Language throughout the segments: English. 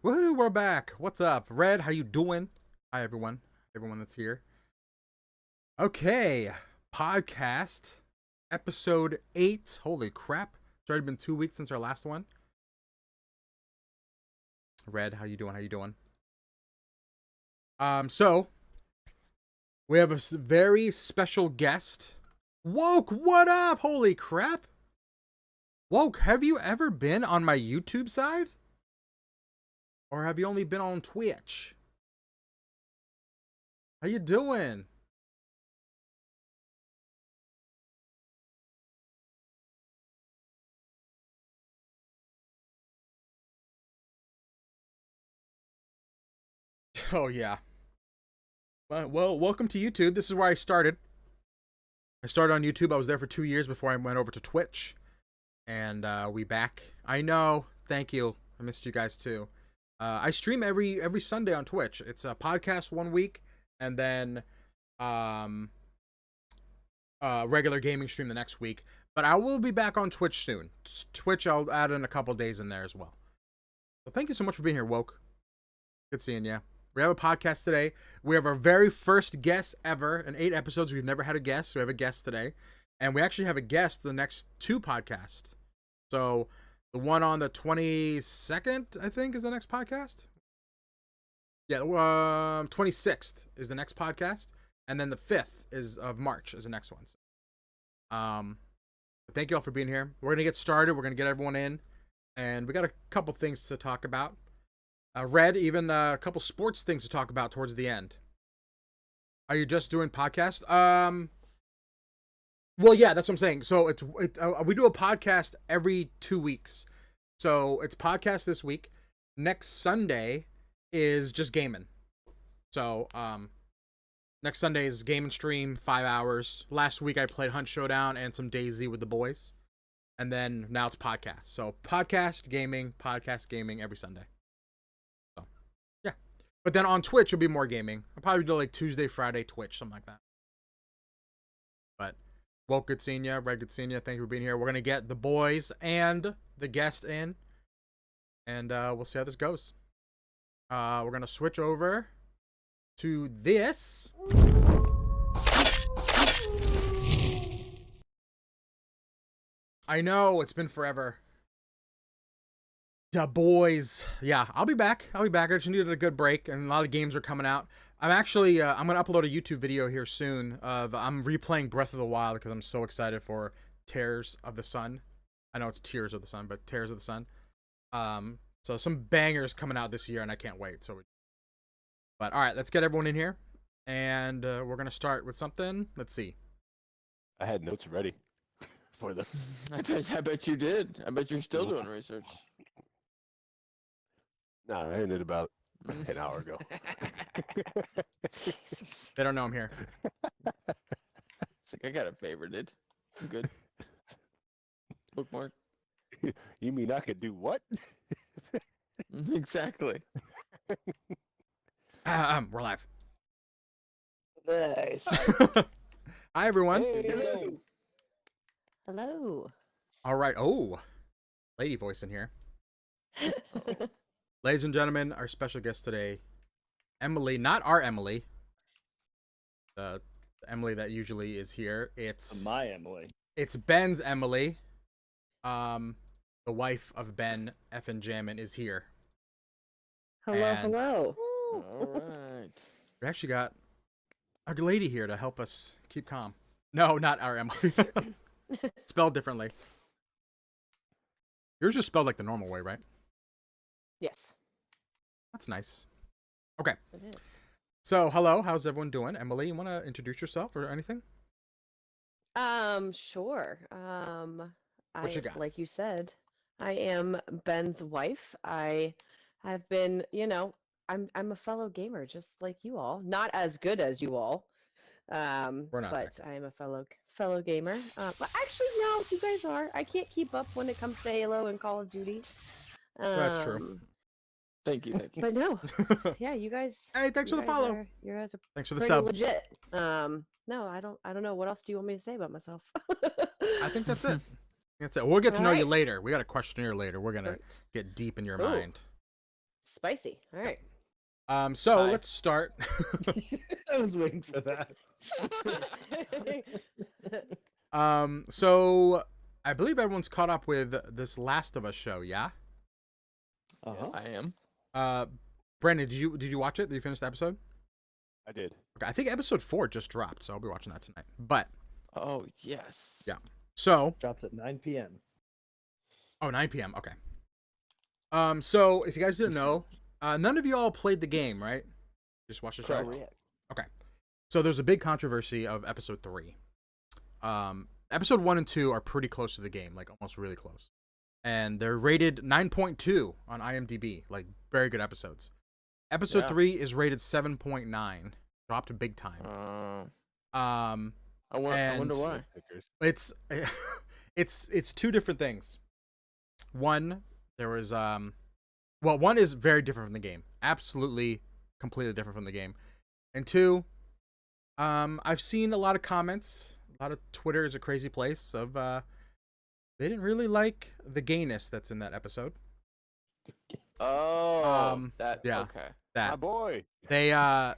Woohoo, we're back. What's up? Red, how you doing? Hi, everyone. Everyone that's here. Okay, podcast, episode 8. Holy crap. It's already been 2 weeks since our last one. Red, how you doing? How you doing? So, we have a very special guest. Woke, what up? Holy crap. Woke, have you ever been on my YouTube side? Or have you only been on Twitch? How you doing? Oh, yeah. Well, welcome to YouTube. This is where I started. I started on YouTube. I was there for 2 years before I went over to Twitch. And we back. I know. Thank you. I missed you guys too. I stream every Sunday on Twitch. It's a podcast 1 week, and then regular gaming stream the next week. But I will be back on Twitch soon. Twitch, I'll add in a couple days in there as well. So thank you so much for being here, Woke. Good seeing you. We have a podcast today. We have our very first guest ever. In 8 episodes, we've never had a guest. So we have a guest today. And we actually have a guest the next 2 podcasts. So the one on the 22nd, I think, is the next podcast. Yeah, 26th is the next podcast. And then the 5th of March is the next one. Thank you all for being here. We're going to get started. We're going to get everyone in. And we got a couple things to talk about. Red, even a couple sports things to talk about towards the end. Are you just doing podcast? Well, yeah, that's what I'm saying. So we do a podcast every 2 weeks. So it's podcast this week. Next Sunday is just gaming. So next Sunday is game and stream, 5 hours. Last week I played Hunt Showdown and some DayZ with the boys. And then now it's podcast. So podcast gaming every Sunday. So yeah. But then on Twitch it'll be more gaming. I'll probably do like Tuesday, Friday, Twitch, something like that. But well, good seeing you. Red, good seeing you. Thank you for being here. We're going to get the boys and the guest in. And we'll see how this goes. We're going to switch over to this. I know, it's been forever. The boys. Yeah, I'll be back. I just needed a good break, and a lot of games are coming out. I'm actually, I'm going to upload a YouTube video here soon of, I'm replaying Breath of the Wild because I'm so excited for Tears of the Sun. I know it's Tears of the Sun, but Tears of the Sun. So some bangers coming out this year, and I can't wait. But all right, let's get everyone in here, and we're going to start with something. Let's see. I had notes ready for this. I bet you did. I bet you're still doing research. No, I ended about an hour ago. They don't know I'm here. It's like I got it favorited. I'm good. Bookmark. You mean I could do what? Exactly. We're live. Nice. Hi, everyone. Hey. Hello. All right. Oh, lady voice in here. Ladies and gentlemen, our special guest today, Emily, not our Emily. The Emily that usually is here. It's My Emily. It's Ben's Emily. The wife of Ben effin' Jammin is here. Hello, And- hello. All right. We actually got a lady here to help us keep calm. No, not our Emily. Spelled differently. Yours just spelled like the normal way, right? Yes, That's nice. Okay. it is. So, hello. How's everyone doing? Emily, you want to introduce yourself or anything? Sure. What you got? Like you said, I am Ben's wife. I have been, I'm a fellow gamer, just like you all. Not as good as you all. We're not But I am a fellow gamer. But actually, no, you guys are. I can't keep up when it comes to Halo and Call of Duty. That's true. Thank you. But no, yeah, you guys. Hey, thanks you for the guys follow. You guys are Thanks for the pretty sub. legit. No, I don't know. What else do you want me to say about myself? I think that's it. That's it. We'll get to know you Alright. later. We got a questionnaire later. We're gonna Great. get deep in your Ooh. mind. Spicy. All right. So Hi. let's start. I was waiting for that. So I believe everyone's caught up with this Last of Us show, yeah? Uh-huh. I am. Brandon, did you watch it? Did you finish the episode? I did. Okay, I think episode 4 just dropped, so I'll be watching that tonight. But Oh yes. Yeah. so Drops at 9 p.m. 9 p.m. Okay. So if you guys didn't know, none of you all played the game, right? Just watched the show. Correct. Okay. So there's a big controversy of episode 3. Episode 1 and 2 are pretty close to the game, like almost really close. And they're rated 9.2 on IMDb, like very good episodes. Episode Yeah. 3 is rated 7.9, dropped big time. I wonder and- why. Pickers. It's it's two different things. One, there was one is very different from the game, absolutely completely different from the game, and two, I've seen a lot of comments. A lot of Twitter is a crazy place of they didn't really like the gayness that's in that episode. Oh, yeah. Okay. My That boy. they I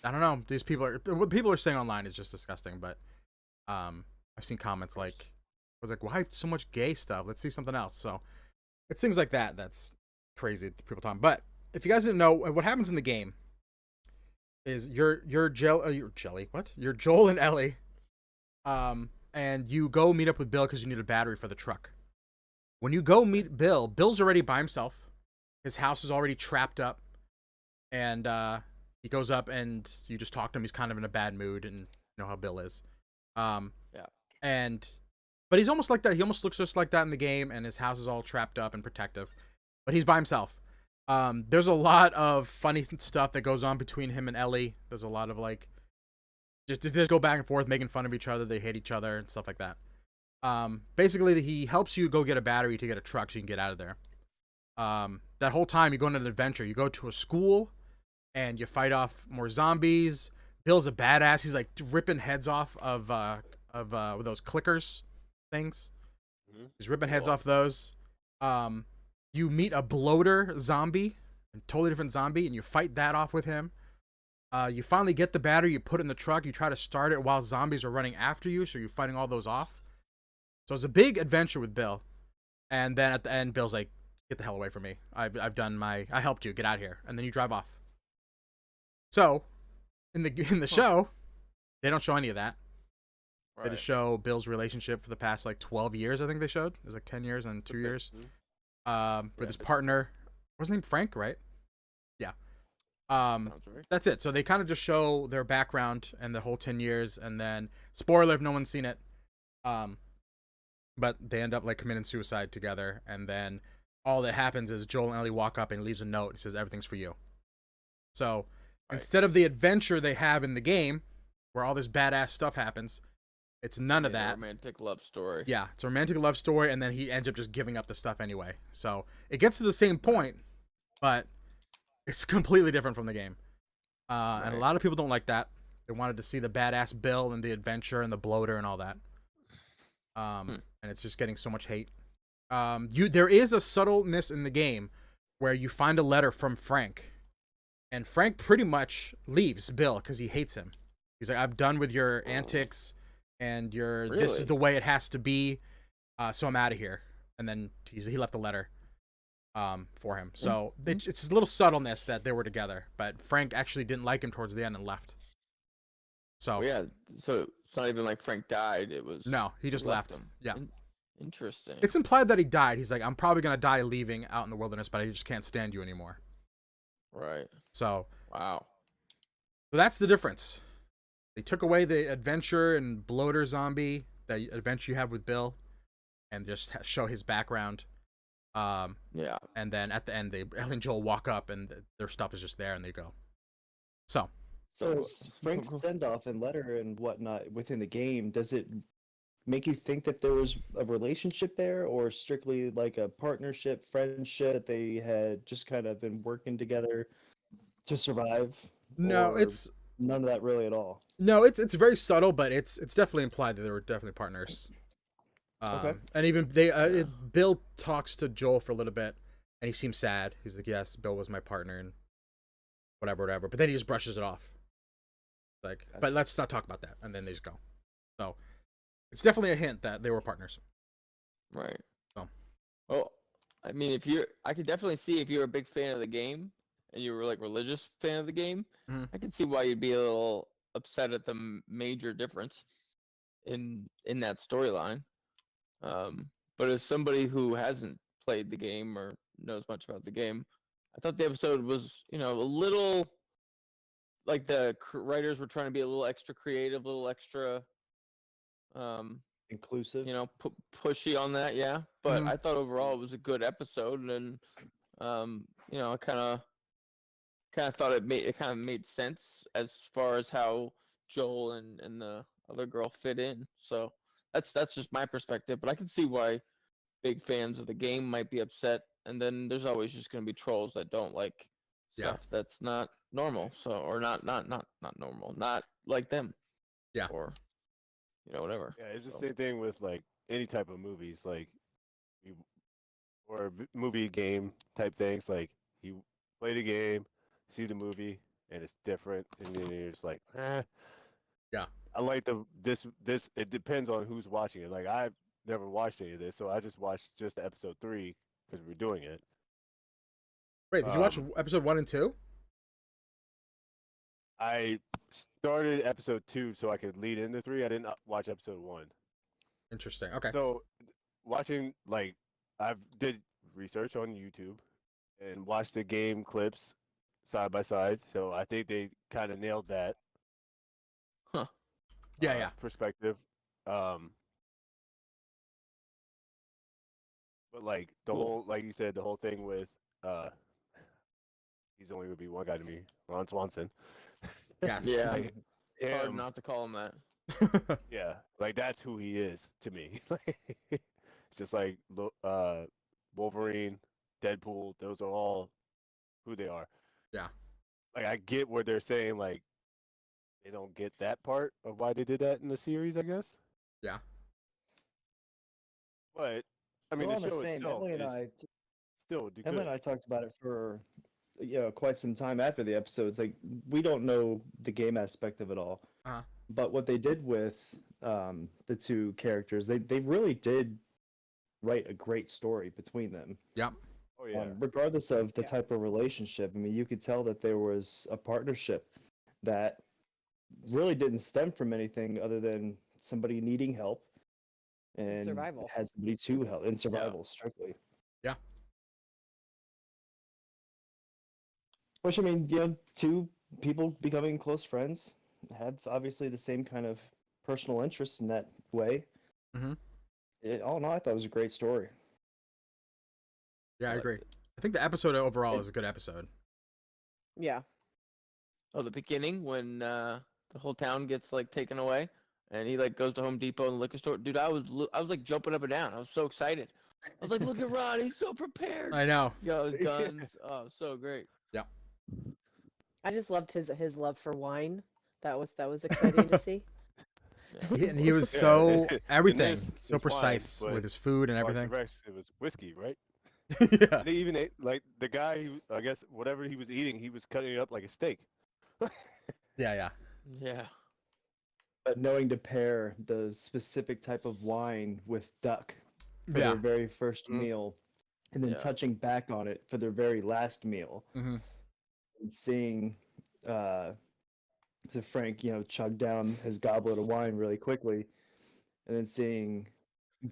don't know. These people are what people are saying online is just disgusting. But I've seen comments like, I was like, why so much gay stuff? Let's see something else. So it's things like that that's crazy that people talking. But if you guys didn't know, what happens in the game is you're Joel and Ellie, and you go meet up with Bill because you need a battery for the truck. When you go meet Bill, Bill's already by himself. His house is already trapped up, and he goes up and you just talk to him. He's kind of in a bad mood, and you know how Bill is. Yeah. But he's almost like that. He almost looks just like that in the game, and his house is all trapped up and protective. But he's by himself. There's a lot of funny stuff that goes on between him and Ellie. There's a lot of like, just go back and forth, making fun of each other. They hate each other and stuff like that. Basically, he helps you go get a battery to get a truck so you can get out of there. That whole time you go on an adventure. You go to a school, and you fight off more zombies. Bill's a badass. He's like ripping heads off of those clickers things. Mhm. He's ripping heads Cool. off those. You meet a bloater zombie, a totally different zombie, and you fight that off with him. You finally get the battery, you put it in the truck, you try to start it while zombies are running after you, so you're fighting all those off. So it's a big adventure with Bill. And then at the end, Bill's like, get the hell away from me. I've done I helped you, get out of here. And then you drive off. So, in the show, they don't show any of that. They Right. just show Bill's relationship for the past like 12 years, I think they showed. It was like 10 years and 2 years. With his partner. What's his name? Frank, right? Yeah. Sounds right. That's it. So they kind of just show their background and the whole 10 years, and then spoiler if no one's seen it. But they end up like committing suicide together, and then all that happens is Joel and Ellie walk up and he leaves a note. He says everything's for you. So Right. instead of the adventure they have in the game, where all this badass stuff happens, it's none of Yeah, that. romantic love story. Yeah, it's a romantic love story, and then he ends up just giving up the stuff anyway. So it gets to the same point, but it's completely different from the game. And a Right. lot of people don't like that. They wanted to see the badass Bill and the adventure and the bloater and all that. And it's just getting so much hate. There is a subtleness in the game where you find a letter from Frank, and Frank pretty much leaves Bill because he hates him. He's like, I'm done with your antics, and this is Really? the way it has to be. So I'm out of here. And then he left a letter for him. So it's a little subtleness that they were together, but Frank actually didn't like him towards the end and left. So Oh, yeah. So it's not even like Frank died. It was no, he just left. him. Yeah. Interesting. It's implied that he died. He's like, I'm probably gonna die leaving out in the wilderness, but I just can't stand you anymore. Right. So Wow. that's the difference. They took away the adventure and bloater zombie, the adventure you have with Bill, and just show his background. Yeah. And then at the end, Ellie and Joel walk up, and their stuff is just there, and they go. So So is Frank's send-off and letter and whatnot within the game, does it make you think that there was a relationship there, or strictly like a partnership, friendship, that they had just kind of been working together to survive? no, Or it's none of that really at all. it's very subtle, but it's definitely implied that they were definitely partners. Okay. And even Bill talks to Joel for a little bit, and he seems sad. He's like, yes, Bill was my partner and whatever. But then he just brushes it off. Like, but let's not talk about that. And then they just go. So it's definitely a hint that they were partners. Right. So. Well, I mean, I could definitely see if you're a big fan of the game and you were like religious fan of the game, I can see why you'd be a little upset at the major difference in that storyline. But as somebody who hasn't played the game or knows much about the game, I thought the episode was, a little like the writers were trying to be a little extra creative, a little extra, Inclusive. pushy on that. Yeah, but I thought overall it was a good episode, and I kind of thought it kind of made sense as far as how Joel and the other girl fit in. So that's just my perspective, but I can see why big fans of the game might be upset, and then there's always just going to be trolls that don't like stuff that's not normal, so or not normal, not like them, or whatever. Yeah, it's the same thing with like any type of movies, like or movie game type things. Like you play the game, see the movie, and it's different, and then you're just like, Yeah. I like this. It depends on who's watching it. Like I've never watched any of this, so I just watched just episode 3 because we're doing it. Wait, did you watch episode 1 and 2? I started episode 2 so I could lead into 3. I didn't watch episode 1. Interesting. Okay. So watching, like, I've did research on YouTube and watched the game clips side by side. So I think they kind of nailed that. Huh. Yeah. Perspective. But like the whole, like you said, the whole thing with he's only gonna be one guy to me, Ron Swanson. Yes. Yeah. Like, Hard him, not to call him that. yeah, like that's who he is to me. It's just like Wolverine, Deadpool. Those are all who they are. Yeah. Like I get where they're saying like they don't get that part of why they did that in the series, I guess. Yeah. But I mean, We're the on show same. itself Emily and is I, still Emily good. and I talked about it for quite some time after the episodes. Like we don't know the game aspect of it all, but what they did with the two characters, they really did write a great story between them. Yep. Oh yeah. Regardless of the type of relationship, I mean, you could tell that there was a partnership that really didn't stem from anything other than somebody needing help and survival. had somebody to help in survival strictly. Yeah. Which I mean, two people becoming close friends have obviously the same kind of personal interests in that way. All in all, I thought it was a great story. Yeah, I agree. I think the episode overall is a good episode. Yeah. Oh, the beginning when the whole town gets like taken away, and he like goes to Home Depot and the liquor store. Dude, I was like jumping up and down. I was so excited. I was like, look at Ron, he's so prepared. I know. He's got his guns. Oh, so great. Yeah. I just loved his love for wine. That was exciting to see. And he was so everything, so it's precise wine, with his food and everything. Rex, it was whiskey, right? Yeah. They even ate, like the guy, I guess whatever he was eating, he was cutting it up like a steak. Yeah. Yeah. But knowing to pair the specific type of wine with duck for Yeah. their very first meal, and then touching back on it for their very last meal, and seeing so Frank, chug down his goblet of wine really quickly, and then seeing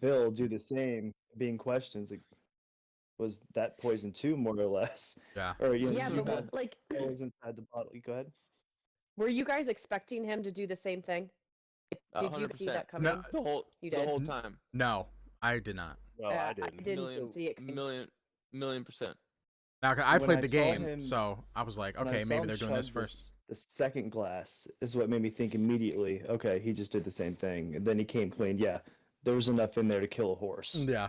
Bill do the same, being questions like, was that poison too, more or less? Yeah. Or Yeah, but like, what was inside the bottle? Go ahead. were you guys expecting him to do the same thing? Did you see 100%. that coming? No. The whole time. No, I did not. No, I didn't. I didn't see it coming. Million percent. Now I When played I the saw game, him- so I was like, When I okay, saw maybe him they're doing this chug first. The second glass is what made me think immediately, okay, he just did the same thing. And then he came clean. Yeah, there was enough in there to kill a horse. Yeah.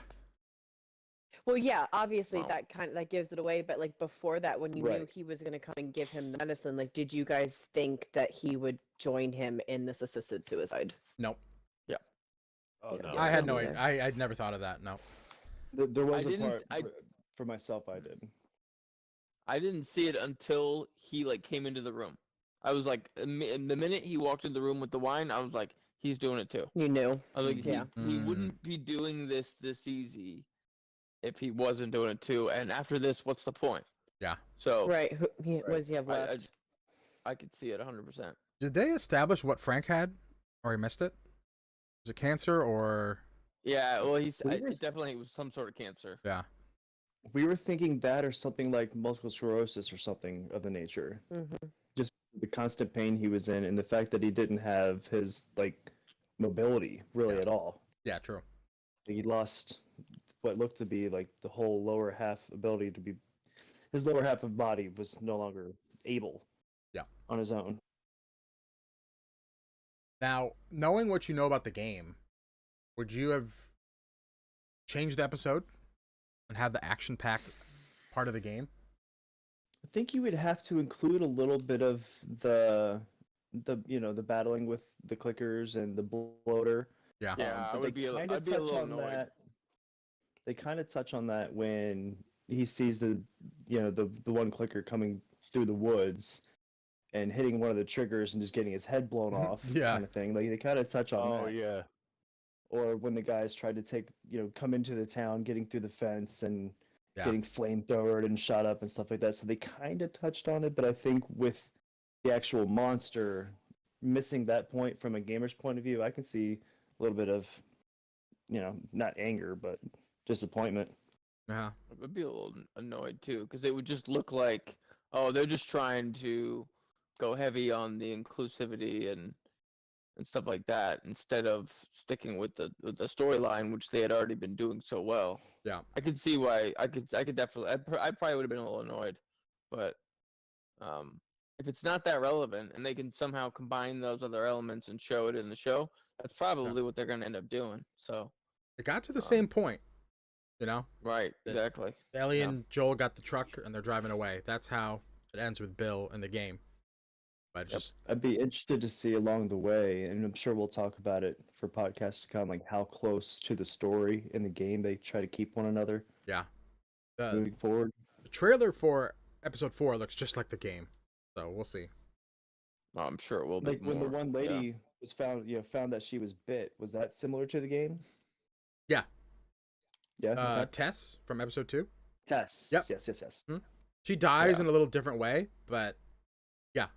Well, yeah, obviously that gives it away. But like before that, when you knew he was going to come and give him the medicine, like, did you guys think that he would join him in this assisted suicide? Nope. Oh no. I had no Yeah. idea. I'd never thought of that. No. There was I a didn't- part I- For myself, I did. I didn't see it until he like came into the room. I was like, the minute he walked in the room with the wine, I was like, he's doing it too. You knew. I was like, Yeah. he wouldn't be doing this easy if he wasn't doing it too. And after this, what's the point? Yeah. So Right. What does he have left? I could see it 100%. Did they establish what Frank had, or he missed it? Was it cancer or? Yeah. Well, it We were- definitely was some sort of cancer. Yeah. We were thinking that or something like multiple sclerosis or something of the nature. Mm-hmm. Just the constant pain he was in and the fact that he didn't have his like mobility really Yeah. at all. Yeah. True. He lost what looked to be like the whole lower half ability to be his lower half of body was no longer able. Yeah. On his own. Now, knowing what you know about the game, would you have changed the episode and have the action-packed part of the game? I think you would have to include a little bit of the the battling with the clickers and the bloater. Yeah. Yeah, But I'd be a little annoyed. They kind of touch on that when he sees the one clicker coming through the woods and hitting one of the triggers and just getting his head blown off, Yeah. kind of thing. Like they kind of touch on Oh that. yeah. Or when the guys tried to come into the town, getting through the fence and Yeah. getting flamethrowered and shot up and stuff like that. So they kind of touched on it, but I think with the actual monster missing that point from a gamer's point of view, I can see a little bit of, not anger, but disappointment. Yeah. I'd be a little annoyed too, because it would just look like, oh, they're just trying to go heavy on the inclusivity and stuff like that, instead of sticking with the storyline, which they had already been doing so well. Yeah. I could see why. I could definitely. I probably would have been a little annoyed, but if it's not that relevant and they can somehow combine those other elements and show it in the show, that's probably what they're going to end up doing. So It got to the same point, right, exactly. Ellie and Joel got the truck and they're driving away. That's how it ends with Bill in the game. But just I'd be interested to see along the way, and I'm sure we'll talk about it for podcasts to come, like how close to the story in the game they try to keep one another. Yeah. Moving forward. The trailer for episode 4 looks just like the game, so we'll see. Oh, I'm sure it will be Like more. when the one lady was found that she was bit, was that similar to the game? Yeah. Yeah. Okay. Tess from episode 2. Tess. Yep. Yes. She dies Yeah. in a little different way, but yeah,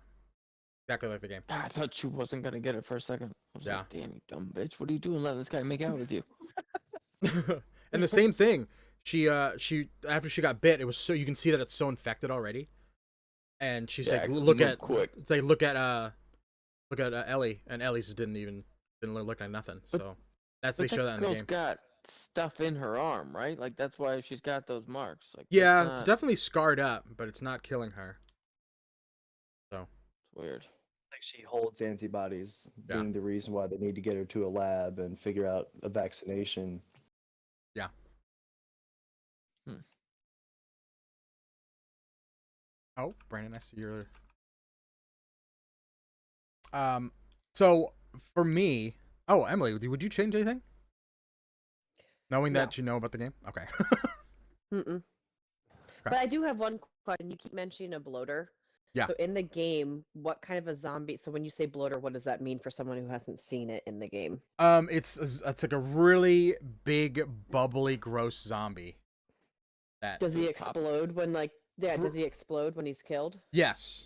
exactly like the game. I thought she wasn't gonna get it for a second. I was like, damn, you dumb bitch! What are you doing, letting this guy make out with you? And the same thing. She after she got bit, it was so you can see that it's so infected already. And she's like, look at Ellie, and Ellie's didn't look like nothing. So they show that in the girl's game. got stuff in her arm, right? Like that's why she's got those marks. Like Yeah, that's it's definitely scarred up, but it's not killing her. So weird. Like she holds antibodies, Yeah. being the reason why they need to get her to a lab and figure out a vaccination. yeah. Oh, Brandon, I see your. So for me, Emily, would you change anything? Knowing that you know about the game, okay. Mm-mm. But I do have one question. You keep mentioning a bloater. Yeah. So in the game, what kind of a zombie? So when you say bloater, what does that mean for someone who hasn't seen it in the game? It's like a really big, bubbly, gross zombie. Does he explode when does he explode when he's killed? Yes.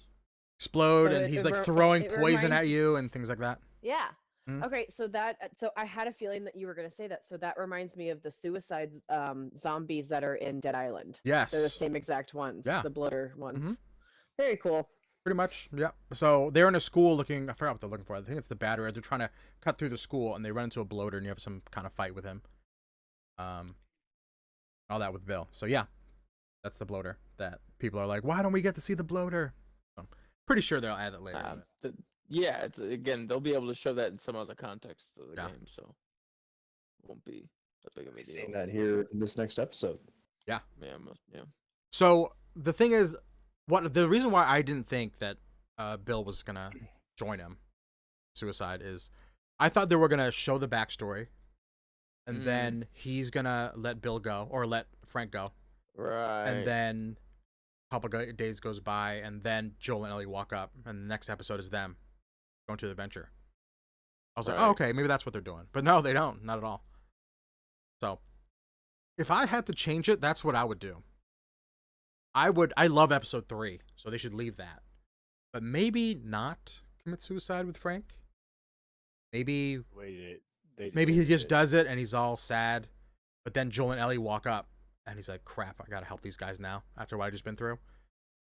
Explode, So and it- he's it like re- throwing it poison reminds- at you and things like that. Yeah. Mhm. Okay, so I had a feeling that you were going to say that. So that reminds me of the suicide zombies that are in Dead Island. Yes. They're the same exact ones. Yeah. The bloater ones. Mhm. Very cool. Pretty much, yeah. So they're in a school looking. I forgot what they're looking for. I think it's the battery. They're trying to cut through the school, and they run into a bloater, and you have some kind of fight with him. All that with Bill. So yeah, that's the bloater. That people are like, why don't we get to see the bloater? So, pretty sure they'll add it later. Yeah, it's again they'll be able to show that in some other context of the Yeah. game, so it won't be that big of a Seeing deal. that here in this next episode. Yeah. So the thing is, the reason why I didn't think that Bill was gonna join him, suicide, is I thought they were gonna show the backstory, and then he's gonna let Bill go or let Frank go, Right. And then a couple days goes by, and then Joel and Ellie walk up, and the next episode is them going to the adventure. I was like, oh, okay, maybe that's what they're doing. But no, they don't. Not at all. So, if I had to change it, that's what I would do. I love episode 3, so they should leave that. But maybe not commit suicide with Frank. Maybe he just does it, and he's all sad. But then Joel and Ellie walk up, and he's like, crap, I gotta help these guys now, after what I just been through.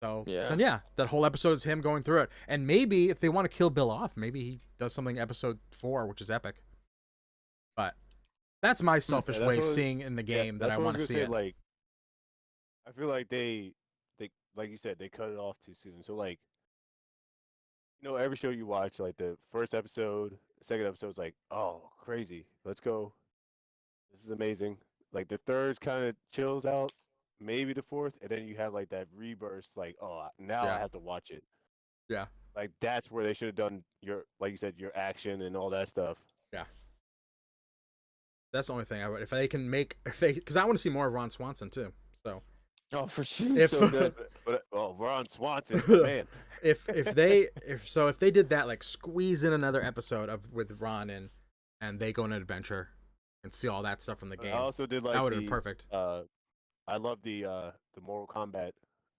So, then that whole episode is him going through it. And maybe, if they want to kill Bill off, maybe he does something episode 4, which is epic. But that's my selfish way of seeing in the game that I want to see it. Like, I feel like they, like you said, they cut it off too soon. So, like, every show you watch, like, the first episode, second episode is like, oh, crazy, let's go. This is amazing. Like, the third kind of chills out. Maybe the fourth, and then you have like that reburst, like, oh, now I have to watch it. Yeah. Like, that's where they should have done like you said, your action and all that stuff. Yeah. That's the only thing I would, because I want to see more of Ron Swanson too. So. Oh, for sure, he's so good. But Ron Swanson, man. if they did that, like squeeze in another episode with Ron and they go on an adventure and see all that stuff from the game. I also did like that would have been perfect. I love the Mortal Kombat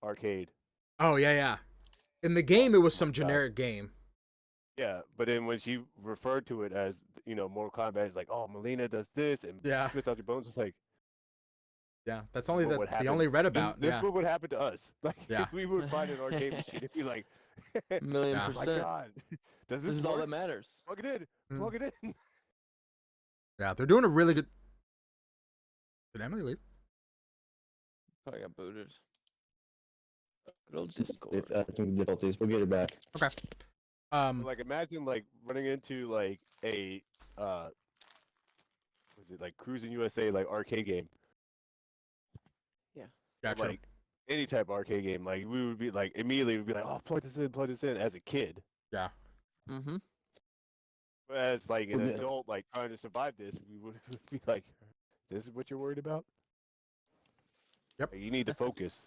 arcade. Oh yeah. In the game, it was some generic game. Yeah, but then when she referred to it as Mortal Kombat, it's like, oh, Melina does this and spits out your bones. It's like, yeah, that's only they only read about. This is what would happen to us. Like, we would find an arcade machine and be like, 1,000,000%. Oh my God, this is all that matters. Plug it in. Plug it in. Yeah, they're doing a really good. Did Emily leave? Probably got booted. Good old Discord. Difficulties. We'll get it back. Okay. Like, imagine like running into like a was it like Cruising USA, like arcade game? Yeah. Gotcha. Like any type of arcade game, like we would be like immediately we'd be like, oh, plug this in as a kid. Yeah. Mm-hmm. But as like an adult, like trying to survive this, we would be like, this is what you're worried about? Yep. Like, you need to focus.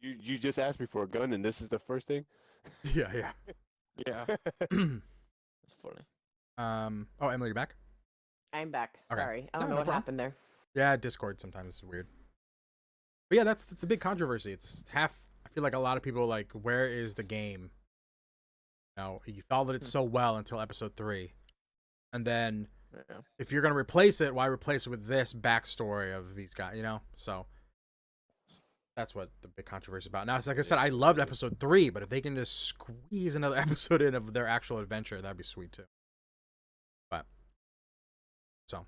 You just asked me for a gun, and this is the first thing. Yeah. Yeah. That's funny. Oh, Emily, you back? I'm back. Okay. Sorry, I don't know what happened there. Yeah, Discord sometimes is weird. But yeah, that's a big controversy. It's half. I feel like a lot of people are like, where is the game? You followed it so well until episode 3, and then if you're gonna replace it, why replace it with this backstory of these guys? So that's what the big controversy is about. Now, like I said, I loved episode 3, but if they can just squeeze another episode in of their actual adventure, that'd be sweet too. But so.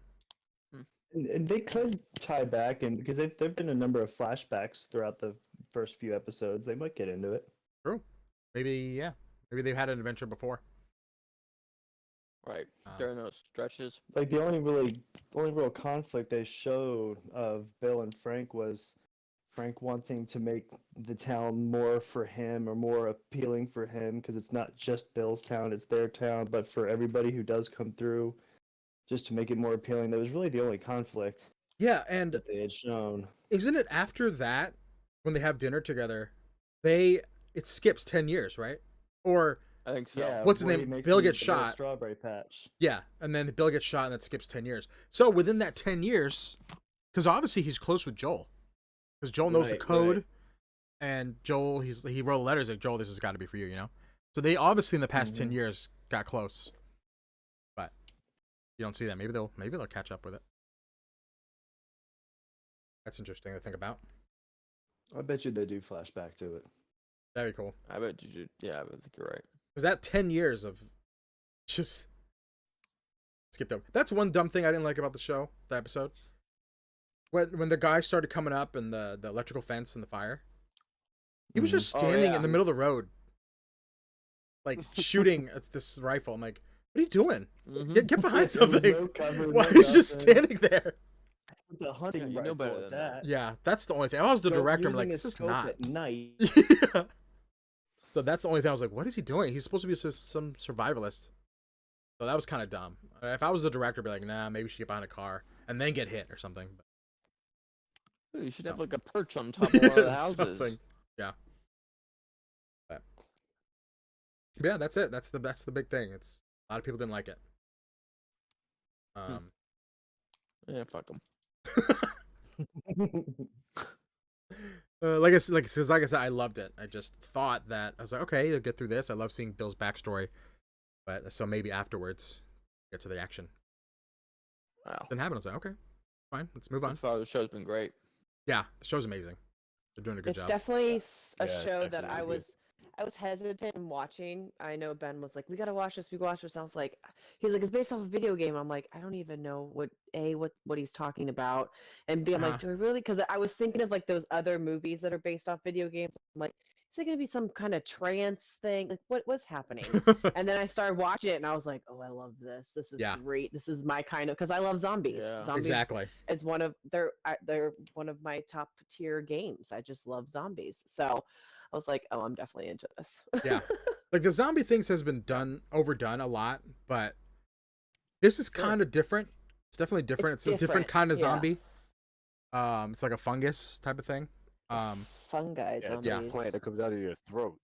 And they could tie back, and because there've been a number of flashbacks throughout the first few episodes, they might get into it. True. Maybe they've had an adventure before. Right. During those stretches. Like the only real conflict they showed of Bill and Frank was Frank wanting to make the town more for him or more appealing for him, because it's not just Bill's town, it's their town, but for everybody who does come through, just to make it more appealing. That was really the only conflict. Yeah, and that they had shown. Isn't it after that, when they have dinner together, it skips 10 years, right? Or I think so. Yeah, what's his name? Bill gets shot. Strawberry Patch. Yeah, and then Bill gets shot, and that skips 10 years. So within that 10 years, because obviously he's close with Joel, because Joel knows the code, and Joel he wrote letters like, Joel, this has got to be for you, So they obviously in the past 10 years got close, but you don't see that. Maybe they'll catch up with it. That's interesting to think about. I bet you they do flashback to it. That'd be cool. I bet you do. Yeah, I think you're right. Because that 10 years of just skipped over. That's one dumb thing I didn't like about the episode. When the guy started coming up and the electrical fence and the fire, he was just standing in the middle of the road, like shooting at this rifle. I'm like, what are you doing? Get behind something. Why are you just standing there? The hunting rifle better than that. Yeah, that's the only thing. If I was the director, I'm like, this is not. At night. Yeah. So that's the only thing I was like, what is he doing? He's supposed to be some survivalist. So that was kind of dumb. If I was the director, I'd be like, nah, maybe she get behind a car and then get hit or something. Ooh, you should have like a perch on top of one of the houses. Something. Yeah. But yeah, that's it. That's the big thing. It's a lot of people didn't like it. Yeah, fuck them. Like I said, I loved it. I just thought that I was like, okay, they'll get through this. I love seeing Bill's backstory, but so maybe afterwards get to the action. Wow. Didn't happen. I was like, okay, fine, let's move on. So far, the show's been great. Yeah, the show's amazing. They're doing a good It's job. definitely a Yeah, show that definitely I was hesitant in watching. I know Ben was like, "We gotta watch this. We gotta watch this." I was like, "He's like, it's based off a video game." I'm like, I don't even know what he's talking about, and B, I'm like, do I really? Because I was thinking of like those other movies that are based off video games. I'm like, is it gonna be some kind of trance thing? Like, what's happening? And then I started watching it, and I was like, oh, I love this. This is great. This is my kind of, because I love zombies. Yeah. Zombies Exactly. is one of they're one of my top tier games. I just love zombies. So I was like, oh, I'm definitely into this. Yeah. Like the zombie things has been overdone a lot, but this is kind of different. It's definitely different. It's a different kind of zombie. It's like a fungus type of thing. Fungi Yeah, zombies. it's a plant that comes out of your throat.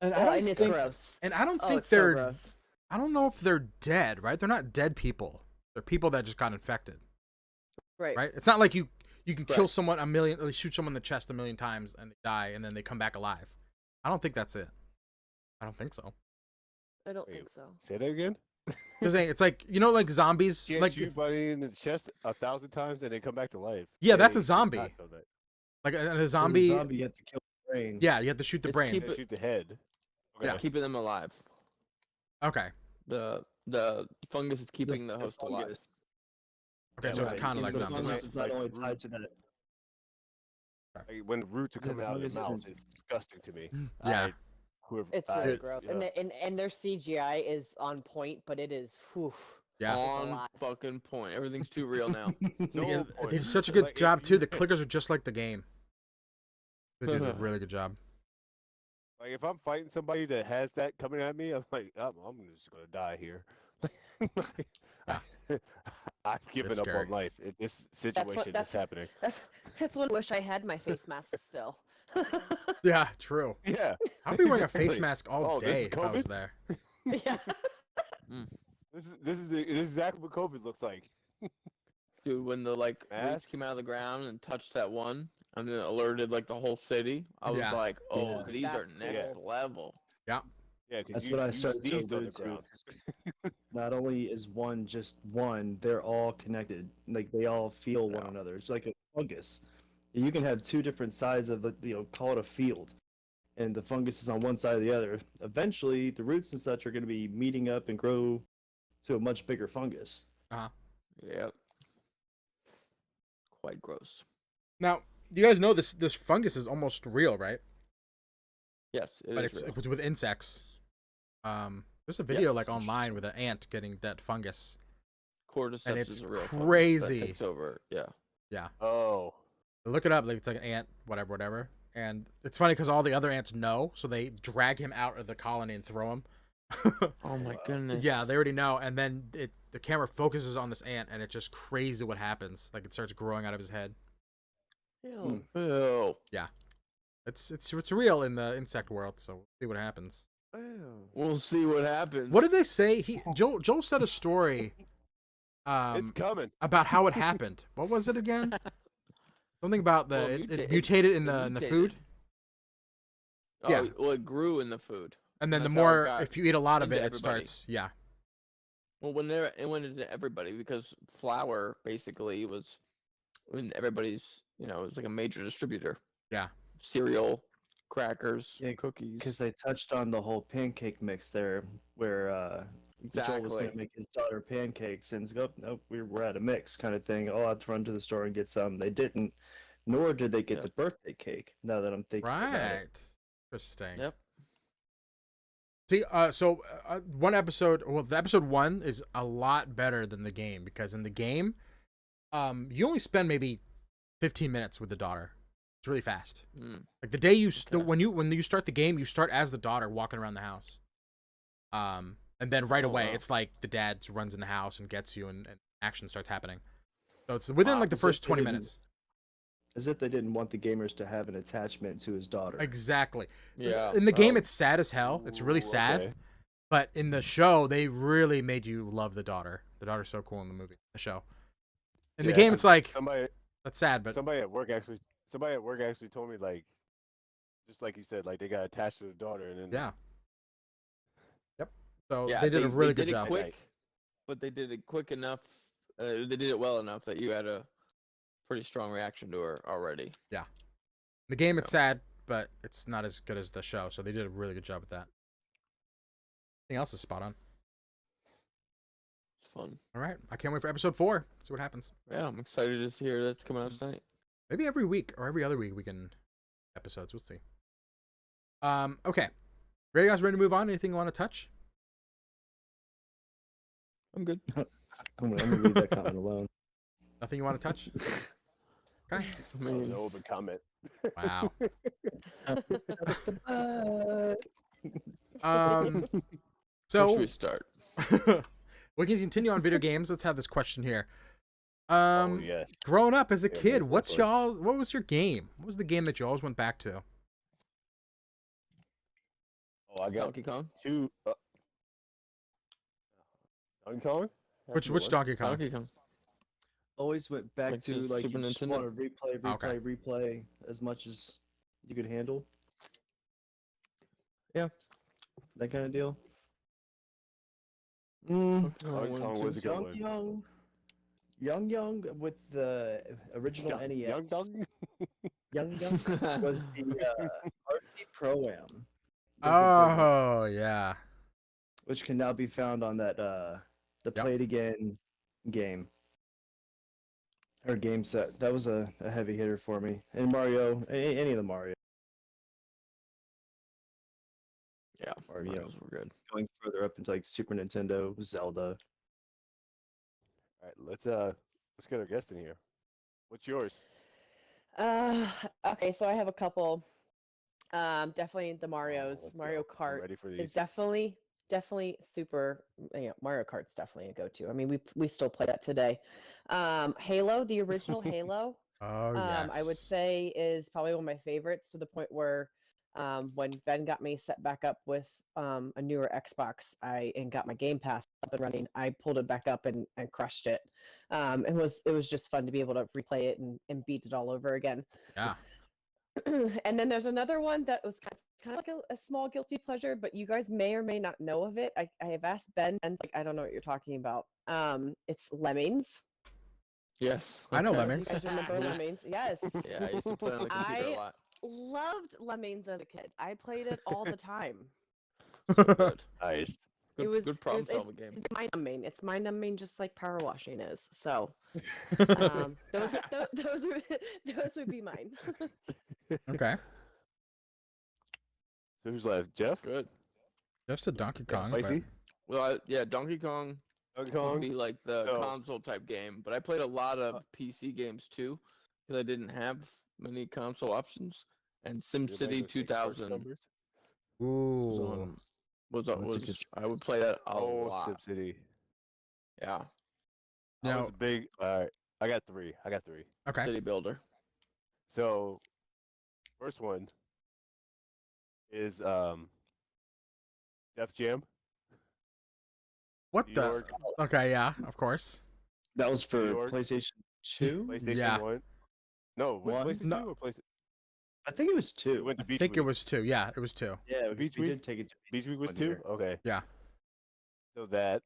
And And it's gross. And I don't Oh, think it's so they're. gross. I don't know if they're dead, right? They're not dead people. They're people that just got infected, Right. right? It's not like you can kill someone shoot someone in the chest a million times and they die and then they come back alive. I don't think that's it. I don't think so. I don't Wait, think so. Say that again. Because it's like, you know, like zombies, You like shoot somebody in the chest 1,000 times and they come back to life. Yeah, that's a They do zombie. not know that. like a As zombie. a zombie, you have to kill the brain. Yeah, you have to shoot the It's brain. keep They shoot the head. Okay. Yeah. Keeping them alive. Okay. The fungus is keeping the host alive. fungus. Okay, Yeah, so it's right. kind of like The zombies. fungus is not Like only root. tied to that. Like, when the roots are The coming out of fungus their mouth, isn't- it's disgusting to me. Yeah. It's really gross. And their CGI is on point, but it is whew, Yeah. a On lot. fucking point. Everything's too real now. So Yeah, on point. they did such a good Like, if job too. you- The clickers are just like the game. They did a really good job. Like if I'm fighting somebody that has that coming at me, I'm like, I'm just gonna die here. Yeah. I've given up scary. on life. This situation is happening. That's when I wish I had my face mask still. Yeah, true. Yeah. I'd be wearing a face Exactly. mask all Oh, this day is if I was COVID? there. Yeah. This is exactly what COVID looks like. Dude, when the roots Mask? came out of the ground and touched that one, and then alerted like the whole city, I was Yeah. like, "Oh, Yeah. these are That's next cool. level." Yeah, because That's you, what I you started to sneezed on the allude to. ground. 'Cause Not only is one just one, they're all connected. Like they all feel one Yeah. another. It's like a fungus. You can have two different sides of the, call it a field, and the fungus is on one side or the other. Eventually, the roots and such are going to be meeting up and grow to a much bigger fungus. Yep. Quite gross. Now, you guys know this fungus is almost real, right? Yes, But is real. it's with insects. There's a video Yes. like online with an ant getting that fungus. Cordyceps and it's is a real fungus crazy. that takes over. Yeah. Oh. Look it up. Like it's like an ant, whatever. And it's funny because all the other ants know, so they drag him out of the colony and throw him. Oh my goodness. Yeah, they already know. And then the camera focuses on this ant, and it's just crazy what happens. Like it starts growing out of his head. Ew. Ew. It's real in the insect world. So we'll see what happens. Ew. We'll see what happens. What did they say? Joel said a story. It's coming. About how it happened. What was it again? Something about Well, it mutated in the food. Oh, Yeah. well, it grew in the food. And then the That's how it more, got if you eat a lot of into it, it everybody. starts. Yeah. Well, it went into everybody because flour basically was in everybody's. It was like a major distributor. Yeah. Cereal, crackers, Yeah, cookies. Because they touched on the whole pancake mix there, where Joel was going Exactly. to make his daughter pancakes, and it's like, oh, nope, we're at a mix kind of thing. Oh, I have to run to the store and get some. They didn't, nor did they get Yeah. the birthday cake. Now that I'm thinking about it. Right. Interesting. Yep. See, one episode. Well, the episode 1 is a lot better than the game because in the game, you only spend maybe 15 minutes with the daughter. It's really fast. Mm. Like the day Okay. when you start the game, you start as the daughter walking around the house. And then right Oh, away, wow. it's like the dad runs in the house and gets you, and action starts happening. So it's within Wow. like the So first they 20 didn't- minutes. as if they didn't want the gamers to have an attachment to his daughter. Exactly. Yeah. In the game, Oh, it's sad as hell. It's really Ooh, sad. okay. But in the show, they really made you love the daughter. The daughter's so cool in the movie, the show. In the Yeah, game, it's 'cause like somebody that's sad, but somebody at work actually told me, like, just like you said, like they got attached to the daughter, and then yeah, yep. So yeah. they did a They really did good it job. quick, but they did it quick enough. They did it well enough that you had a pretty strong reaction to her already. Yeah. The game, it's sad, but it's not as good as the show. So they did a really good job with that. Everything else is spot on. It's fun. All right, I can't wait for episode 4. See what happens. Yeah, I'm excited to hear that's coming out tonight. Maybe every week or every other week we can episodes. We'll see. Okay. Ready, guys? Ready to move on? Anything you want to touch? I'm good. I'm gonna leave that comment alone. Nothing you want to touch? Okay. I mean, an open comment. Wow. Uh, where So should we start? we can continue on video games. Let's have this question here. Oh yes. Growing up as a Yeah, kid, that's fun. what was your game? What was the game that you always went back to? Oh, I got Donkey Kong. 2. Donkey Kong. That's a Which good one. Donkey Kong? Donkey Kong. always went back Like to just like Super you just Nintendo? want to replay, Okay. replay as much as you could handle. Yeah. That kind of deal. Donkey Kong Donkey 1 Kong and 2. was a good one. Young with the original NES. Young Dong. Young was the RC Pro-Am. Oh, yeah. Which can now be found on that the Yep. Play It Again game. Or game set. That was a heavy hitter for me. And Mario, any of the Mario. Yeah, Or, you know, those were good. going further up into like Super Nintendo, Zelda. All right, let's get our guest in here. What's yours? Okay, so I have a couple. Definitely the Mario's. let's Mario go. I'm Kart ready for is these. definitely super. Mario Kart's definitely a go-to. I mean, we still play that today. Halo, the original Halo. Oh, yes. I would say is probably one of my favorites to the point where when Ben got me set back up with a newer Xbox, and got my Game Pass up and running, I pulled it back up and crushed it. It was just fun to be able to replay it and beat it all over again. Yeah. And then there's another one that was kind of like a small guilty pleasure, but you guys may or may not know of it. I have asked Ben, and like, I don't know what you're talking about. It's Lemmings. Yes. I know okay. You Lemmings. guys remember Lemmings? Yes. Yeah, I used to play on the computer a lot. Loved Lemmings as a kid. I played it all the time. So good. Nice. Good problem solving game. It's mind numbing. It's mind numbing, just like power washing is. So those would be mine. Okay. So who's left? Jeff? It's good. Jeff's a Donkey Kong. Spicy? Well, yeah, Donkey Kong Donkey would Kong? be like the So- console type game, but I played a lot of PC games too because I didn't have many console options. And SimCity 2000 but- was Ooh. on. That's a good I would play that a Oh, lot. SimCity. Yeah, I was Now, a big. All right, I got three. okay. City Builder. So, first one is Def Jam. What New the? York. Okay, yeah, of course. That was for York. PlayStation 2? PlayStation Yeah. 1. No, was One? it PlayStation No. 2 or PlayStation? I think it was We 2. went to I Beach think it Week. was 2. Yeah, it was 2. Yeah, we Beach Week? did take it to Beach Week was one 2? year. Okay. Yeah. So that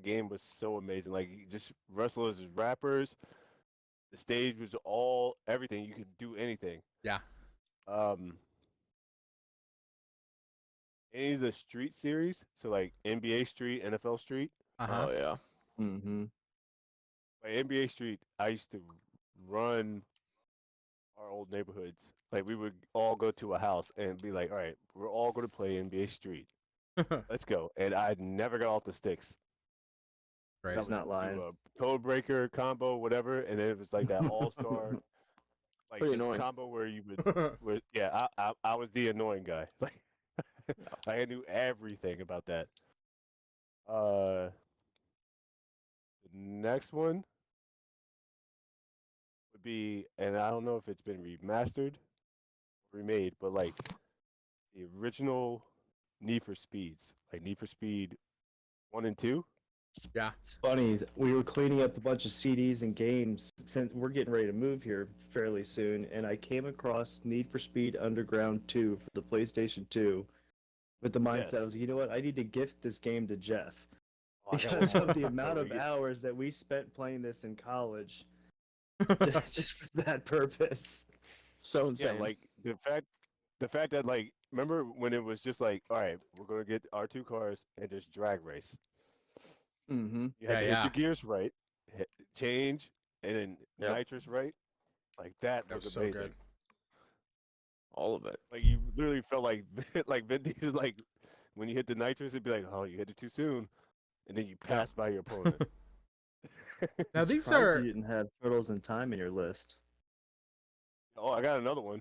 game was so amazing. Like, you just wrestlers as rappers. The stage was all everything. You could do anything. Yeah. Any of the Street series, so like NBA Street, NFL Street. Uh-huh. Oh yeah. Mm-hmm. Like NBA Street, I used to run our old neighborhoods. Like, we would all go to a house and be like, all right, we're all going to play NBA Street. Let's go. And I never got off the sticks. Great. He's not Do lying. a code breaker combo, whatever, and then it was like that all-star, like Pretty this annoying. combo where you would, I was the annoying guy. Like, I knew everything about that. The next one would would be, and I don't know if it's been remastered, remade, but like the original Need for Speeds, like Need for Speed 1 and 2. Yeah. It's funny. We were cleaning up a bunch of CDs and games since we're getting ready to move here fairly soon, and I came across Need for Speed Underground 2 for the PlayStation 2 with the mindset I Yes. was, you know what? I need to gift this game to Jeff Oh, I got because one of the more. amount We of get- hours that we spent playing this in college just for that purpose. So Yeah, insane. like the fact that like remember when it was just like, all right, we're gonna get our two cars and just drag race. Mm-hmm. You had Yeah, to hit yeah. your gears right, change, and then Yep. nitrous right. Like that That was was so amazing. good. All of it. Like you literally felt like like Vin Diesel, like when you hit the nitrous, it'd be like, oh, you hit it too soon, and then you pass by your opponent. Now I'm these surprised are you didn't have Turtles in Time in your list. Oh, I got another one.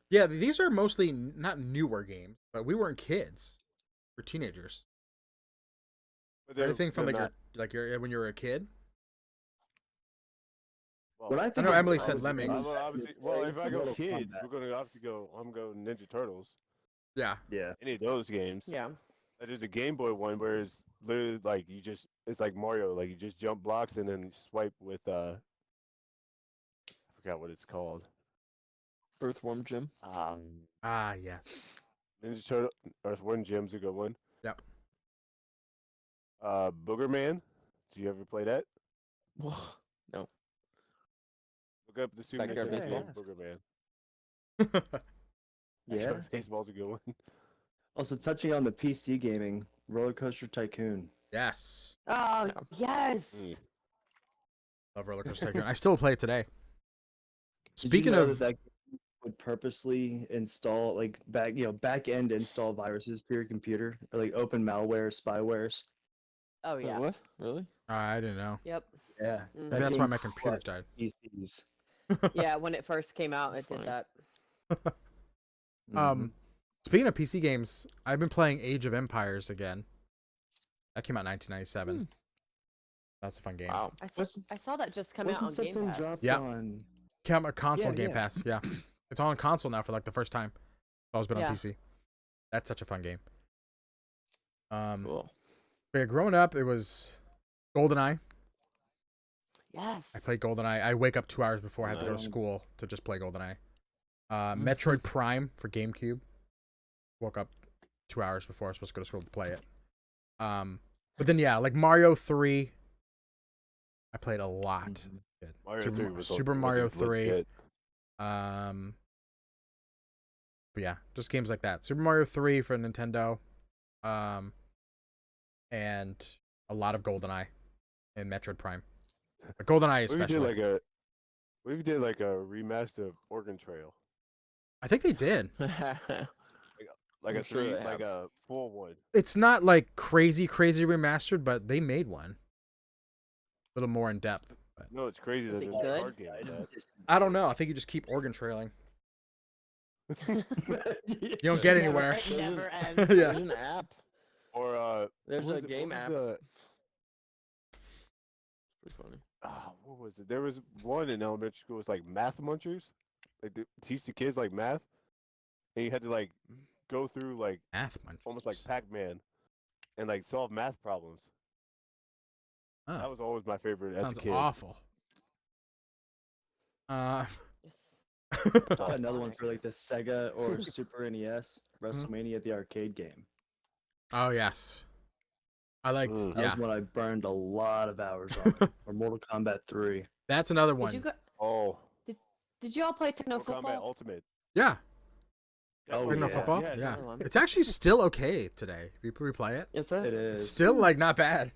yeah, these are mostly not newer games, but we weren't kids. We're teenagers. But Anything from they're like not, your when you were a kid? well, When I think know of Emily games, said Lemmings. I'm obviously, well, like if I go Mortal kid, Kombat. we're gonna have to go. I'm going Ninja Turtles. Yeah. Yeah. Any of those games. Yeah. There's a Game Boy one where it's literally like it's like Mario, like you just jump blocks and then swipe with I forgot what it's called. Earthworm Jim. Ah, yes. Ninja Turtle Earthworm Jim's a good one. Yep. Booger Man. Did you ever play that? No. Look up the Super Backyard Nintendo baseball? game, Booger Man. Yeah. Backyard Baseball's a good one. Also, touching on the PC gaming, Roller Coaster Tycoon. yes. Oh, yes. Love Roller Coaster Tycoon. I still play it today. Did you Speaking know of, that game would purposely install like back end install viruses to your computer, or like open malware, spywares? Oh, Wait, yeah. what? Really? I didn't know. Yep. Yeah. Mhm. Maybe that's why my computer died. PCs. Yeah, when it first came out, it did Funny. that. Um, speaking of PC games, I've been playing Age of Empires again. That came out in 1997. That's a fun game. Wow. I saw that just come out wasn't on Game something Pass. dropped Yeah. on? Came a console Yeah, Game yeah. Pass. Yeah, it's on console now for like the first time. It's always been Yeah. on PC. That's such a fun game. Cool. But yeah, growing up, it was GoldenEye. Yes. I played GoldenEye. I wake up 2 hours before I have to go to Nice. school to just play GoldenEye. Metroid Prime for GameCube. Woke up 2 hours before I was supposed to go to school to play it. But then yeah, like Mario 3, I played a lot. Mhm. Good. Mario Super, 3 was Super was Mario 3. legit. But yeah, just games like that. Super Mario 3 for Nintendo. And a lot of GoldenEye and Metroid Prime. But GoldenEye What if you especially. did like a remaster of Oregon Trail, I think they did. like I'm a sure three, they like have. a full one. It's not like crazy remastered, but they made one. A little more in depth. But No, it's crazy Is that it there's a good? card game of that. I don't know. I think you just keep organ trailing. You don't It get never- anywhere. It never ends. Yeah. There's an app. Or There's what a was it- game what app. was the- It's pretty funny. what was it? There was one in elementary school. It's like Math Munchers. Like they teach the kids like math, and you had to like go through like Math munch. almost like Pac-Man, and like solve math problems. That Oh, was always my favorite as sounds a kid. awful. Yes. Saw another one for like the Sega or Super NES WrestleMania the arcade game. Oh yes. I liked. Mm. That Yeah, was one I burned a lot of hours on. Or Mortal Kombat 3. that's another Did one. you go? Oh, Did you all play Techno Mortal Kombat Football? Ultimate. Yeah, Oh, Techno yeah. football. Yes. Yeah, Another one. it's actually still okay today. If you replay it, Is It it? is. it's still like not bad.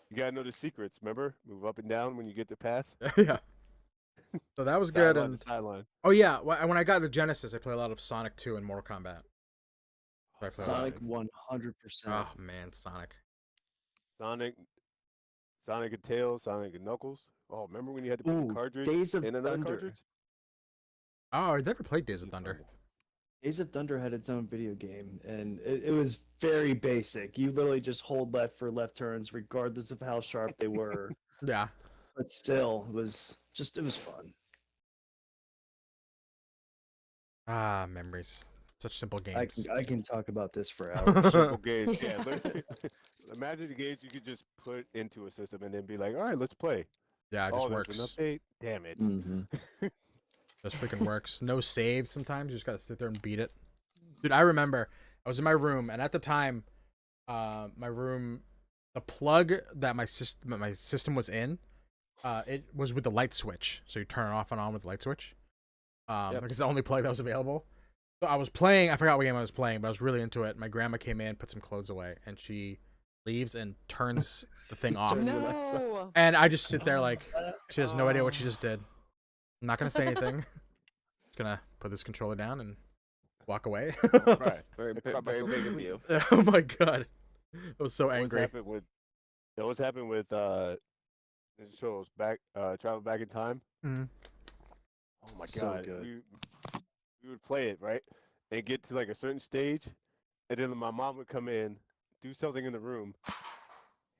You gotta know the secrets. Remember, move up and down when you get the pass. Yeah. So that was good. Sideline And to sideline. oh yeah, when I got the Genesis, I played a lot of Sonic 2 and Mortal Kombat. So I played a lot. Sonic 100%. Oh man, Sonic. Sonic and Tails, Sonic and Knuckles. Oh, remember when you had to put Ooh, the cartridge Days of in another Thunder. cartridge? Oh, I never played Days of Thunder. Days of Thunder had its own video game, and it was very basic. You literally just hold left for left turns, regardless of how sharp they were. Yeah. but still, it was fun. Ah, memories. Such simple games. I can talk about this for hours. Simple games. Yeah, literally. Imagine the games you could just put into a system and then be like, all right, let's play. Yeah, it Oh, just there's an works. update. Damn it. Mm-hmm. Just freaking works. No save sometimes. You just gotta sit there and beat it. Dude, I remember I was in my room, and at the time, my room, the plug that my system was in, it was with the light switch. So you turn it off and on with the light switch. Yep. Like it's the only plug that was available. So I was playing. I forgot what game I was playing, but I was really into it. My grandma came in, put some clothes away, and she leaves and turns the thing off. Turn the lights off. No. And I just sit there like she has no idea what she just did. I'm not gonna say anything. Just gonna put this controller down and walk away. Right. Very, I caught very myself big of asleep. you. Oh my god, I was so That always angry. happened with this shows back travel back in time. Mhm. Oh my So god. good. We would play it, right? And get to like a certain stage, and then my mom would come in, do something in the room,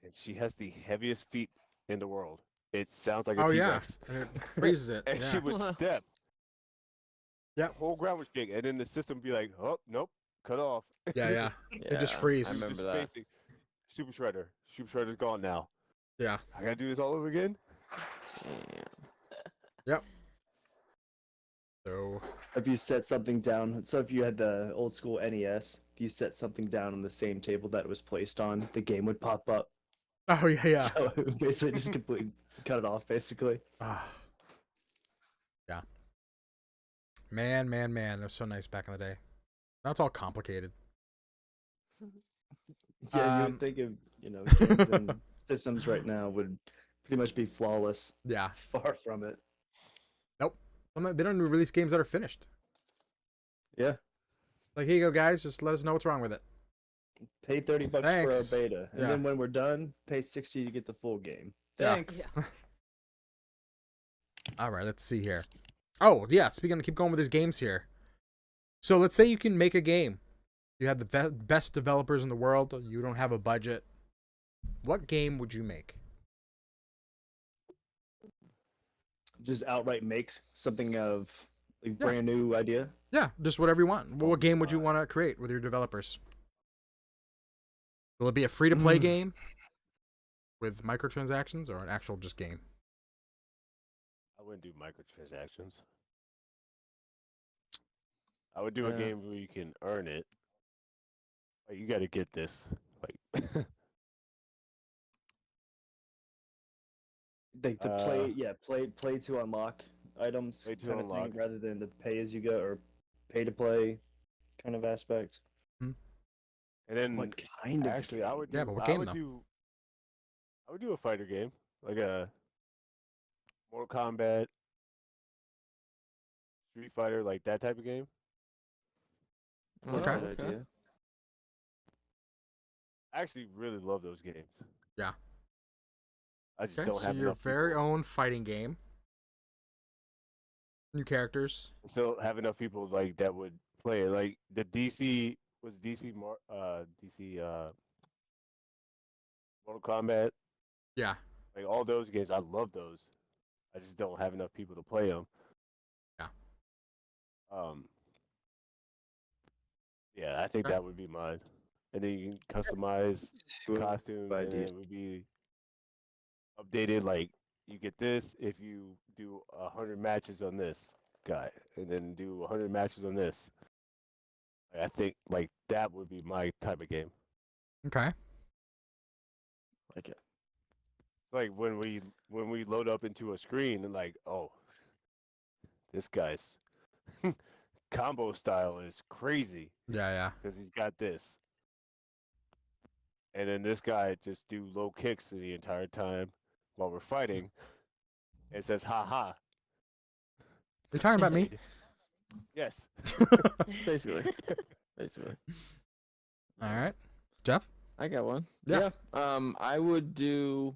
and she has the heaviest feet in the world. It sounds like a Oh yeah, T-Rex. and it freezes it. And she Yeah. would step. Yep. The whole ground would shake, and then the system would be like, "Oh, nope, cut off." Yeah, yeah. They just freeze. I It was remember just that. basic. Super Shredder. Super Shredder's gone now. Yeah. I gotta do this all over again. Yeah. So If you set something down, so if you had the old school NES, if you set something down on the same table that it was placed on, the game would pop up. oh yeah, yeah. So it would basically just completely cut it off, basically. Ah. Yeah. Man, man, man. It was so nice back in the day. Now it's all complicated. Yeah, you Um, would think of, games and systems right now would pretty much be flawless. Yeah. Far from it. Nope. They don't even release games that are finished. Yeah. Like, here you go, guys. Just let us know what's wrong with it. Pay $30 Thanks. for our beta. And Yeah. then when we're done, pay $60 to get the full game. Yeah. Thanks. All right, let's see here. Oh, yeah. Speaking of, keep going with these games here. So let's say you can make a game. You have the best developers in the world. You don't have a budget. What game would you make? Just outright makes something of a Yeah. brand new idea. Yeah, just whatever you want. What game would you want to create with your developers? Will it be a free-to-play game with microtransactions or an actual just game? I wouldn't do microtransactions. I would do a Yeah. game where you can earn it. Like, you got to get this. Like, Like the play to unlock items Play to kind of unlock. thing, rather than the pay as you go or pay to play kind of aspect. and then What kind of actually, I game? would do. Yeah, but what I game, would though? do. I would do a fighter game, like a Mortal Kombat, Street Fighter, like that type of game. Okay. Good idea. I actually really love those games. Yeah. I just Okay, don't so have your enough. very own fighting game. New characters. Still have enough people like that would play it. Like the DC was DC Mortal Kombat, Yeah. like all those games. I love those. I just don't have enough people to play them. Yeah. Yeah, I think Okay. that would be mine. And then you can customize Good costumes, and idea. it would be updated. Like you get this if you do 100 matches on this guy, and then do 100 matches on this. I think like that would be my type of game. Okay. Like it. Like when we load up into a screen and like, oh, this guy's combo style is crazy Yeah, yeah. because he's got this. And then this guy just do low kicks the entire time while we're fighting. It says ha ha. You're talking about me? Yes. Basically. Basically. All right. Jeff? I got one. Yeah. I would do.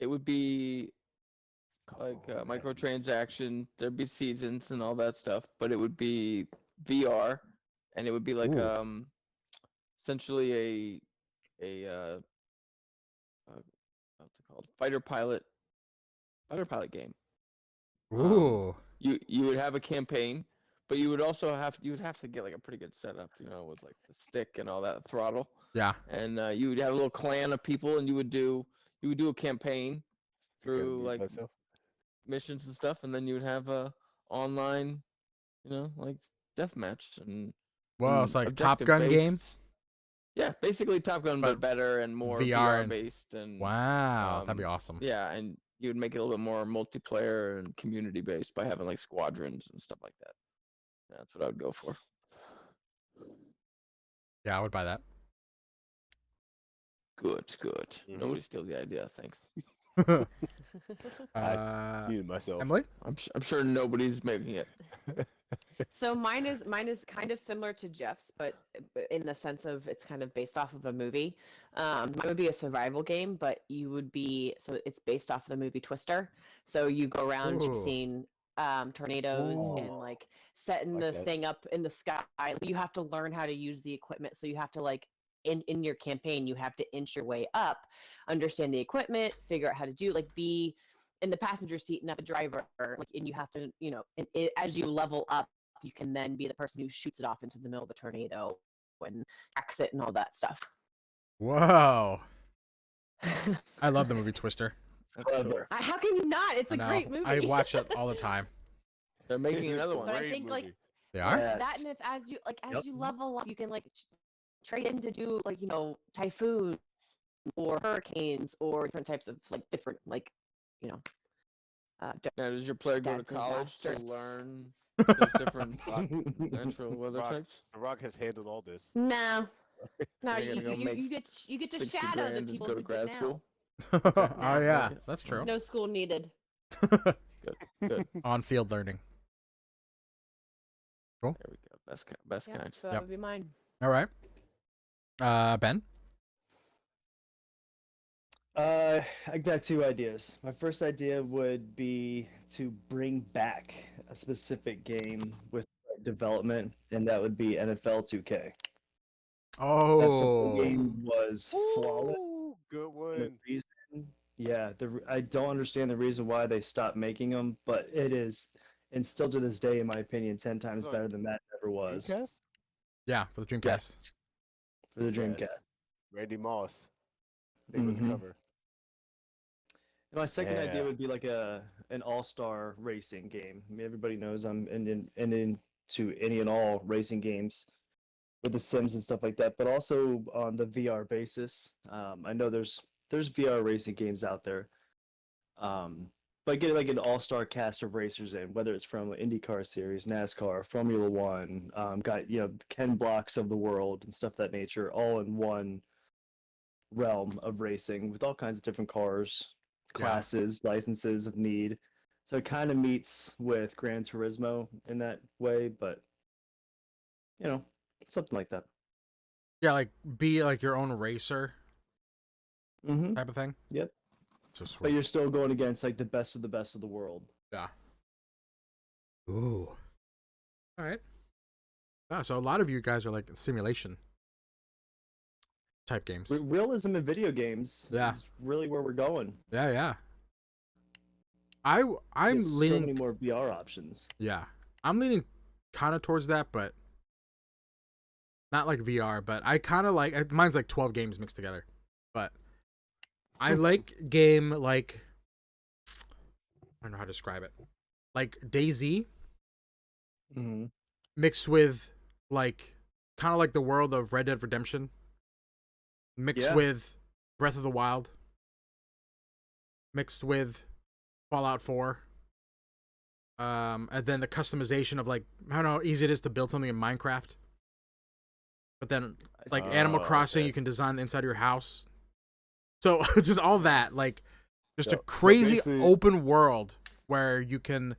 It would be like Oh, man. microtransaction. There'd be seasons and all that stuff, but it would be VR, and it would be like Ooh. essentially a what's it called? Fighter pilot autopilot game. Ooh. You would have a campaign, but you would also have to get like a pretty good setup, with like the stick and all that throttle. Yeah. And you would have a little clan of people, and you would do a campaign through like myself. missions and stuff, and then you would have a online, like deathmatch and Well, it's like Top objective Gun based. games. Yeah, basically Top Gun, But but better and more VR VR based. And Wow, that'd be awesome. yeah, and you would make it a little bit more multiplayer and community based by having like squadrons and stuff like that. That's what I would go for. Yeah, I would buy that. Good. Mhm. Nobody steal the idea. Thanks. I muted myself. Emily? I'm sure nobody's making it. So mine is kind of similar to Jeff's, but in the sense of it's kind of based off of a movie. Mine would be a survival game, but it's based off of the movie Twister. So you go around Ooh. seeing tornadoes and like setting Like the that. thing up in the sky. You have to learn how to use the equipment. So you have to like in your campaign, you have to inch your way up, understand the equipment, figure out how to do be in the passenger seat, not the driver. And you have to, as you level up, you can then be the person who shoots it off into the middle of the tornado and tracks it and all that stuff. Whoa. I love the movie Twister. That's cool. How can you not? It's I a know. great movie. I watch it all the time. They're making another one. But I Great think movie. They are? Yes. that, and if as you Yep. you level up, you can trade in to do typhoon or hurricanes or different types of different Now, does your player go to That college to disaster. learn those different natural weather Rock. types? The Rock has handled all this. No, They're gonna go make you get to 60 shadow the grand to people go who to grad get school. Oh, No. yeah. That's true. No school needed. Good. On-field learning. There we go. Best Yeah, kind. so that Yep. would be mine. All right. Ben? I got two ideas. My first idea would be to bring back a specific game with development, and that would be NFL 2K. That football Oh. game was flawless. Ooh, good And the one. reason, yeah, I don't understand the reason why they stopped making them, but it is, and still to this day, in my opinion, 10 times Look, better than that ever was. Dreamcast? Yeah, for the Dreamcast. Yes, for the Dreamcast. Yes. Randy Moss. I think it was the Mhm. cover. And my second idea Yeah. would be like an all-star racing game. I mean, everybody knows I'm into any and all racing games with the Sims and stuff like that, but also on the VR basis. I know there's VR racing games out there, but get like an all-star cast of racers in, whether it's from IndyCar series, NASCAR, Formula One, got Ken Blocks of the world and stuff of that nature, all in one realm of racing with all kinds of different cars, classes, licenses of need. So it kind of meets with Gran Turismo in that way, but something like that. Yeah, like be like your own racer Mm-hmm. type of thing. Yep. So But sweet. you're still going against like the best of the world. Yeah. Ooh. All right. Ah, so a lot of you guys are like simulation type games. Realism in video games Yeah. is really where we're going. Yeah, yeah. I'm There's so leaning. many more VR options. Yeah, I'm leaning kind of towards that, but not like VR. But I kind of like mine's like 12 games mixed together. But I like game like I don't know how to describe it, like DayZ Mm-hmm. mixed with like kind of like the world of Red Dead Redemption, mixed Yeah. with Breath of the Wild, mixed with Fallout 4. And then the customization of like how easy it is to build something in Minecraft. But then like Animal Crossing, okay. you can design the inside of your house. So just all that, like just a So crazy basically- open world where you can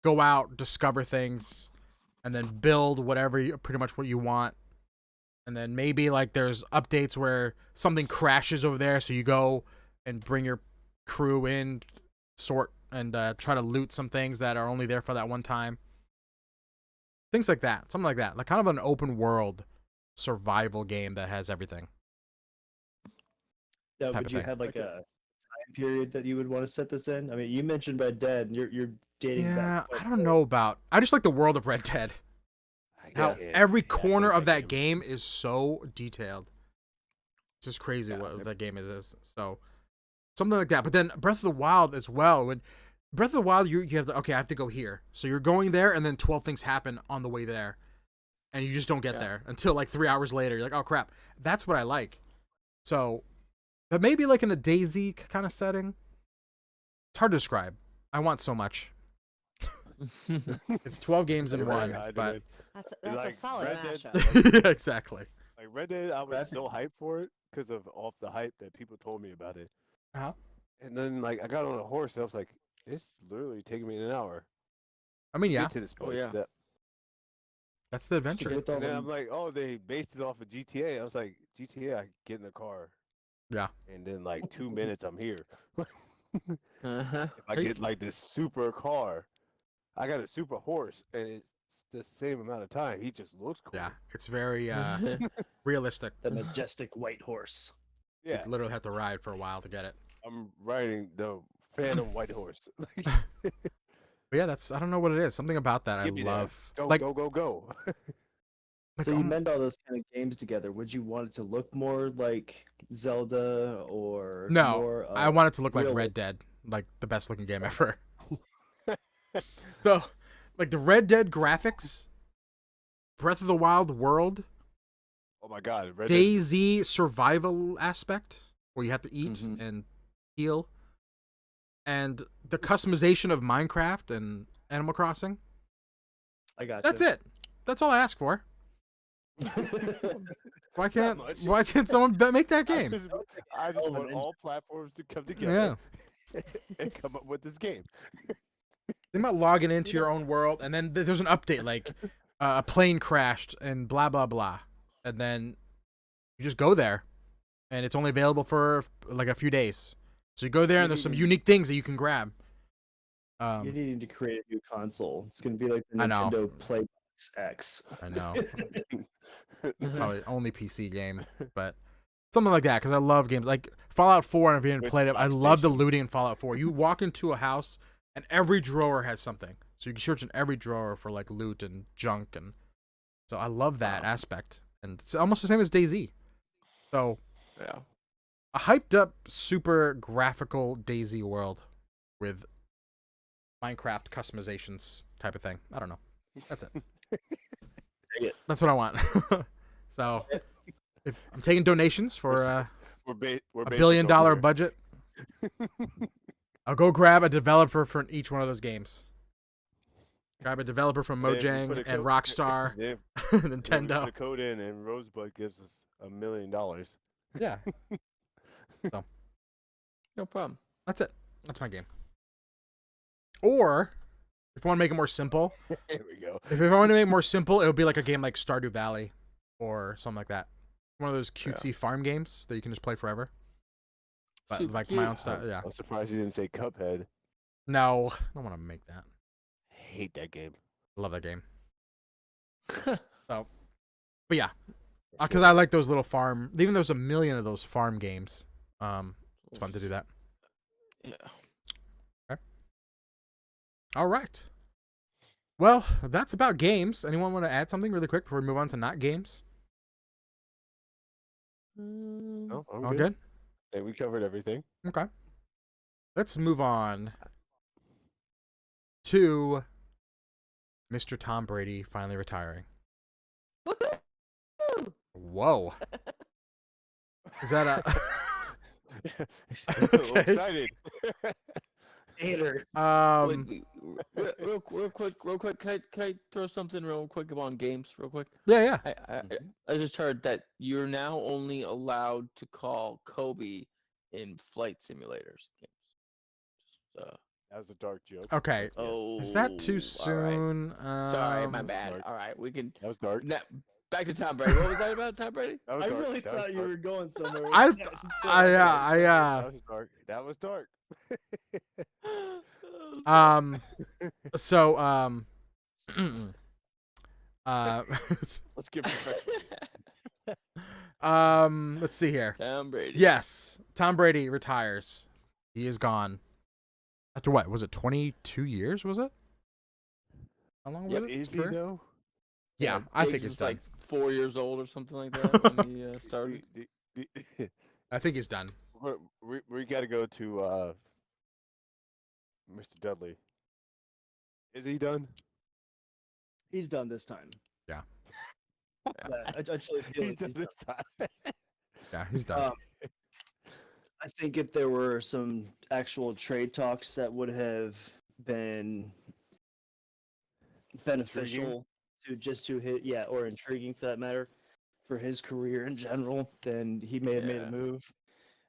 go out, discover things, and then build pretty much what you want. And then maybe like there's updates where something crashes over there, so you go and bring your crew in, sort and try to loot some things that are only there for that one time. Things like that, something like that, like kind of an open world survival game that has everything. Now, type would of you thing. have like Okay. a period that you would want to set this in? I mean, you mentioned Red Dead, and you're dating Yeah, back. I don't know about. I just like the world of Red Dead. How can't every stand corner of that game is so detailed. It's just crazy Yeah, what that game is. So something like that. But then Breath of the Wild as well. When Breath of the Wild, you have to, okay, I have to go here. So you're going there, and then 12 things happen on the way there, and you just don't get there until like 3 hours later. You're like, oh crap, that's what I like. So, but maybe like in a DayZ kind of setting. It's hard to describe. I want so much. It's 12 games in one, but That's Like, a solid Red Dead- mashup. yeah, exactly. Like Red Dead, I was so hyped for it because of off the hype that people told me about it. Uh-huh. And then like I got on a horse and I was like, it's literally taking me an hour I mean, to yeah, get to this place. yeah. that's the adventure. With all And then them- I'm like, oh, they based it off of GTA. I was like, GTA, I get in the car. Yeah. And then like 2 minutes, I'm here. Uh-huh. If I get like this super car, I got a super horse, and it's the same amount of time. He just looks cool. Yeah, it's very realistic. the majestic white horse. Yeah. You literally have to ride for a while to get it. I'm riding the Phantom White Horse. But yeah, that's, I don't know what it is. Something about that I Give me that. love. Go, Like, go, go, go. like, So you mend all those kind of games together. Would you want it to look more like Zelda or no, more, I want it to look like real- Red Dead, like the best looking game ever. So, like the Red Dead graphics, Breath of the Wild world, Oh my God. Red Dead. DayZ survival aspect where you have to eat Mhm. and heal, and the customization of Minecraft and Animal Crossing. I got That's it. That's all I ask for. Why can't much. someone make that I game? just, I just Element want engine. all platforms to come together and come up with this game. They might log it into your own world, and then there's an update like a plane crashed and blah blah blah, and then you just go there, and it's only available for like a few days. So you go there, and there's some unique things that you can grab. You're needing to create a new console. It's going to be like the I know. Nintendo Playbox X. I know, probably only PC game, but something like that because I love games like Fallout 4. And if you haven't With played it, I Xbox love the Station. looting in Fallout 4. You walk into a house, and every drawer has something, so you can search in every drawer for like loot and junk, and so I love that aspect. And it's almost the same as DayZ. So Yeah. a hyped up, super graphical DayZ world with Minecraft customizations type of thing. I don't know. That's it. That's what I want. So if I'm taking donations for We're $1 based billion over here. budget, I'll go grab a developer for each one of those games. Grab a developer from Then we Mojang put a and code- Rockstar, Then we put Nintendo. the code in, and Rosebud gives us $1 million. Yeah, No problem. that's it. That's my game. Or if I want to make it more simple, There we go. if I want to make it more simple, it would be like a game like Stardew Valley or something like that. One of those cutesy farm games that you can just play forever. But Super like cute. my own style, yeah. I'm surprised you didn't say Cuphead. No, I don't want to make that. I hate that game. I love that game. So, but yeah, because I like those little farm. Even though there's a million of those farm games, it's fun to do that. Yeah. All right. Well, that's about games. Anyone want to add something really quick before we move on to not games? No, I'm All good. good. I think we covered everything. Okay. Let's move on to Mr. Tom Brady finally retiring. Woohoo! Whoa. Is that a I'm excited. Hater. Wait, real quick. Can I throw something real quick about games, real quick? Yeah, yeah. I just heard that you're now only allowed to call Kobe in flight simulators games. Just, That was a dark joke. Okay. but yes. oh, Is that too all right. soon? Sorry, my bad. dark. All right, we can. That was dark. Back to Tom Brady. What was that about Tom Brady? That was I dark. really That was thought you dark. were going somewhere. with I, that. That was dark. That was dark. So, Let's get professional. let's see here. Tom Brady. Yes, Tom Brady retires. He is gone. After what? Was it 22 years? Was it? How long was Yep. it? Is his he career? though? Yeah, I Diggs think it's was done. like 4 years old or something like that when he started. I think he's done. We got to go to Mr. Dudley. Is he done? He's done this time. Yeah. Yeah, I truly feel He's like done he's this done. time. Yeah, he's done. I think if there were some actual trade talks that would have been beneficial to hit, yeah, or intriguing for that matter, for his career in general, then he may have made a Yeah. move.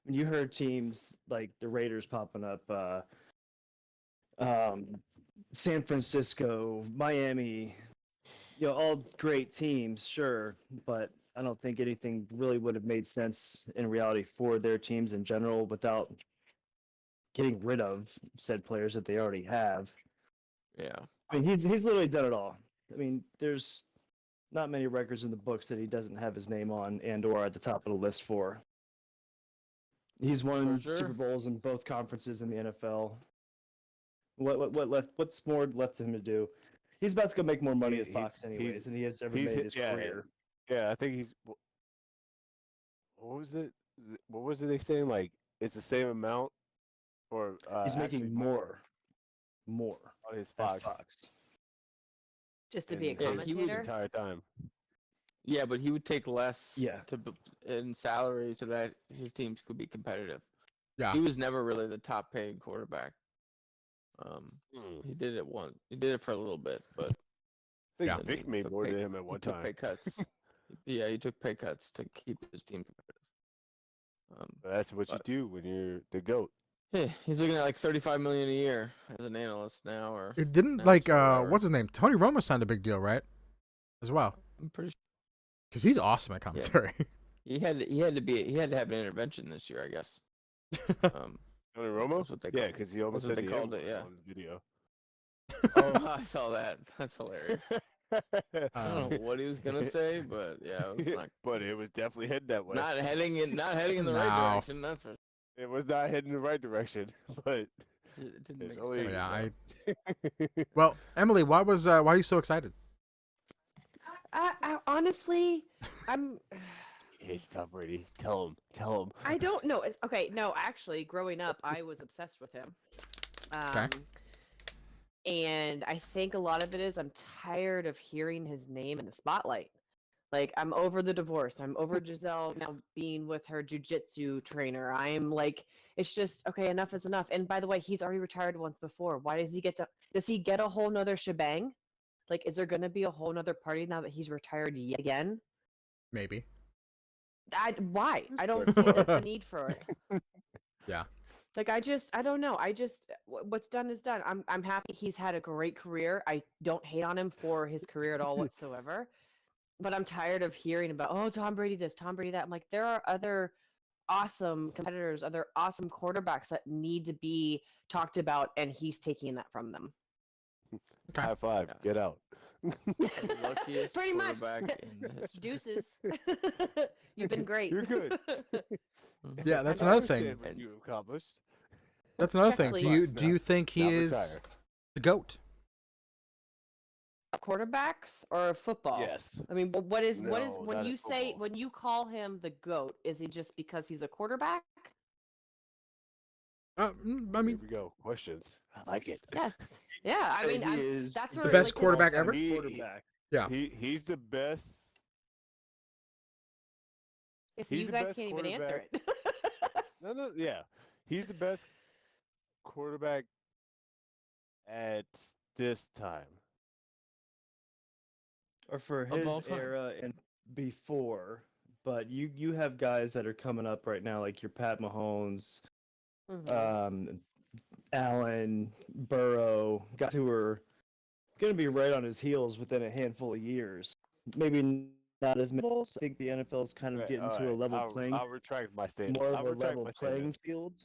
When you heard teams like the Raiders popping up, San Francisco, Miami, all great teams, sure, but I don't think anything really would have made sense in reality for their teams in general without getting rid of said players that they already have. Yeah. I mean, he's literally done it all. I mean, there's not many records in the books that he doesn't have his name on and or at the top of the list for. He's won For sure. Super Bowls in both conferences in the NFL. What's more left for him to do? He's about to go make more money at Fox anyways, and he has ever made in his career. Yeah, I think he's. What was it? What was it they saying? Like it's the same amount, or He's actually making more on his at Fox. Fox. Just to be a and Yeah, he would- the commentator. entire time. Yeah, but he would take less Yeah. in salary so that his teams could be competitive. Yeah. He was never really the top paid quarterback. He did it once. He did it for a little bit, but I think Yeah. Vic made took more pay- than him at he one took time. pay cuts. Yeah, he took pay cuts to keep his team competitive. But that's what but- you do when you're the GOAT. Yeah, he's looking at like 35 million a year as an analyst now, or It didn't announcer or whatever. what's his name? Tony Romo signed a big deal, right? As well, I'm pretty sure because he's awesome at commentary. he had to have an intervention this year, I guess. Um, Tony Romo? That's what they Yeah, call- because he almost that's said what the they called N-word it, yeah. on the video. oh, I saw that. That's hilarious. I Um, don't know what he was gonna say, but yeah, it was not. But it was definitely heading that way. Not heading in the right No. direction. That's for. It was not heading in the right direction. But It didn't It's make only- sense. yeah, so. well, Emily, why are you so excited? I honestly, I'm. Hey, Tom Brady, tell him. I don't know. Okay, no, actually, growing up, I was obsessed with him. And I think a lot of it is I'm tired of hearing his name in the spotlight. Like, I'm over the divorce. I'm over Giselle now being with her jujitsu trainer. I'm like, it's just, okay, enough is enough. And by the way, he's already retired once before. Why does he get a whole nother shebang? Like, is there going to be a whole nother party now that he's retired yet again? Maybe. Why? I don't see the need for it. Yeah. Like, I don't know. What's done is done. I'm happy he's had a great career. I don't hate on him for his career at all whatsoever. But I'm tired of hearing about, oh, Tom Brady this, Tom Brady that. I'm like, there are other awesome competitors, other awesome quarterbacks that need to be talked about, and he's taking that from them. Okay. High five. Yeah. Get out. The luckiest Pretty much. quarterback in the history. Deuces. You've been great. You're good. Yeah, that's I another understand thing. What you accomplished. That's another Check, thing. please. Do you think he Not is retire. the GOAT? Quarterbacks or football? Yes. I mean, what is No, when not you in say football. when you call him the GOAT, is it just because he's a quarterback? I Here mean, we go. Questions. I like it. Yeah. Yeah, I Say mean, he is that's the where best like, his- quarterback ever? He- Quarterback. Yeah. He's the best. so he's you the guys best can't even answer it. No, yeah. He's the best quarterback at this time. Or for Of all his time. era and before. But you have guys that are coming up right now, like your Pat Mahomes, Mhm. Allen, Burrow, guys who are going to be right on his heels within a handful of years. Maybe not as many. I think the NFL is kind of getting to a level playing, I'll retract my statement. more I'll of a retract level my playing statement. field.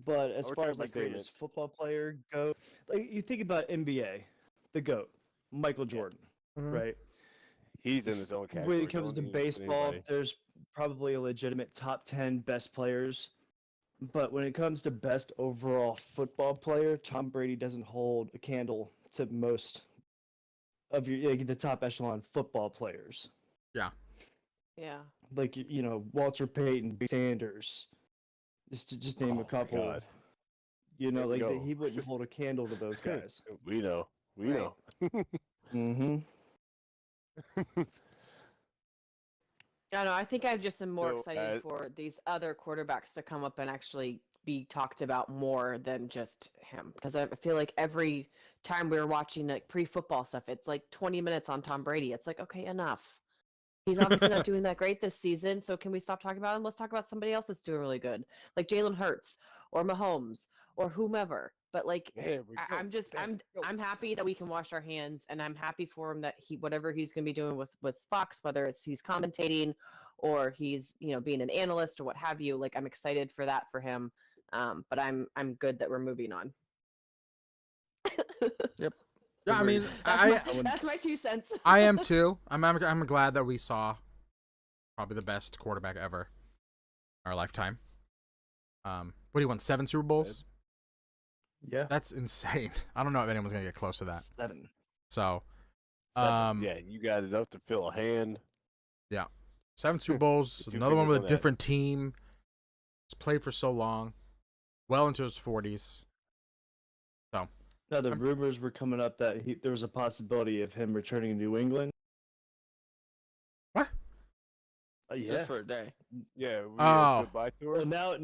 But as I'll far retract as my like greatest statement. football player go, like you think about NBA, the GOAT, Michael Jordan, Mhm. right? He's in his own category. When it comes to Don't even put baseball, anybody. there's probably a legitimate top 10 best players But when it comes to best overall football player, Tom Brady doesn't hold a candle to most of the top echelon football players. Yeah. Yeah. Like Walter Payton, Sanders, just to just name Oh a my couple. God. You know, There we like go. he wouldn't hold a candle to those guys. We know. We Right. know. Mm-hmm. I don't know. I think I just am more So, excited for these other quarterbacks to come up and actually be talked about more than just him. Because I feel like every time we were watching like pre-football stuff, it's like 20 minutes on Tom Brady. It's like, okay, enough. He's obviously not doing that great this season, so can we stop talking about him? Let's talk about somebody else that's doing really good, like Jalen Hurts or Mahomes or whomever. But like, there we go. I'm just, There we go. I'm happy that we can wash our hands, and I'm happy for him that whatever he's going to be doing with Fox, whether it's he's commentating or he's being an analyst or what have you. Like, I'm excited for that for him. But I'm good that we're moving on. Yep. Yeah, I mean, That's my 2 cents. I am too. I'm glad that we saw probably the best quarterback ever in our lifetime. What do you want? 7 Super Bowls? Yeah. That's insane. I don't know if anyone's gonna get close to that. 7. So, 7. Yeah, you got enough to fill a hand. 7 Super Bowls. Put 2 Another one fingers with on a that. different team. He's played for so long, well into his 40s. So, Now the rumors were coming up that there was a possibility of him returning to New England. what? Yeah. Just for a day. Yeah, we Oh. goodbye tour. Well, now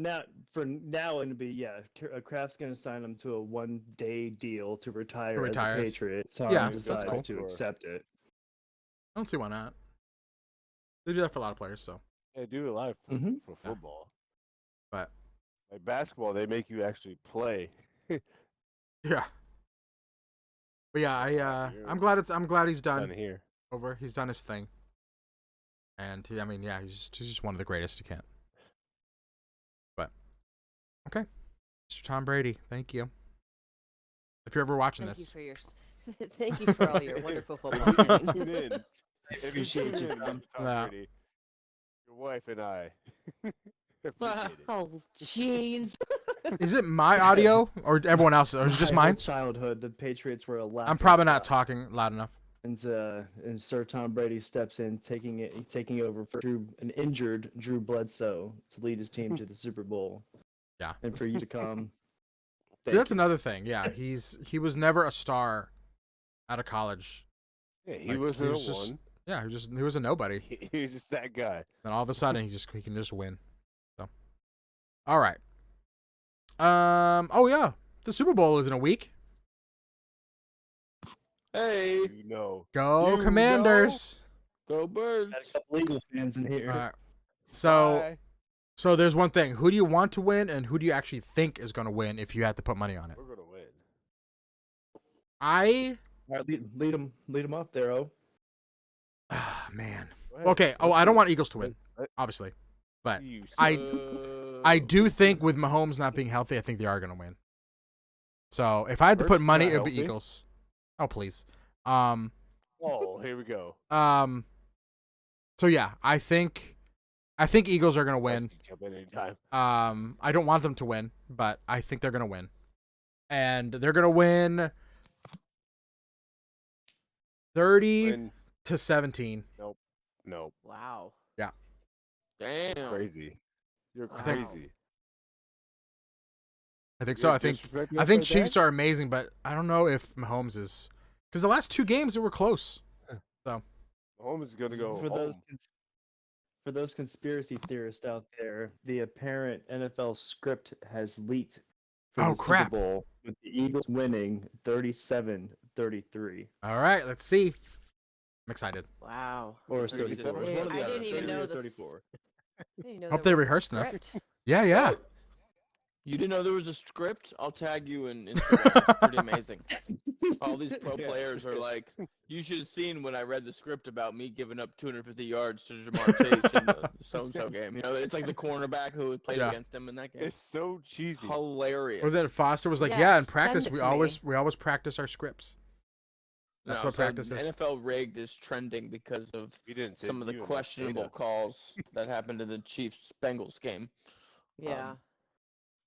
it'll be Kraft's gonna sign him to a 1-day deal to retire as a retires. Patriot. Tom Yeah, that's decides cool. to accept it. I don't see why not. They do that for a lot of players. So, Yeah, do a lot for, Mhm. for Yeah. football. but Like basketball, they make you actually play. yeah. But yeah, You're I'm glad he's done done here. over. He's done his thing. And I mean, yeah, he's just one of the greatest you can't. But okay, Mr. Tom Brady, thank you. If you're ever watching Thank you this, for your thank you for all your wonderful football. If you knowledge. tune in, if you Appreciate tune you, in, Tom. Tom Yeah. Brady, your wife and I appreciate it. Oh, jeez. is it my audio or everyone else, or is it just My whole mine? childhood, the Patriots were a laughing I'm probably not stock. talking loud enough. And Sir Tom Brady steps in, taking over for an injured Drew Bledsoe to lead his team to the Super Bowl. Yeah. And for you to come. See, that's another thing. Yeah, he was never a star out of college. Yeah, he Like, wasn't was a just- one. Yeah, he was a nobody. He was just that guy. Then all of a sudden he can just win. So, all right. Oh yeah, the Super Bowl is in a week. Hey, You know. Go You Commanders! go Birds. Got a couple Eagle fans in here. All right. So Bye. so there's one thing. Who do you want to win, and who do you actually think is going to win if you had to put money on it? We're gonna win. I All right, lead them up there, oh. man. Go ahead. Okay. Oh, Let's I don't do want it. Eagles to win, Let- obviously, but You I do think with Mahomes not being healthy, I think they are going to win. So if I had to put Hurts money, not it would be healthy? Eagles. Oh please. Oh, here we go. So yeah, I think Eagles are going to win. Rusty, jump in anytime. I don't want them to win, but I think they're going to win. And they're going to win 30 Win. to 17. Nope. Wow. Damn. Crazy. You're Wow. crazy. I think so. I think Chiefs are amazing, but I don't know if Mahomes is, because the last 2 games they were close. Mahomes is gonna go for home. those conspiracy theorists out there, the apparent NFL script has leaked for Oh, the crap. Super Bowl, with the Eagles winning 37-33. All right, let's see. I'm excited. Wow. Or 37. 34. I One or the didn't other, even 30 or know this. 34. I didn't know Hope there they was a rehearsed enough. script. Yeah, yeah. Oh, you didn't know there was a script? I'll tag you in Instagram. It's pretty amazing. All these pro Yeah. players are like, you should have seen when I read the script about me giving up 250 yards to Jamar Chase in the so-and-so game. You know, it's like the cornerback who played Yeah. against him in that game. It's so cheesy. Hilarious. Was it Foster was like, Yes, yeah, in send practice it we to always practice our scripts. That's No, what so practice is. NFL rigged is trending because of We didn't some of the send you enough questionable data. calls that happened in the Chiefs Bengals game. Yeah.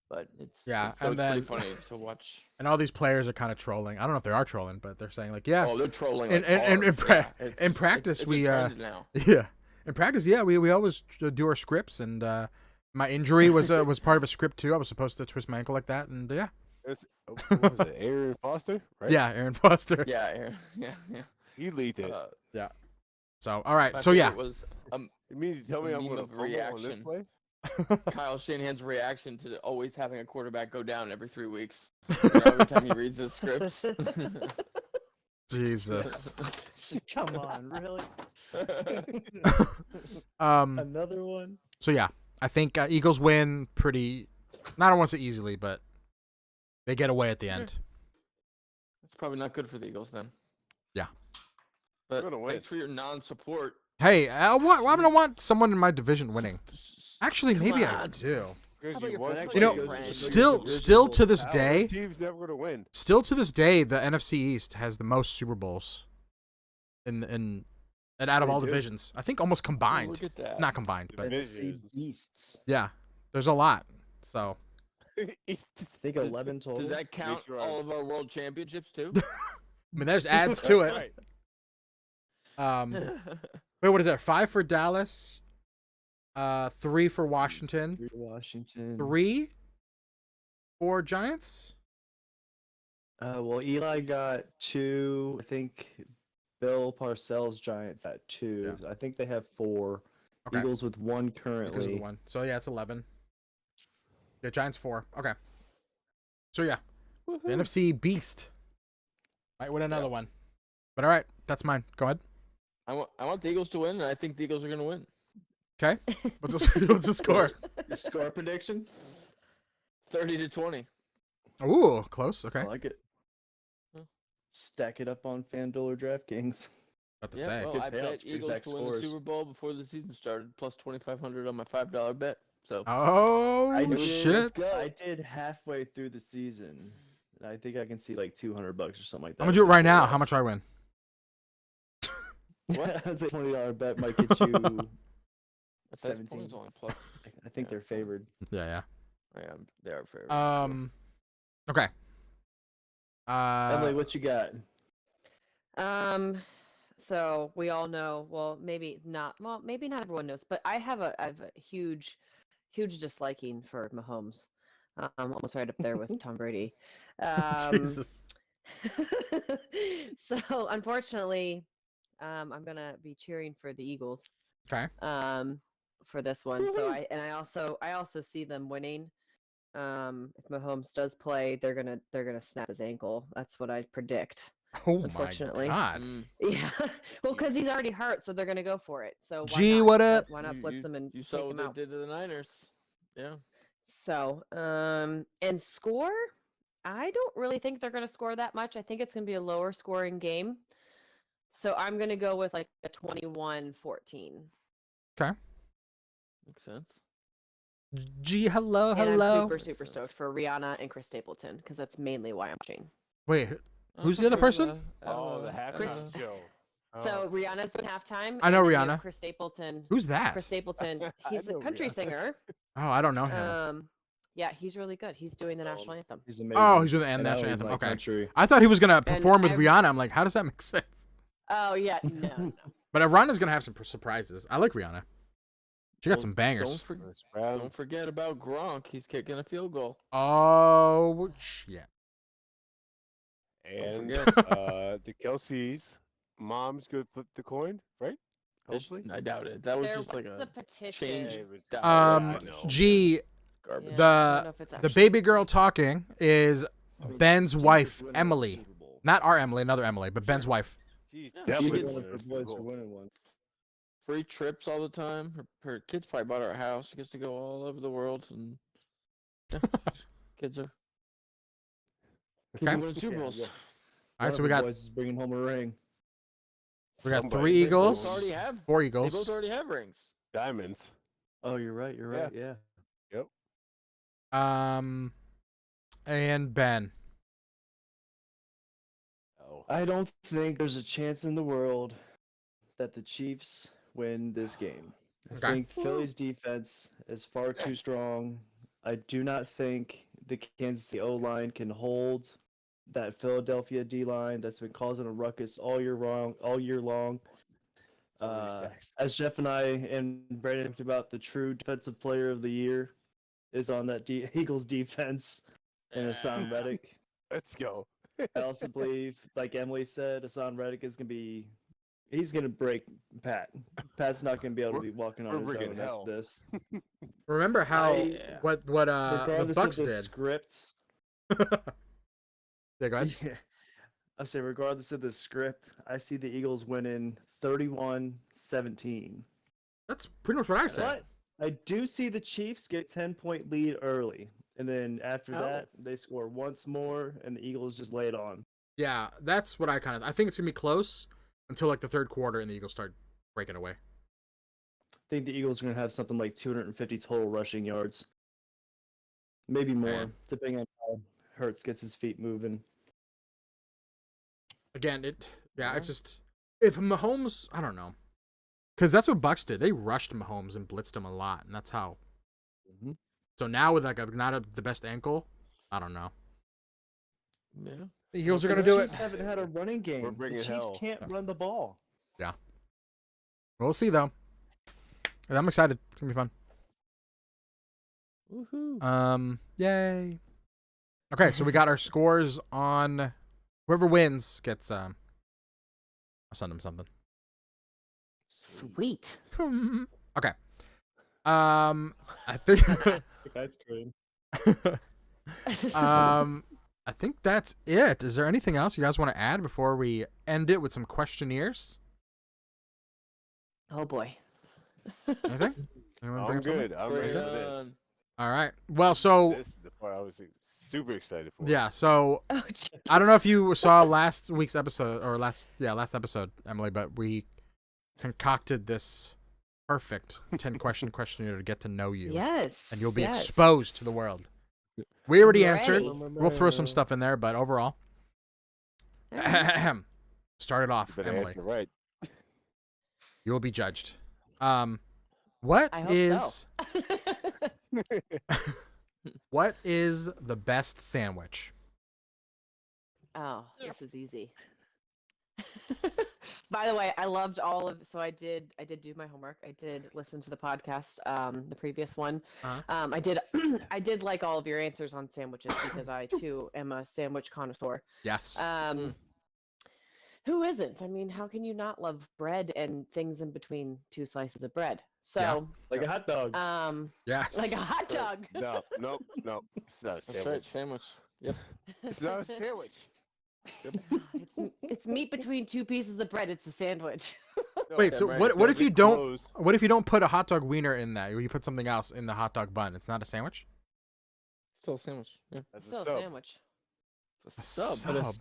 But it's Yeah, so and it's pretty then- funny to watch. And all these players are kind of trolling. I don't know if they are trolling, but they're saying like, yeah, Oh, they're trolling. in- Like in- in hard. pra- Yeah, it's- in practice, it's we, a trend now. yeah. In practice, yeah, we always do our scripts, and my injury was part of a script too. I was supposed to twist my ankle like that, and yeah, What was it? Aaron Foster, right? yeah, Aaron Foster. Yeah. He leaked it. So all right, My so yeah, favorite was You mean to tell me the I'm meme going to of fumble on this reaction. play? Kyle Shanahan's reaction to always having a quarterback go down every 3 weeks. You know, every time he reads his script. Jesus. Come on, really? Another one? So yeah, I think Eagles win pretty. I don't want to say easily, but they get away at the end. It's probably not good for the Eagles then. Yeah. But We're gonna win. thanks for your non-support. Hey, why would I want someone in my division winning? Actually, Come ally on. do. Because about you your won. friends? You know, Your friends. still to this Our day, team's never going to win. still to this day, the NFC East has the most Super Bowls in and out of They all do. divisions. I think almost Oh, combined. look at that. Not combined, but NFC Beasts. yeah, there's a lot. So I think 11 total. Does that count sure all of our world championships too? I mean, there's ads to it. Right. Wait, what is that? 5 for Dallas, 3 for Washington, Washington. 3 for Giants. Well, Eli got 2. I think Bill Parcells Giants at 2. I think they have 4. Okay. Eagles with 1 Because of the currently. one. So yeah, it's 11. Yeah, Giants 4. Okay. So yeah, the Woohoo. NFC Beast might win another one. But all right, that's mine. Go ahead. I want the Eagles to win, and I think the Eagles are going to win. Okay. What's the score? Score prediction? 30-20. Ooh, close. Okay. I like it. Hmm. Stack it up on FanDuel or DraftKings. About to Yeah, say. well, Good I bet payouts for Eagles exact to win the scores. Super Bowl before the season started, plus 2,500 on my $5 bet. So Oh I did- let's shit! go. I did halfway through the season. And I think I can see like $200 or something like that. I'm gonna do it right now. How much do I win? What? I was a $20 bet might get you. That's 17. points only plus. I think Yeah, they're so- favored. Yeah, Yeah, they are fair. yeah. Okay. Emily, what you got? So we all know, well, maybe not everyone knows, but I have a huge disliking for Mahomes. Almost right up there with Tom Brady. Jesus. So unfortunately, I'm gonna be cheering for the Eagles. Okay. For this one. So I also see them winning. If Mahomes does play, they're gonna snap his ankle. That's what I predict. Oh Unfortunately. my God. Yeah, well, because he's already hurt, so they're gonna go for it. So why Gee, not? what up? Why not blitz him and you take saw him what out? they did to the Niners. Yeah. So, and score, I don't really think they're gonna score that much. I think it's gonna be a lower scoring game. So I'm gonna go with like a 21-14. Okay. Makes sense. Gee, hello, And I'm hello. super Makes super sense. stoked for Rihanna and Chris Stapleton because that's mainly why I'm watching. Wait, Who's the other person? Oh, the Chris- halftime show. So Rihanna's doing halftime. I know and then you have Rihanna. Chris Stapleton. who's that? Chris Stapleton. I He's a know country Rihanna. singer. Oh, I don't know him. Yeah, he's really good. He's doing the national anthem. He's amazing. Oh, he's doing the I know national he's anthem. my Okay. country. I thought he was gonna And perform with every- Rihanna. I'm like, how does that make sense? Oh yeah, no. But Rihanna's gonna have some surprises. I like Rihanna. She got Well, some bangers. Don't forget about Gronk. He's kicking a field goal. Oh shit! And forget. the Kelsey's mom's gonna flip the coin, right? Hopefully. I doubt it. That was There just like was a petition. change. It was- That- Um, I know. G, It's garbage. Yeah, the- I don't know if it's the actually- baby girl talking is Ben's Jesus wife, winning the Emily. Super Bowl. Not our Emily, another Emily, but Ben's wife. She's Yeah, definitely she One gets- winning of the her boys Super for Bowl. winning one. Free trips all the time. Her kids probably bought her a house. She gets to go all over the world, and yeah, kids are Okay. winning Super Yeah, Bowls. yeah. All right, so One we of her got boys is bringing home a ring. We got Somebody- 3 they Eagles. both already have. 4 They both Eagles. already have rings. Diamonds. Oh, you're right. You're right. Yeah. And Ben. Oh. I don't think there's a chance in the world that the Chiefs win this game. I Okay. think Philly's defense is far too strong. I do not think the Kansas City O-line can hold that Philadelphia D-line that's been causing a ruckus all year long. So many sacks. As Jeff and I and Brandon talked about, the true defensive player of the year is on that Eagles defense, and Hassan Reddick. Let's go. I also believe, like Emily said, Hassan Reddick is gonna be. He's gonna break Pat. Pat's not gonna be able to be walking on we're his bringing own hell. after this. Remember how I- what the Regardless Bucks of the did? script, Yeah, go ahead. yeah, I say regardless of the script, I see the Eagles winning 31-17. That's pretty much what I said. But I do see the Chiefs get 10-point lead early, and then after that they score once more, and the Eagles just lay it on. Yeah, that's what I think it's gonna be close until like the third quarter, and the Eagles start breaking away. I think the Eagles are gonna have something like 250 total rushing yards, maybe more, Man. depending on how Hurts gets his feet moving. Again, it's just if Mahomes, I don't know, because that's what Bucks did. They rushed Mahomes and blitzed him a lot, and that's how. Mm-hmm. So now with like the best ankle, I don't know. Yeah. The Eagles are The gonna do it. Chiefs haven't had a running game. The bringing Chiefs hell. can't run the ball. Yeah, we'll see though. I'm excited. It's gonna be fun. Woohoo. Yay. Okay, so we got our scores on whoever wins gets I'll send them something. Sweet. Okay. I think That's great. I think that's it. Is there anything else you guys want to add before we end it with some questionnaires? Oh boy. Anything? Anyone bring I'm up something? good. I'm ready for this. All right. Well, so This is the part I was super excited for. yeah, so Oh, I don't know if you saw last week's episode or last episode, Emily, but we concocted this perfect 10-question questionnaire to get to know you. yes. And you'll be yes. exposed to the world. We already I'm answered. ready. We'll throw some stuff in there, but overall, start it off, You better Emily. answer right. You will be judged. What I hope is so. what is the best sandwich? Oh, this is easy. By the way, I loved all of. So I did do my homework. I did listen to the podcast, the previous one. Uh-huh. I did like all of your answers on sandwiches because I too am a sandwich connoisseur. Yes. Who isn't? I mean, how can you not love bread and things in between two slices of bread? So, Like a hot dog. Yes. like a hot dog. No. It's not a That's sandwich. right. Sandwich. Yep. It's not a sandwich. It's meat between two pieces of bread. It's a sandwich. No, Wait, Okay, so right. what if They'll you be don't close. what if you don't put a hot dog wiener in that? Or you put something else in the hot dog bun? It's not a sandwich? Still a sandwich. Yeah. That's Still a a sub. sandwich. It's a sub. But a Sub.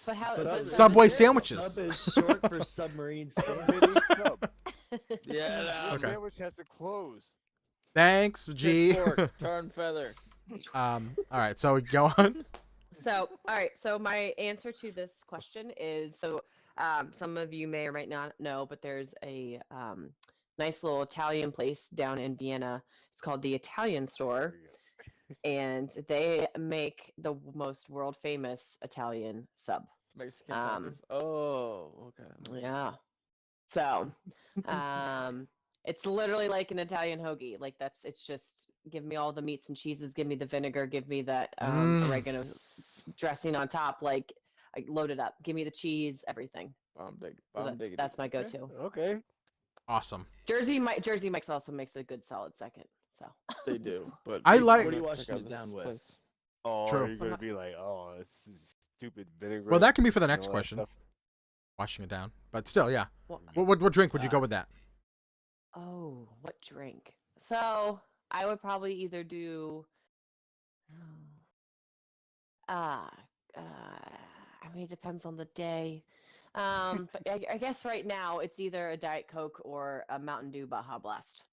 But how? Sub- but Subway it's- sandwiches. Sub is short for submarine sandwich. Mini sub. Yeah. The Okay. sandwich has to close. Thanks, G. Pitchfork, tar and feather. All right, so go on. So, all right. So my answer to this question is some of you may or might not know, but there's a nice little Italian place down in Vienna. It's called the Italian Store, and they make the most world famous Italian sub. Mexican tacos. Oh, okay. Yeah. So, it's literally like an Italian hoagie. Like it's just give me all the meats and cheeses, give me the vinegar, give me that oregano dressing on top. Like I load it up. Give me the cheese, everything. So that's my go-to. Okay. Awesome. Jersey Mike's also makes a good solid second. So They do, but I we- like- we're What are you gonna washing check out it this down with? place. Oh, True. you're gonna be like, oh, this is stupid vinegar. Well, that can be for the and next all that question. stuff. Washing it down, but still, yeah. well, What drink would you go with that? oh, what drink? So I would probably either do I mean it depends on the day. But I guess right now it's either a Diet Coke or a Mountain Dew Baja Blast.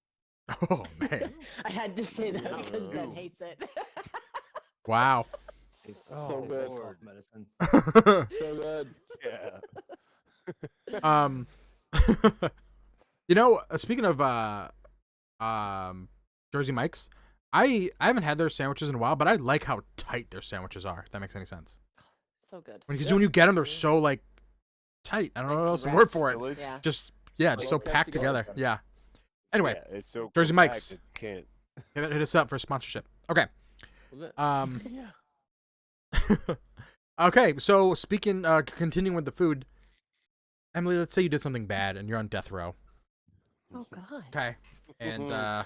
Oh man! I had to say that because Ben Ooh. hates it. Wow. So Oh, good. Lord. Medicine. So good. Yeah. You know, speaking of Jersey Mike's, I haven't had their sandwiches in a while, but I like how tight their sandwiches are. If that makes any sense. So good. Because when you get them, they're so like tight. I don't know Nice what and else the word wrapped. for it. Village? Yeah. Just Well so kept packed together. together. Yeah. Anyway, Yeah, it's so Jersey compact, Mike's. it can't. hit us up for sponsorship. Okay. Was it? Yeah. Okay. So speaking, continuing with the food, Emily, let's say you did something bad and you're on death row. Oh God. Okay. And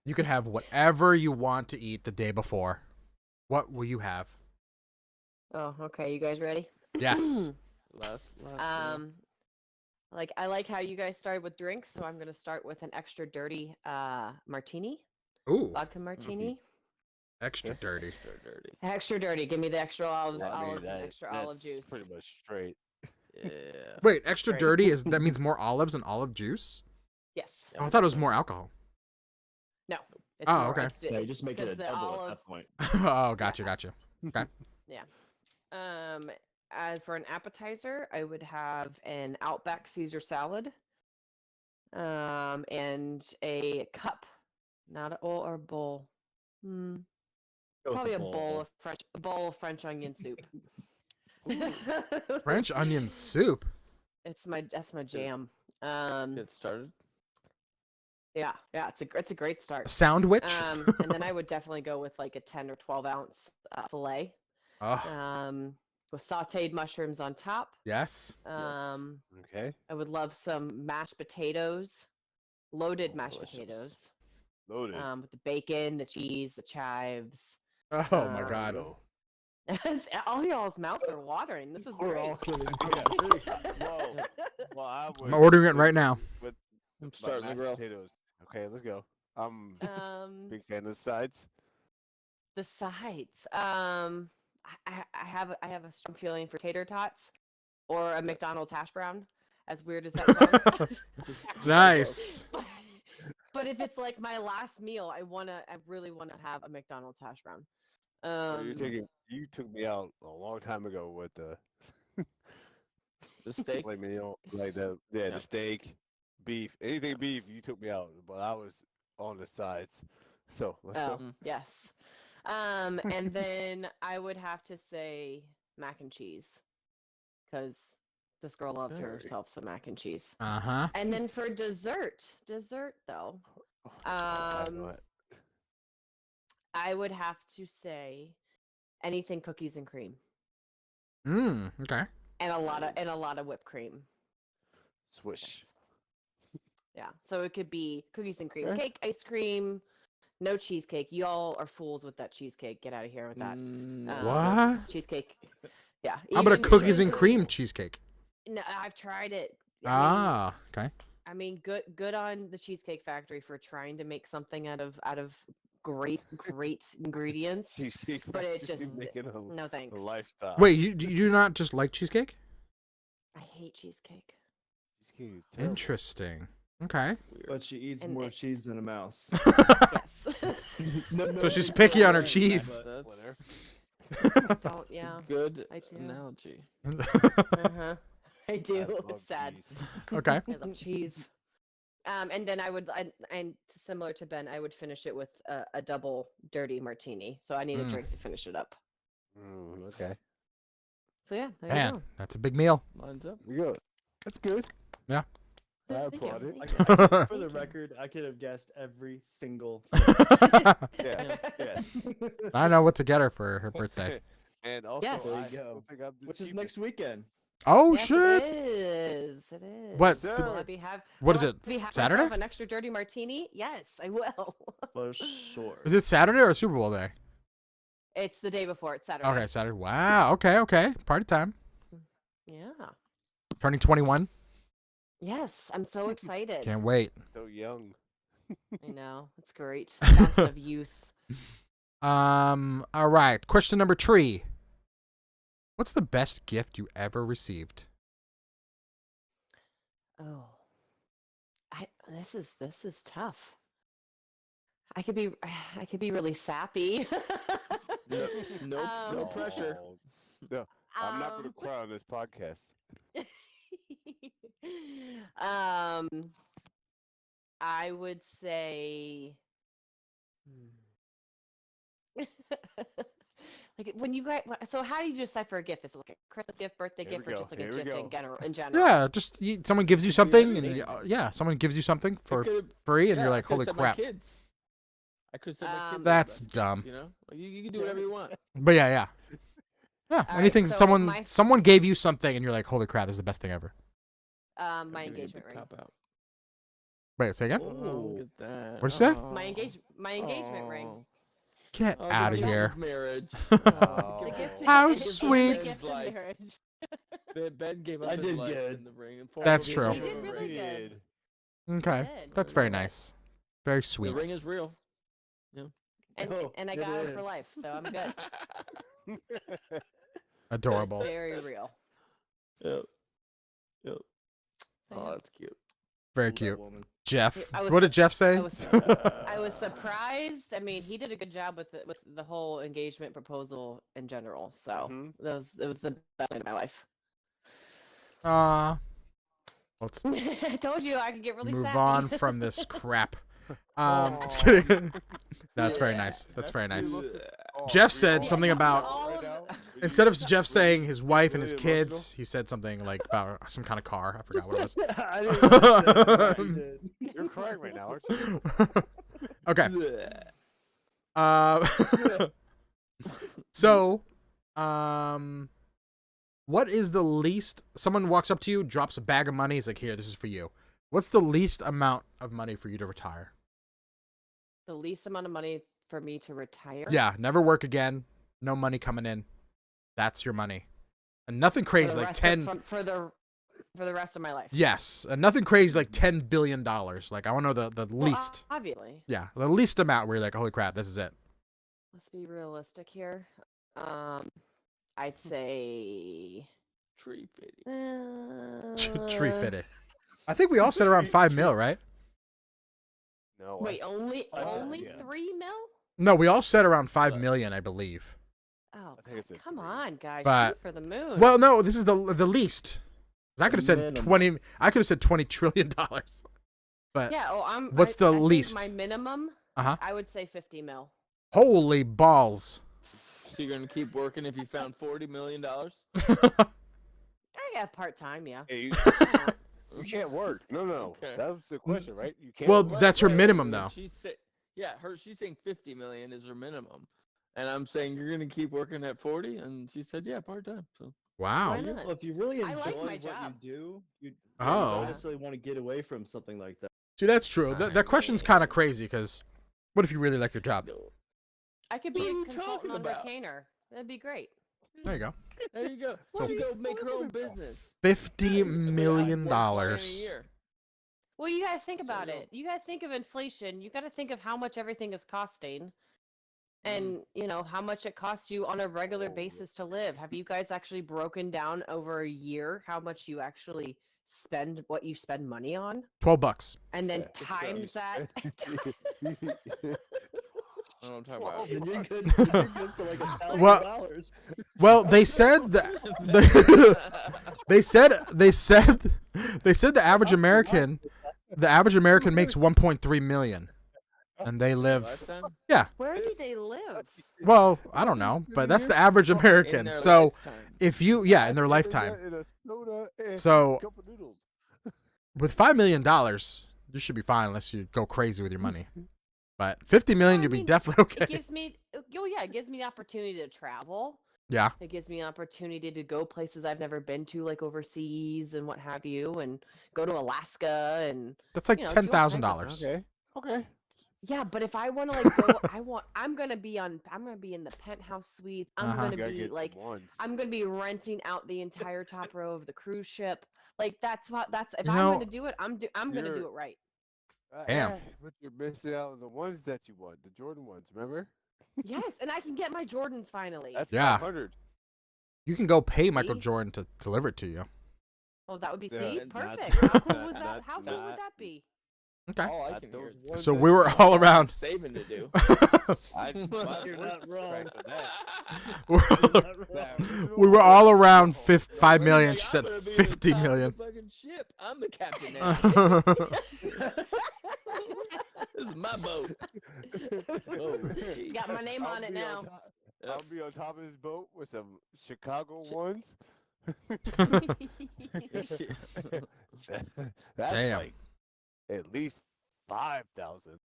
you can have whatever you want to eat the day before. What will you have? Oh, okay. You guys ready? Yes. Last. Like I like how you guys started with drinks, so I'm gonna start with an extra dirty martini, Ooh, vodka martini. extra dirty. Extra dirty. Extra dirty. Give me the extra olives, I mean, olives, and extra olive that's juice. pretty much straight. Yeah. Wait, extra Great. dirty that means more olives and olive juice? Yes. Oh, I thought it was more alcohol. No. It's Oh, more, okay. It's, Yeah, you just make it a because the double at olive. that point. Oh, gotcha. Okay. As for an appetizer, I would have an Outback Caesar salad, and a cup, not a or a bowl. Go with Probably the a bowl. bowl of French onion soup. French onion soup. That's my jam. Get started. Yeah, it's a great start. Sandwich. And then I would definitely go with like a 10 or 12 ounce fillet. Oh, With sautéed mushrooms on top. yes. Okay. I would love some mashed potatoes, loaded Oh, mashed delicious. potatoes, Loaded. with the bacon, the cheese, the chives. Oh my Um, God. Go. All y'all's mouths are watering. This is We're great. all coming Well, well, I I'm would ordering it right now. with I'm my starting the mashed grill. potatoes. Okay, let's go. I'm um, big fan of the sides. the sides. I have a strong feeling for tater tots or a McDonald's hash brown. As weird as that sounds. Nice. But if it's like my last meal, I really wanna have a McDonald's hash brown. So you took me out a long time ago with the The steak. like meal, like the Yeah. steak, beef, anything beef. You took me out, but I was on the sides. So let's Oh, go. yes. And then I would have to say mac and cheese, because this girl loves Okay. herself some mac and cheese. Uh-huh. And then for dessert though, I know um, it. I would have to say anything cookies and cream, Okay. and a lot Nice. of whipped cream. Swish. Yeah, so it could be cookies and cream, Okay. cake, ice cream, no cheesecake. Y'all are fools with that cheesecake. Get out of here with that. What? Cheesecake? Yeah. How about a even- cookies and even- cream cheesecake? No, I've tried it. Ah, okay. I mean, good on the Cheesecake Factory for trying to make something out of great ingredients. Cheesecake But it Factory just making a no thanks. lifestyle. Wait, you do not just like cheesecake? I hate cheesecake. Cheesecake is terrible. Interesting. Okay. But she eats And more it- cheese than a mouse. Yes. So she's picky on her cheese. That's Don't. Yeah. good I do. analogy. Uh-huh. I do. I love It's sad. cheese. Okay. I love cheese. And then and similar to Ben, I would finish it with a double dirty martini. So I need a drink to finish it up. Okay. So yeah, there you Man, go. that's a big meal. Lines up. We go. That's good. Yeah. I Thank you, applaud it. thank For the Thank you. record, I could have guessed every single. Yeah. Yes. I know what to get her for her birthday. And also, Yes. There you I go. don't think I'm the Which is cheapest. next weekend. Oh Yes, shit! It is. It is. What? Sir. Will I be have? What is will it? I be have Saturday? myself an extra dirty martini? Yes, I will. For sure. Is it Saturday or Super Bowl day? It's the day before. It's Saturday. Okay, Saturday. Wow. Okay. Party time. Yeah. Turning 21. Yes, I'm so excited. Can't wait. So young. I know. It's great. Fountain of youth. All right. Question number 3. What's the best gift you ever received? Oh. This is tough. I could be really sappy. No pressure. Oh, no, I'm not going to Um, cry on this podcast. I would say Like when you guys, so how do you decide for a gift? Is it like a Christmas gift, birthday Here we gift, or go, just like a here we gift go. in general? Yeah, just someone gives you Could be something, and anything. someone gives you something for could've- free, and yeah, you're I like, could've holy said crap. My kids. I could have said my kids. are the That's best dumb. gift, you know, like, you can do whatever you want. But yeah. All Anything right, so someone gave you something, and you're like, holy crap, this is the best thing ever. my Maybe a engagement big ring. cop-out. Wait, say again? Oh, look at that. What'd you say? My engagement ring. Oh. Get Oh, out the of gift here. of marriage. Oh. The gift. How the gift of sweet. The gift of Life. marriage. Ben gave up I his did life good. in the ring. That's He true. He did really good. Okay, Did. that's very nice. Very The sweet. ring is real. And I it got it for is. life, so I'm good. Adorable. It's very real. Yep. So, Oh, yeah. that's cute. Very Love that cute. woman. Jeff. I was What did Jeff say? I was surprised. I mean, he did a good job with the whole engagement proposal in general. So it was the best night of my life. Let's I told you I could get really move sappy. on from this crap. Just kidding. That's very nice. That's very nice. Jeff said something about instead of Jeff saying his wife and his Really kids, he said something like about some kind of car. I forgot what it was. I didn't know you did. You're crying right now, aren't you? Okay. Bleh. So, what is the least someone walks up to you, drops a bag of money, is like, here, this is for you. What's the least amount of money for you to retire? The least amount of money for me to retire. Yeah, never work again. No money coming in. That's your money. And nothing For crazy the like rest 10 for the rest of my life. Yes, and nothing crazy like $10 billion. Like, I want to know the Well, least. obviously. Yeah, the least amount where you're like, holy crap, this is it. Let's be realistic here. I'd say Tree fitting. Tree fitted. I think we all said around 5 mil, right? No. Wait, only yeah. 3 mil? No, we all said around 5 million, I believe. Oh, I think it's a come 3. on, guys! But- Shoot for the moon. Well, no, this is the least. 'Cause I could have said Minimum. 20. I could have said $20 trillion. But yeah. Oh, What's the I think least? my minimum. Uh-huh. I would say 50 mil. holy balls. So you're gonna keep working if you found $40 million? I got part time, yeah. Hey, you can't work. No. Okay. That was the question, right? You can't. Well, work. that's her minimum, though. She's saying 50 million is her minimum, and I'm saying you're gonna keep working at 40, and she said, yeah, part time. So Wow. Why not? Well, if you really I enjoy like my what job. you do, you Oh. don't necessarily want to get away from something like that. See, that's true. That question's kind of crazy because what if you really like your job? I could What be are a you consultant talking on about? retainer. That'd be great. There you go. there you go. So- She go make her own business. $50 million. $1 a year. Well, you gotta think So about you it. You gotta think of inflation. You gotta think of how much everything is costing, and how much it costs you on a regular basis to live. Have you guys actually broken down over a year how much you actually spend, what you spend money on, $12. and then Yeah. times that? I don't know what I'm talking about. Then you're good. You're good for like Well- $1,000. Well, they said that they said the average American makes 1.3 million, and they live. Lifetime? Where do they live? Well, I don't know, but that's the average In American. their So lifetime. if you, in their lifetime, In a soda and So- a cup of noodles. with $5 million, you should be fine unless you go crazy with your money. But 50 million, Well, I you'll be mean, definitely It okay. gives me, it gives me the opportunity to travel. Yeah. It gives me an opportunity to go places I've never been to, like overseas and what have you, and go to Alaska and That's like do all kinds of $10,000. Okay. yeah. But if I want to like go, I'm gonna be in the penthouse suites. I'm Uh-huh. You gonna gotta be get like, some ones. I'm gonna be renting out the entire top row of the cruise ship. Like if You I'm know- gonna do it, I'm gonna do You're- it right. Damn. But you're missing out on the ones that you want, the Jordan ones. Remember? Yes, and I can get my Jordans finally. That's Yeah. 500. You can go pay Michael See? Jordan to deliver it to you. Oh, that would be Yeah, see, not- perfect. How cool was not- that? How cool not- would that be? Okay. All I Not can those hear is ones So that we were you all want. around. saving to do. You're not wrong. We were all around 5 She's million. like, She "I'm said gonna be in 50 the top of million. the fucking ship. I'm the captain now. This is my boat. Oh, It's got my name on it now. I'll be on top of this boat with some Chicago ones. That's Damn. like at least 5,000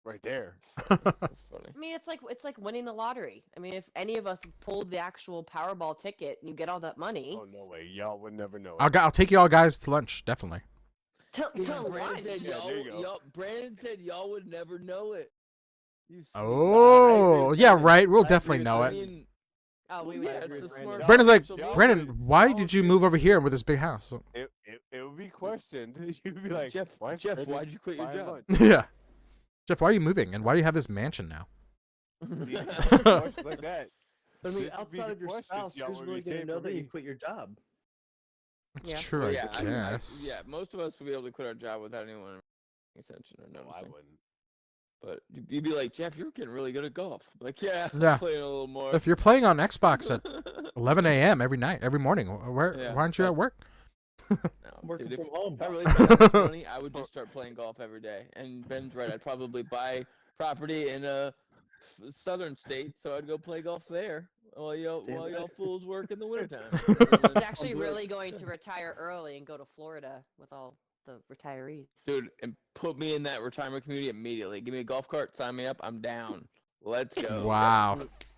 right there. That's funny. I mean, it's like winning the lottery. I mean, if any of us pulled the actual Powerball ticket and you get all that money, Oh no way, y'all would never know. I'll take you all guys to lunch, definitely. tell Brandon lunch. said Yeah, there you go. Brandon said y'all would never know it. You sneak Oh, bastard. yeah, right. We'll I definitely agree know with it. I mean, Oh, we yeah, would it's agree the with smart. Brandon's like, social media. Brandon, why did you move over here with this big house? It would be questioned. You'd be like, Jeff, why why'd you quit your job? Yeah. Jeff, why are you moving? And why do you have this mansion now? Questions like that. I mean, This would be outside the of your questions spouse, y'all who's would really be going to saying know for that you me. quit your job? It's Yeah. true, Well, I yeah, guess. yeah, most of us would be able to quit our job without anyone paying attention or No, I noticing. wouldn't. But you'd be like, Jeff, you're getting really good at golf. Like, yeah, Yeah. I'm playing a little more. If you're playing on Xbox at 11 a.m. every morning, why Yeah, aren't you but- at work? No, Working dude, from home. if I really had that much money, I would just start playing golf every day. And Ben's right. I'd probably buy property in a southern state, so I'd go play golf there while Damn y'all right. fools work in the wintertime. He's actually good. really going to retire early and go to Florida with all the retirees. Dude, and put me in that retirement community immediately. Give me a golf cart, sign me up. I'm down. Let's go. Wow.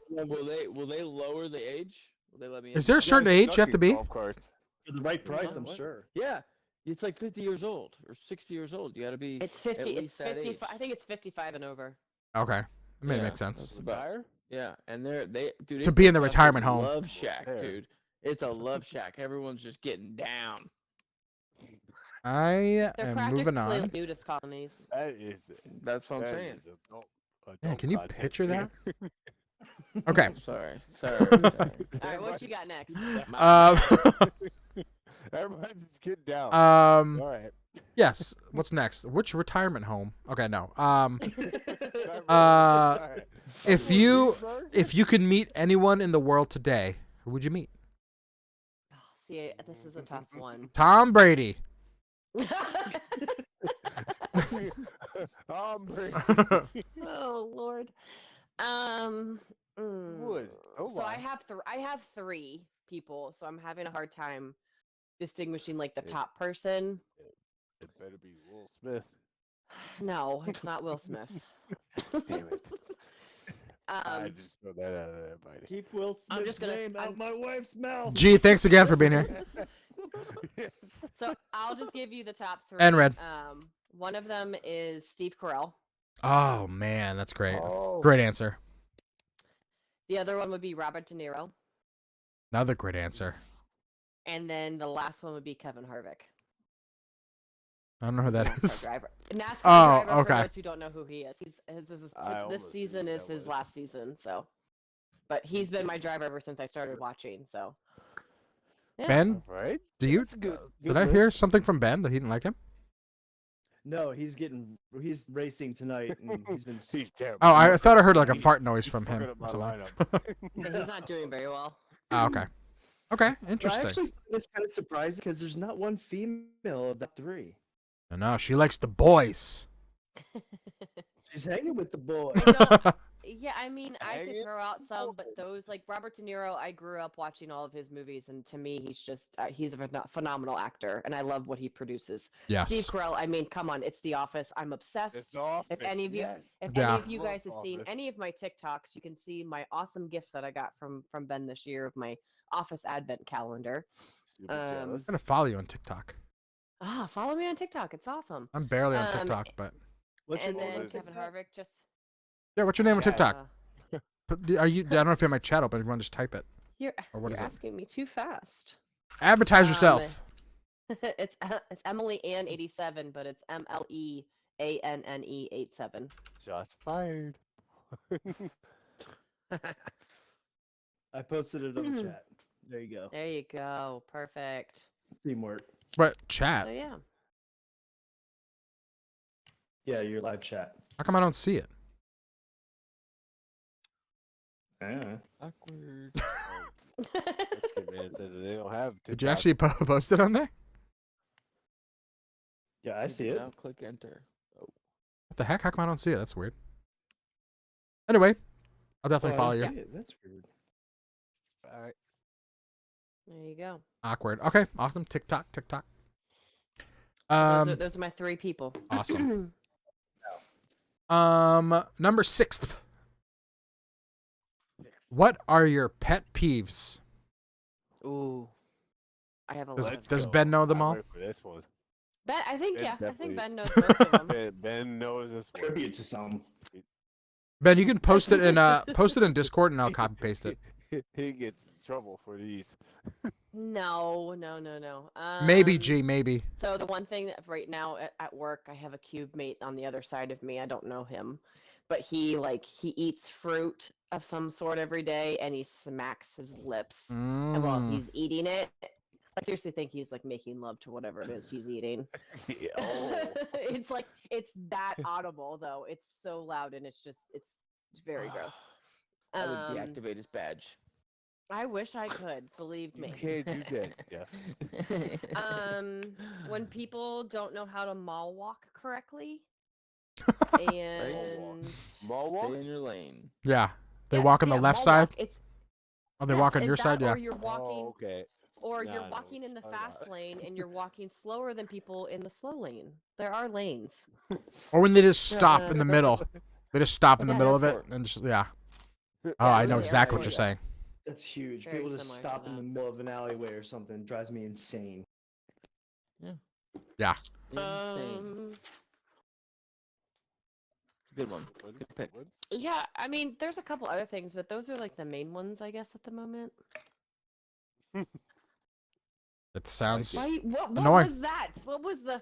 Will they lower the age? Will they let me in? Is there a certain age you have to be? Golf carts. For the right price, I'm What? sure. Yeah. It's like 50 years old or 60 years old. You got to be It's 50. at It's least that 50. age. I think it's 55 and over. Okay. It may Yeah, make sense. that's about- Retire? Yeah, and they dude To it's be a in the fucking retirement home. Love shack, There. dude. It's a love shack. Everyone's just getting down. I They're am practically moving on. like nudist colonies. That is. That's what I'm that saying. is adult Man, can you content. picture that? Okay. Oh, sorry. All right, what you got next? Everybody's just getting down. Um. All right. Yes. What's next? Which retirement home? Okay. No. All right. If you could meet anyone in the world today, who would you meet? Oh, see, this is a tough one. Tom Brady. Oh Lord. Would. Oh, So wow. I have three people, so I'm having a hard time distinguishing like the Yeah. top person. It better be Will Smith. No, it's not Will Smith. Damn it. I Um, just throw that out of there, buddy. Keep Will Smith's I'm just gonna- name out my wife's mouth. Gee, thanks again for being here. Yes. so I'll just give you the top three. And Red. One of them is Steve Carell. Oh man, that's great. Oh. Great answer. The other one would be Robert De Niro, Another great answer. and then the last one would be Kevin Harvick. I don't know who that NASCAR is. driver. NASCAR Oh, driver. okay. For those who don't know who he is, I this almost season knew is that his was. last season. So, but he's been my driver ever since I started watching. So, yeah. Ben, All right. do you? That's a good Did I list. hear something from Ben that he didn't like him? No, he's racing tonight, and he's been. He's terrible. Oh, I thought I heard like a He's- fart noise he's from him. fucking up my or something. Yeah, he's not doing very well. Oh, okay. Okay, I interesting. actually find this kind of surprising because there's not one female of the three. No, she likes the boys. She's hanging with the boy. I don't. Yeah, I mean, I could Hanging throw out some, but those like Robert De Niro, I grew up watching all of his movies, and to me, he's just he's a phenomenal actor, and I love what he produces. Yes. Steve Carell, I mean, come on, it's The Office. I'm obsessed. It's off. If any of you- yes. If Yeah. any of you Love guys have seen Office. any of my TikToks, you can see my awesome gift that I got from Ben this year of my Office Advent calendar. Super um, jealous. I'm gonna follow you on TikTok. Follow me on TikTok. It's awesome. I'm barely on Um, TikTok, but What's And your name then on Kevin TikTok? Harvick just. yeah. What's your name on Yeah. TikTok? Are you? I don't know if you have my chat open. If you want to just type it. You're, Or what you're is it? asking me too fast. Advertise yourself. it's Emily Ann 87, but it's MLEANNE 87. Shots fired. I posted it on the chat. There you go. There you go. Perfect. Teamwork. What So chat? yeah. Yeah, your live chat. How come I don't see it? Yeah. Awkward. Mexican man says that they don't have. Did you TikTok. actually post it on there? Yeah, I see it. Now click enter. Oh, What the heck? How come I don't see it? That's weird. Anyway, I'll definitely follow you. That's weird. All right. There you go. Awkward. Okay, awesome. TikTok. Those are my 3 people. Awesome. Number 6. What are your pet peeves? Ooh, I have a Does, list. does Ben know them I'm all? ready for this one. Ben, I think Ben I definitely- think Ben knows most of them. Ben knows this one. Tribute to some. Ben, you can post it in Discord and I'll copy paste it. He gets trouble for these. No. Maybe G, maybe. So the one thing that right now at work, I have a cube mate on the other side of me. I don't know him, but he eats fruit of some sort every day, and he smacks his lips. And while he's eating it, I seriously think he's like making love to whatever it is he's eating. Oh. It's that audible though. It's so loud and it's very gross. I would deactivate his badge. I wish I could, believe me. You can't do that, Jeff. When people don't know how to mall walk correctly, Right. and Mall walk? Stay in your lane. Yeah. They Yes, walk on the yeah, left mall side? walk, It's Or they yes, walk on and your that, side? Yeah. Or you're walking, Oh, okay. or Nah, you're I know walking what in the you're talking fast about. lane, and you're walking slower than people in the slow lane. There are lanes. Or when they just stop in the middle. They just stop in the Yes. middle of it and just, yeah. Oh, Yeah, I know really, exactly what really you're is. saying. That's huge. Very People just similar to stop in that. the middle of an alleyway or something. Drives me insane. Yeah. Insane. Good one. Good pick. Yeah, I mean, there's a couple other things, but those are like the main ones, I guess, at the moment. It sounds. Why? What annoying. was that? What was the?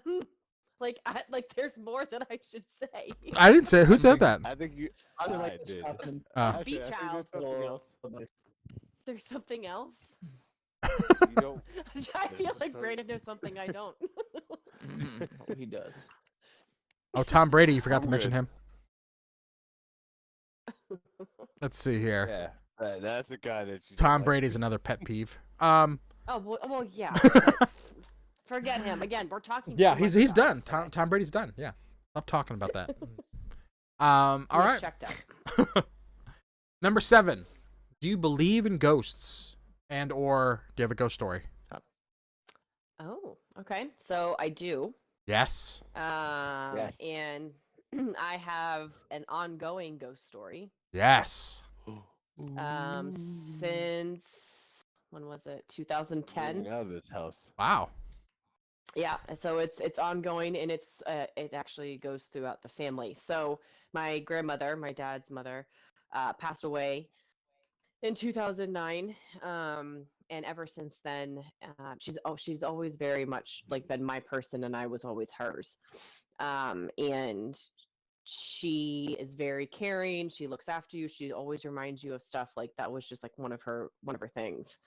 Like, there's more that I should say. I didn't say. Who said that? I think you. I would I like to did. stop in Oh. Beach I think house. there's something else. There's something else. You don't. I feel There's like some- Brandon knows something I don't. Oh, he does. Oh, Tom Brady. You forgot to I'm mention good. him. Let's see here. Yeah, that's the guy that you. don't Tom like. Brady's another pet peeve. Oh well, yeah. but forget him again. We're talking. Yeah, too much he's about done. him today. Tom Brady's done. Yeah. Stop talking about that. All He's right. checked out. Number 7. Do you believe in ghosts and or do you have a ghost story? Oh, okay. So I do. Yes. Yes. And I have an ongoing ghost story. Yes. Since when was it? 2010. Getting out of this house. Wow. Yeah, so it's ongoing and it actually goes throughout the family. So my grandmother, my dad's mother, passed away in 2009. And ever since then, she's always very much like been my person, and I was always hers. And she is very caring. She looks after you. She always reminds you of stuff. Like that was just like one of her things.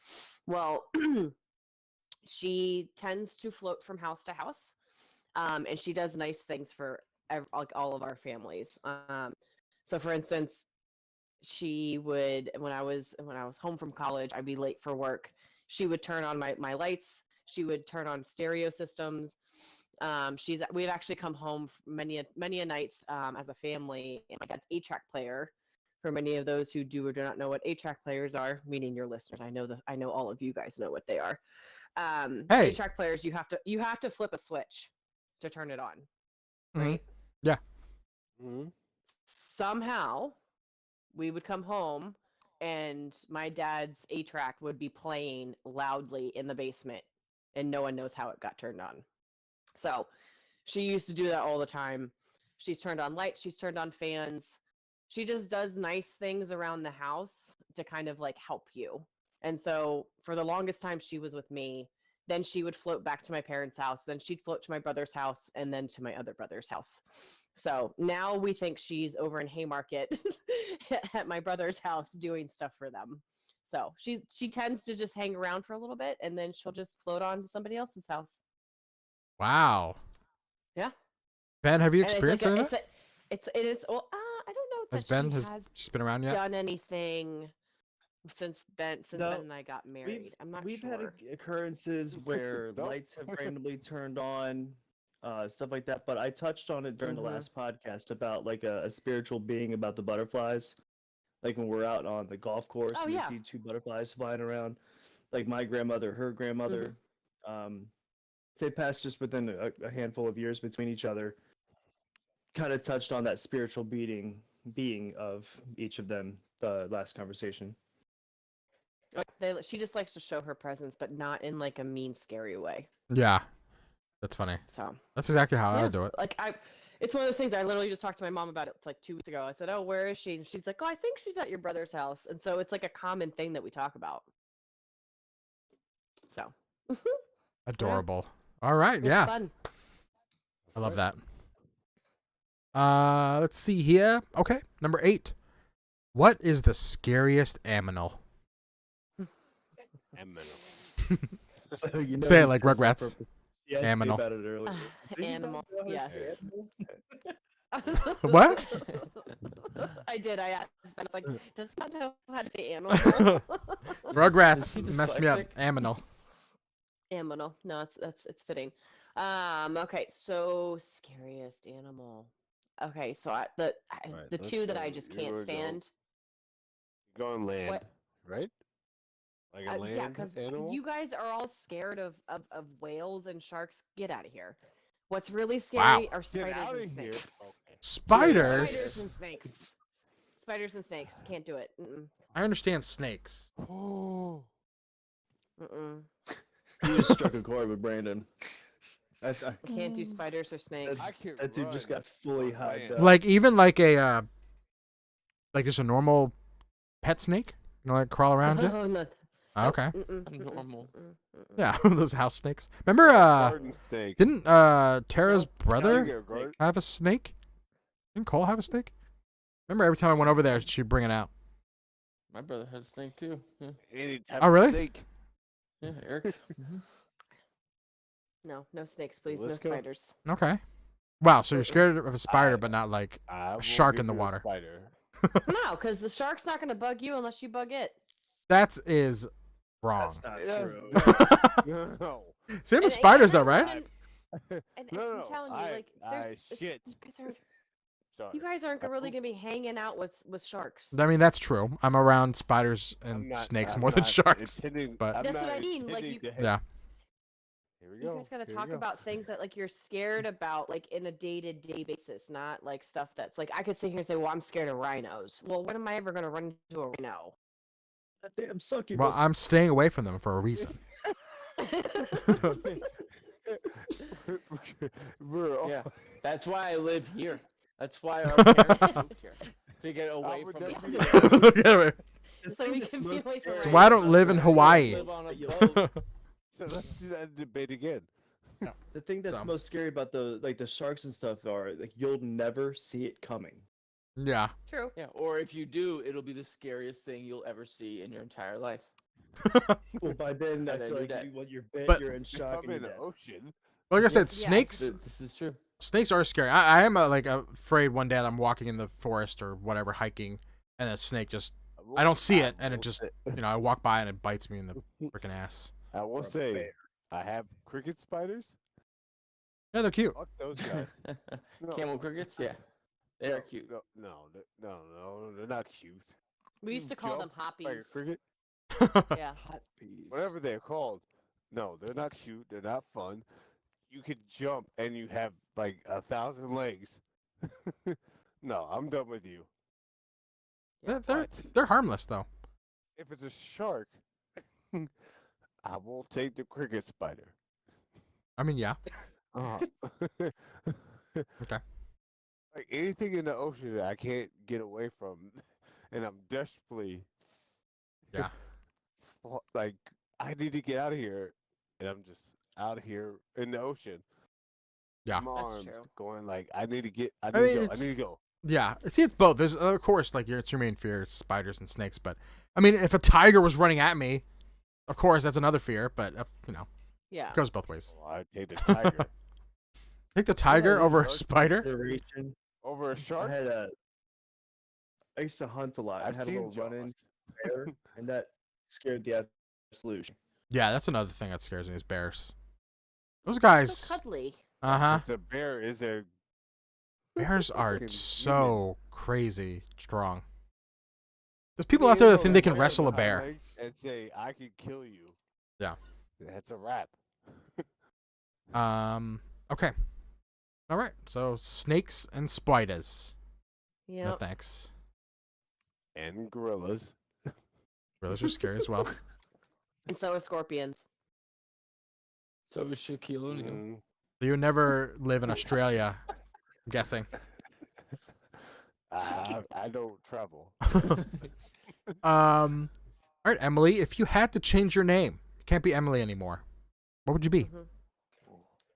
Well, she tends to float from house to house, and she does nice things for like all of our families. So for instance, she would when I was home from college, I'd be late for work. She would turn on my lights. She would turn on stereo systems. We've actually come home many a nights as a family. And my dad's 8-track player. For many of those who do or do not know what 8-track players are, meaning your listeners, I know all of you guys know what they are. Hey. 8-track players, you have to flip a switch to turn it on, Mhm. right? Yeah. Mm-hmm. Somehow, we would come home, and my dad's 8-track would be playing loudly in the basement, and no one knows how it got turned on. So, she used to do that all the time. She's turned on lights, she's turned on fans. She just does nice things around the house to kind of like help you. And so for the longest time she was with me. Then she would float back to my parents' house. Then she'd float to my brother's house and then to my other brother's house. So now we think she's over in Haymarket at my brother's house doing stuff for them. So she tends to just hang around for a little bit and then she'll just float on to somebody else's house. Wow. Yeah. Ben, have you And experienced any of that? Well, I don't know Has that Ben she has has just been around yet? done anything since Ben No, and I got married. I'm not We've sure. had occurrences where Nope. lights have randomly turned on. stuff like that. But I touched on it during the last podcast about like a spiritual being about the butterflies. Like when we're out on the golf course Oh, and we yeah. see two butterflies flying around. Like my grandmother, her grandmother, they passed just within a handful of years between each other. Kind of touched on that spiritual being of each of them the last conversation. She just likes to show her presence, but not in like a mean, scary way. Yeah, that's funny. So That's exactly how I yeah, would do it. like it's one of those things. I literally just talked to my mom about it like 2 weeks ago. I said, "Oh, where is she?" And she's like, "Oh, I think she's at your brother's house." And so it's like a common thing that we talk about. So Adorable. All right, it's yeah, fun. I love that. Let's see here. Okay, number 8. What is the scariest aminal? So, you know, Say it he like says that Rugrats. for- He asked me Aminal. about it earlier. Do you Animal, know how to yes. say animal? What? I did. I asked. I was like, "Does God know how to say animal?" Rugrats Is he messed me up. dyslexic? Aminal. Animal. No, it's fitting. Okay, so scariest animal. Okay, so the Alright, the let's two that I go. just You're can't gonna go- stand. Go on land, What? right? Like a land Yeah, because animal. you guys are all scared of whales and sharks. Get out of here. What's really Wow. scary are Get spiders out and of here. snakes. Okay. Spiders Spiders. and snakes. Spiders and snakes. Can't do it. Mm-mm. I understand snakes. Oh. Mm-mm. You just struck a chord with Brandon. That's, I can't do spiders or snakes. I can that dude just run got fully on hyped land. up. Like even like a like just a normal pet snake. You know, like crawl around you. Oh, no. Oh, okay. Mm-mm, mm-mm, Normal. mm-mm, mm-mm. Yeah, those house snakes. Remember Garden snake. didn't Tara's You brother get a garden- have a snake? Didn't Cole have a snake? Remember every time I went over there she'd bring it out. My brother had a snake too. Yeah, Any type Oh, of really? snake. yeah Eric. No snakes, please. Let's no go. spiders. Okay. Wow, so you're scared of a spider, I- but not like I will shark give in the you a water. Spider. No, because the shark's not going to bug you unless you bug it. that is wrong. That's not Yes, true. No. Same with And spiders though, everyone right? And No, I'm telling you, like, I there's shit. Sorry. you guys aren't I really poop. going to be hanging out with sharks. I mean that's true. I'm around spiders I'm and not- snakes I'm more than not sharks. intending- but- I'm That's not what I mean, like, intending you- to hang- Yeah. Here we You go. guys got to here we talk go. about things that like you're scared about, like in a day-to-day basis, not like stuff that's like I could sit here and say, "Well, I'm scared of rhinos." Well, when am I ever going to run into a rhino? That damn succubus. Well, I'm staying away from them for a reason. We're all, Yeah, that's why I live here. That's why our parents moved here to get away would from never the be Anyway, The So thing we that's can be most away from so scary why I don't about live in this Hawaii? live on a is- boat. So let's do that debate again. The thing that's So. most scary about the sharks and stuff are like you'll never see it coming. yeah. True. Yeah, or if you do, it'll be the scariest thing you'll ever see in your entire life. Well, by then I And then feel you're like dead. when you're bit, But- you're in If shock I'm and in you're the dead. ocean. Like I said, Yeah. snakes. This is true. Snakes are scary. I am like afraid one day that I'm walking in the forest or whatever hiking, and a snake just I don't see it, and it will just say- I walk by and it bites me in the freaking ass. I will Or a say, bear. I have cricket spiders. Yeah, they're cute. Fuck those guys. No, Camel crickets, yeah, they're cute. No, they're not cute. We used You to call them jump Like a hoppies. cricket, Yeah. Hot peas. whatever they're called. No, they're not cute. They're not fun. You could jump and you have like 1,000 legs. No, I'm done with you. they're But they're harmless though. if it's a shark, I will take the cricket spider. I mean, yeah. Okay. Like anything in the ocean that I can't get away from, and I'm desperately Yeah. like I need to get out of here, and I'm just out here in the ocean. Yeah. My That's arms true. going like I need to get. I I need mean, to go. I it's- need to go. Yeah, see, it's both. There's of course like it's your main fear, it's spiders and snakes. But I mean, if a tiger was running at me, of course that's another fear. But Yeah. it goes both ways. Oh, I take the tiger Take the tiger Yeah, over a shark. spider. Duration. over a I shark. had a. I used to hunt a lot. I've I had a seen little run-in Jaws. bear, and that scared the absolute. Yeah, that's another thing that scares me is bears. Those So guys. cuddly. Uh-huh. It's a bear is a Bears are fucking so crazy strong. There's human. people out They there that have think they can bear wrestle a behind bear. legs and say, "I could kill you." Yeah. That's a wrap. Okay. All right. So snakes and spiders. No Yep. thanks. And gorillas. Gorillas are scary as well. And so are scorpions. So is Shaquille O'Neal. Mm. So you never live in Australia, I'm guessing. I don't travel. All right, Emily, if you had to change your name, you can't be Emily anymore. What would you be? Mhm.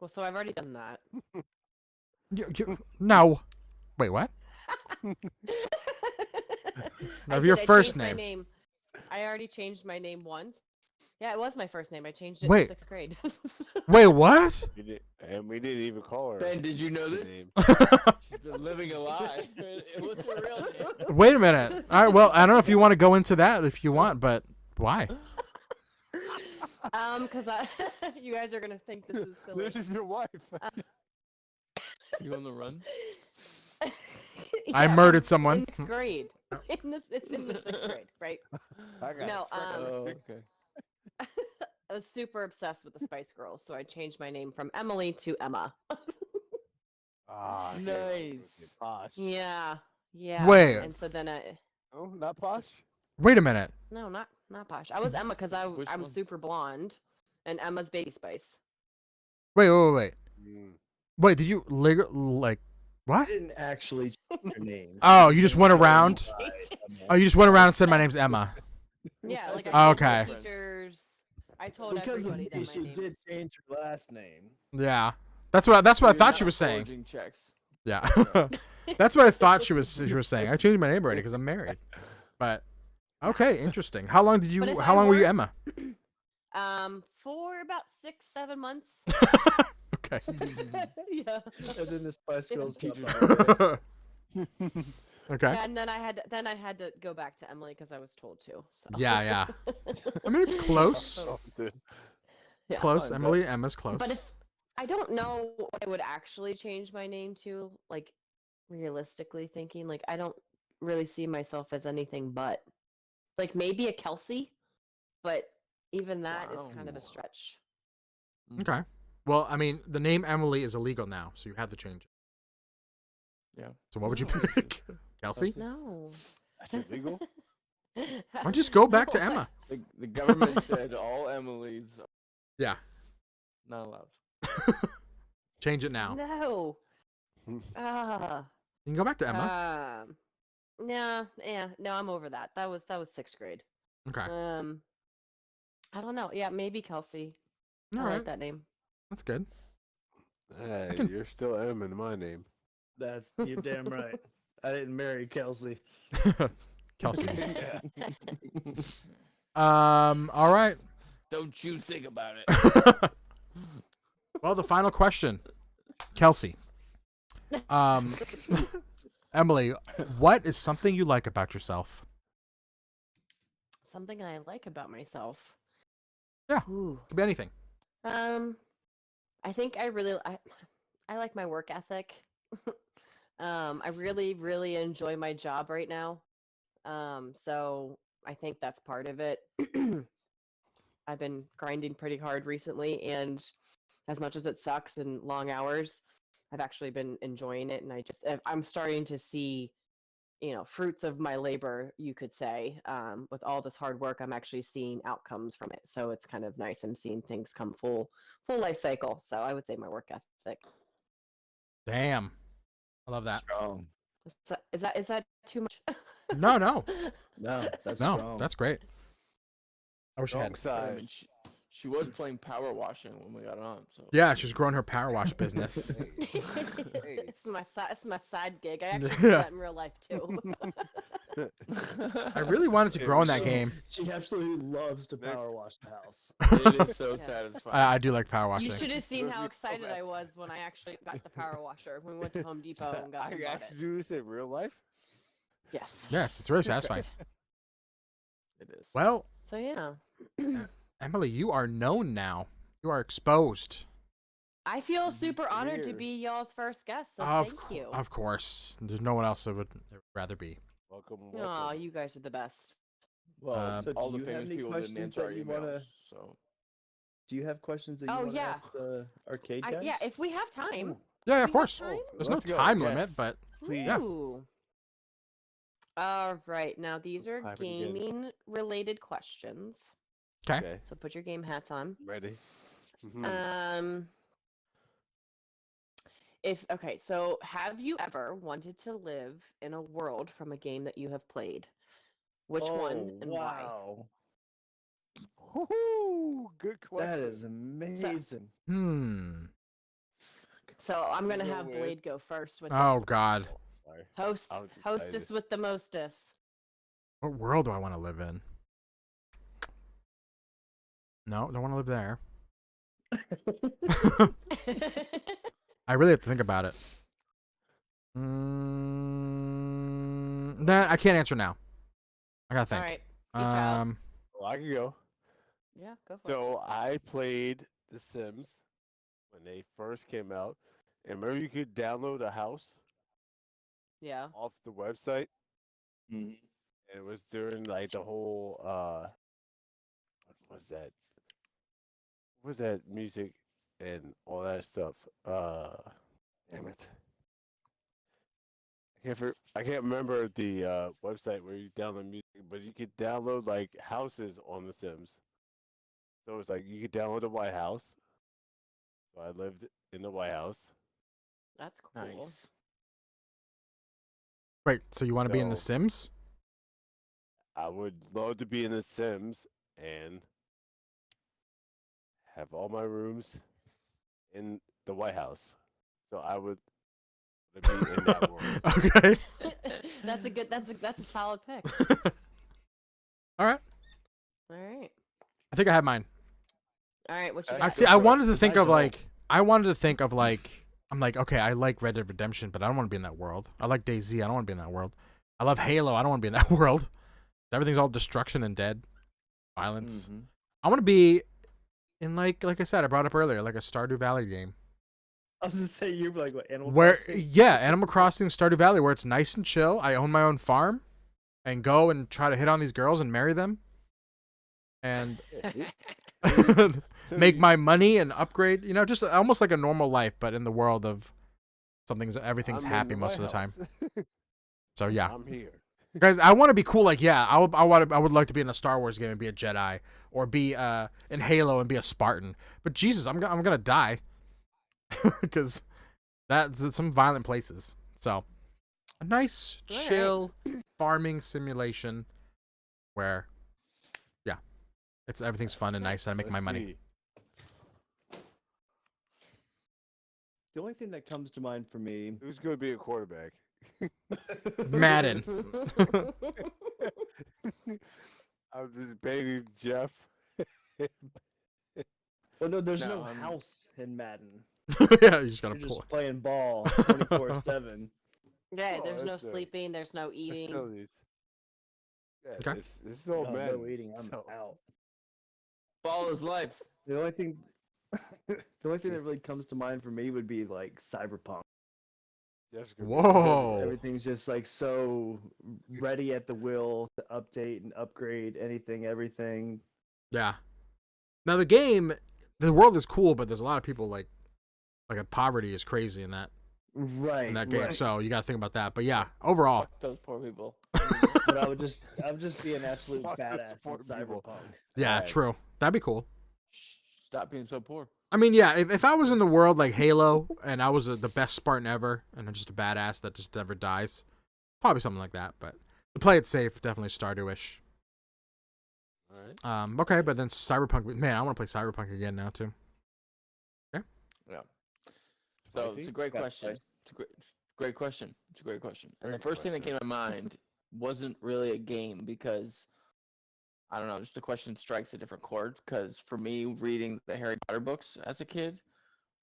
Well, so I've already done that. No. Wait, what? I Of your did, I first changed my name. name. I already changed my name once. Yeah, it was my first name. I changed it Wait. in 6th grade. Wait, what? And we didn't even call her. Ben, did you know the this? name. She's been living a lie. What's her real name? Wait a minute. All right, well, I don't know if you want to go into that if you want, but why? Because you guys are gonna think this is silly. This is your wife. You on the run? I Yeah, murdered in someone. 6th grade. It's in the 6th grade, right? I got No, a friend. Oh, okay. I was super obsessed with the Spice Girls, so I changed my name from Emily to Emma. Ah, Nice. Posh. Yeah, yeah. Wait. And so then Oh, not posh. Wait a minute. no, not Posh. I was Emma because Which I'm ones? super blonde, and Emma's Baby Spice. Wait. Mm. Wait, did you like I what? didn't actually change your name. Oh, you just went around? Right, Oh, you just went around and said my name's Emma. Yeah, like That's I Oh, told the okay. teachers. I told Because of everybody me, that my she name did is. change her last name. Yeah. That's what I You're thought not she was saying. forging checks. Yeah. That's what I thought she was saying. I changed my name already because I'm married. But okay, interesting. How long But if how I long were you weren't- Emma? For about 6-7 months. Okay. Yeah. And then the Spice Yeah. Girls Teachers pop were up. pissed. Okay. Yeah, and then I had to go back to Emily because I was told to. So. Yeah. I mean, it's close. Oh, dude. Yeah. Close. Lines up. Emily, Emma's close. But if I don't know what I would actually change my name to, like realistically thinking, like I don't really see myself as anything but like maybe a Kelsey, but even that is kind of Wow. a stretch. Okay. Well, I mean, the name Emily is illegal now, so you have to change it. Yeah. So what would you No. pick? Kelsey? No. That's illegal. Why don't you just go back to No, I- Emma? The government said all Emily's are Yeah. not allowed. Change it now. No. Ah. You can go back to Emma. No, I'm over that. That was 6th grade. Okay. I don't know. Yeah, maybe Kelsey. All I right. like that name. That's good. Hey, can- you're still M in my name. That's you're damn right. I didn't marry Kelsey. Kelsey. All right. Don't you think about it. Well, the final question. Kelsey. Emily, what is something you like about yourself? Something I like about myself. Yeah. Ooh. Could be anything. I think I like my work ethic. I really enjoy my job right now. So I think that's part of it. I've been grinding pretty hard recently, and as much as it sucks and long hours, I've actually been enjoying it, and I'm starting to see, fruits of my labor, you could say. With all this hard work, I'm actually seeing outcomes from it. So it's kind of nice. I'm seeing things come full life cycle. So I would say my work ethic. Damn. I love that. Strong. Is that too much? No. No, that's No, strong. that's great. I wish I had. I Alongside. mean, she was playing power washing when we got on. So Yeah, she's growing her power wash business. Hey. It's my side gig. I actually do Yeah. that in real life too. I really wanted to grow in that So, game. She absolutely loves to Next. power wash the house. it is so Yeah. satisfying. I do like power You washing. should have seen how Review excited format. I was when I actually got the power washer when we went to Home Depot and got I and bought actually it. do this in real life. Yes. Yes, it's really It's satisfying. great. It is. Well, So yeah. Emily, you are known now. You are exposed. I feel super honored to Here. be y'all's first guest, so Of thank you. Of course. There's no one else I would rather be. Welcome, Aw, welcome. you guys are the best. Well, So all do the you have famous any people didn't questions answer our that you wanna? emails, so Do you have questions that you Oh, want to yeah. ask the arcade guys? Yeah, if we have time. Ooh, Yeah, Do of we have course. time? There's no let's go. time Yes. limit, but Please. Yeah. Ooh. All right, now these are Clap it again. gaming-related questions. okay. Okay, So put your game hats on. ready? Mhm. Okay, so have you ever wanted to live in a world from a game that you have played? Which one and why? wow. Woohoo! Good question. That is amazing. So I'm gonna Go have with- Blade go first with Oh this God. Sorry. host I was hostess excited. with the mostess. What world do I want to live in? No, don't want to live there. I really have to think about it. Nah, I can't answer now. I gotta All think. right, each out. Well, I can go. Yeah, go for it. So I played The Sims when they first came out, and remember you could download a house Yeah. off the website, Mhm. and it was during like the whole what was that? What was that music and all that stuff? Damn it. I can't remember the website where you download music, but you could download like houses on The Sims. So it's like you could download a White House. So I lived in the White House. That's cool. nice. Wait, so you want to be in The So- Sims? I would love to be in The Sims and have all my rooms in the White House. So I would be in that world. Okay. That's a solid pick. All right. All right. I think I have mine. All right, what you Okay. got? Actually, Go I for it. wanted to think I of don't. like I'm like, okay, I like Red Dead Redemption, but I don't want to be in that world. I like DayZ, I don't want to be in that world. I love Halo, I don't want to be in that world. Everything's all destruction and dead, violence. Mhm. I want to be in like I said, I brought up earlier, like a Stardew Valley game. I was gonna say you're like what Animal Where Crossing? yeah, Animal Crossing, Stardew Valley, where it's nice and chill. I own my own farm, and go and try to hit on these girls and marry them, and make my money and upgrade. You know, just almost like a normal life, but in the world of everything's I'm in happy the most of the White time. House. So yeah, I'm here. guys, I want to be cool. Like yeah, I would like to be in a Star Wars game and be a Jedi, or be in Halo and be a Spartan. But Jesus, I'm gonna die because that's some violent places. So a nice All right. chill farming simulation where yeah, everything's fun and nice and I make my Let's money. see. The only thing that comes to mind for me. Who's going to be a quarterback? Madden. I'm just baby Jeff. Well, no, there's No, no I'm- house in Madden. Yeah, you just gotta You're pull. just playing ball 24/7. Yeah, Oh, there's no that's a- sleeping, there's no eating. Facilities. Yeah, Okay. this is all No, men. no eating. I'm so- out. Ball is life. The only thing, the only thing that really comes to mind for me would be like Cyberpunk. Jeff's gonna be Whoa. Everything's just like so ready at the will to update and upgrade anything, everything. Yeah. Now the world is cool, but there's a lot of people like poverty is crazy in that Right. game. right. So you gotta think about that. But yeah, overall, Fuck those poor people. But I would just be an absolute Fuck the badass in support people. Cyberpunk. yeah, Alright. true. That'd be cool. Stop being so poor. I mean, yeah, if I was in the world like Halo and I was the best Spartan ever and I'm just a badass that just never dies, probably something like that. But to play it safe, definitely Stardew-ish. All right. Okay, but then Cyberpunk, man, I want to play Cyberpunk again now too. Yeah. So it's Spicy? a great Got question. spicy. It's a great question. It's a great question. And the Great first thing that came question. to my mind wasn't really a game because I don't know, just the question strikes a different chord. Because for me, reading the Harry Potter books as a kid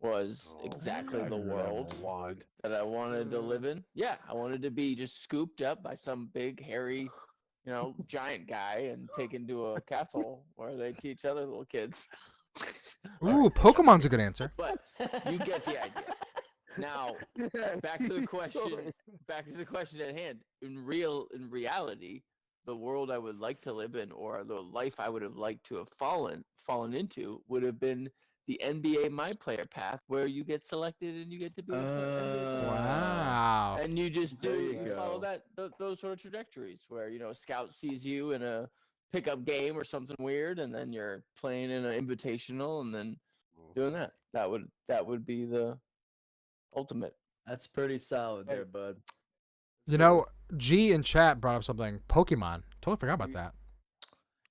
was Oh, exactly God, the you have a world wand. that I wanted to live in. Yeah, I wanted to be just scooped up by some big, hairy, giant guy and taken to a castle where they teach other little kids. Ooh, Pokemon's a good answer. But you get the idea. Now, back to the question. Back to the question at hand. In reality, the world I would like to live in, or the life I would have liked to have fallen into, would have been the NBA My Player path, where you get selected and you get to be a NBA player. Wow. And you just There do you you follow go. those sort of trajectories where a scout sees you in a pickup game or something weird, and then you're playing in an invitational, and then doing that. That would be the ultimate. That's pretty solid Hey. there, bud. You know, G in chat brought up something. Pokemon. Totally forgot about that.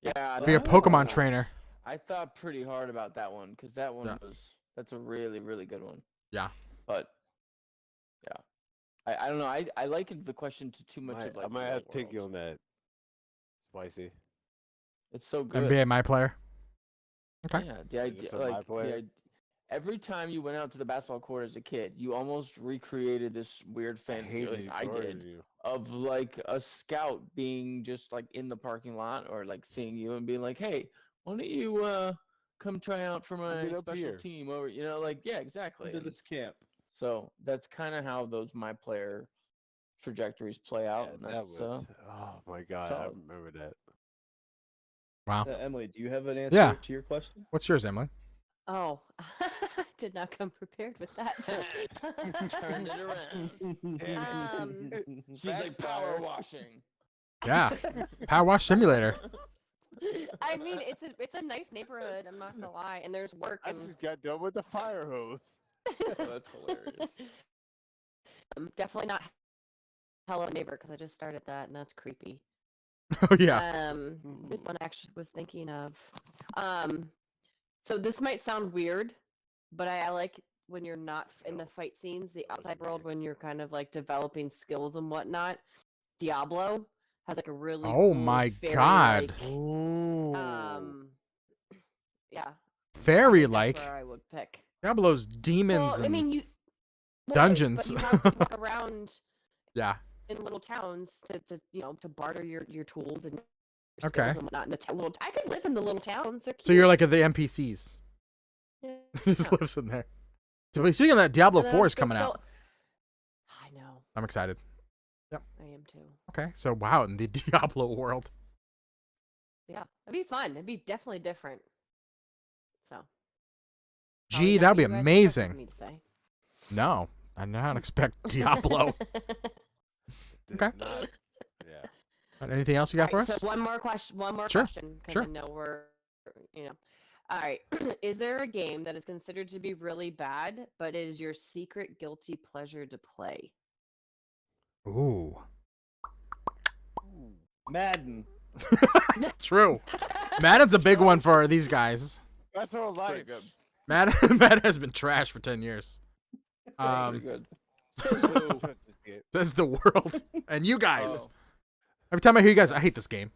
Yeah, Be a that Pokemon one, trainer. I thought pretty hard about that one because that one Yeah. that's a really really good one. Yeah. But yeah, I don't know. I likened the question to too much of like I might real have to take you world. on that. Spicy. It's so good. NBA My Player. Okay. Yeah, the Yeah, idea just a My Player. every time you went out to the basketball court as a kid, you almost recreated this weird fantasy, or at least I did, of like a scout being just like in the parking lot or like seeing you and being like, "Hey, why don't you come try out for my Meet up special here." team?" Or like yeah, exactly. Into And this camp. so that's kind of how those My Player trajectories play out, Yeah, and that that's was. Oh my god, I solid. remember that. Wow. Emily, do you have an answer Yeah. to your question? What's yours, Emily? Oh, did not come prepared with that. Turned it around. She's like power washing. Yeah. Power Wash Simulator. I mean, it's a nice neighborhood. I'm not gonna lie, and there's work. I And just got done with the fire hose. Oh, that's hilarious. I'm definitely not hello neighbor because I just started that, and that's creepy. Oh yeah. This one I actually was thinking of. So this might sound weird, but I like when you're not in the fight scenes, the outside world, when you're kind of like developing skills and whatnot. Diablo has like a really Oh cool my fairy, God. like, yeah. Fairy That's like. where I would pick. Diablo's demons Well, I and mean, you dungeons. but you have to walk around Yeah. in little towns to to barter your tools and your Okay. skills and whatnot. In the little, I could live in the little towns. They're cute. So you're like the NPCs. Yeah. Just lives in there. So speaking of that, Diablo And then 4 I'll is just go coming kill- out. I know. I'm excited. I am too. Okay. So wow, in the Diablo world. Yeah, it'd be fun. It'd be definitely different. So. Gee, Probably not that'd be what you guys expected amazing. me to say. No, I did not expect Diablo. Did Okay. not- Yeah. Anything else you got for Alright, us? so one more question. Sure, Because sure. I know we're, All right. Is there a game that is considered to be really bad, but it is your secret guilty pleasure to play? Ooh. Madden. True. Madden's a big one for these guys. That's our Pretty life. good. Madden has been trash for 10 years. Pretty good. This game. Says the world. And you guys. Oh, Every time I hear you guys, I hate this game.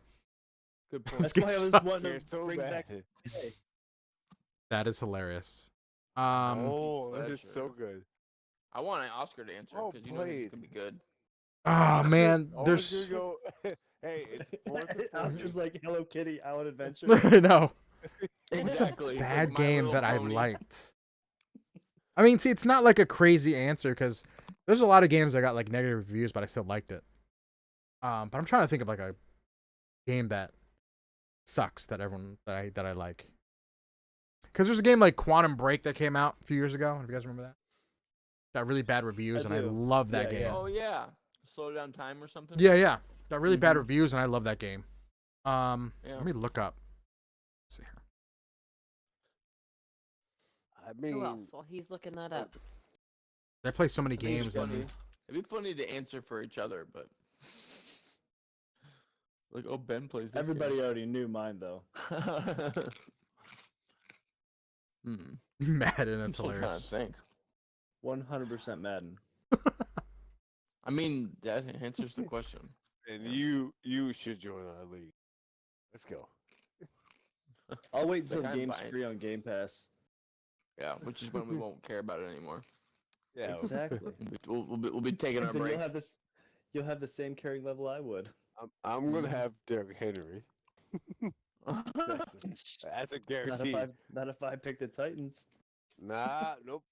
good point. This That's why game I was sucks. wanting You're to so bring bad. back today. That is hilarious. Oh, that is so pleasure. good. I want an Oscar to answer Oh, because you know this is Blade. gonna be good. Oh man, Always there's gonna go. Hey, it's fourth and I was 40. just like Hello Kitty Island Adventure. I know. Exactly. It's Bad like My game Little that I Pony. liked. I mean, see, it's not like a crazy answer because there's a lot of games that got like negative reviews, but I still liked it. But I'm trying to think of like a game that sucks that I like. Because there's a game like Quantum Break that came out a few years ago. Have you guys remember that? Got really bad reviews, and I do. love that Yeah, game. yeah. Oh yeah. Slow down time or something. Yeah. Got really bad Mhm. reviews, and I love that game. Yeah. Let me look up. Let's see here. I mean, Who else? Well, he's looking that up. I play so many I think it's games, funny. and It'd be funny to answer for each other, but like, oh, Ben plays this Everybody already knew mine though. game. Madden, I'm it's still trying to hilarious. think. 100% Madden. I mean, that answers the question. and you should join our league. Let's go. I'll wait It's like until I'm game's buying- free on Game Pass. Yeah, which is when we won't care about it anymore. Yeah. Exactly. We'll be taking our Then break. you'll have the same caring level I would. I'm gonna Mhm. have Derrick Henry. That's a Not guarantee. if I pick the Titans. Nah, nope.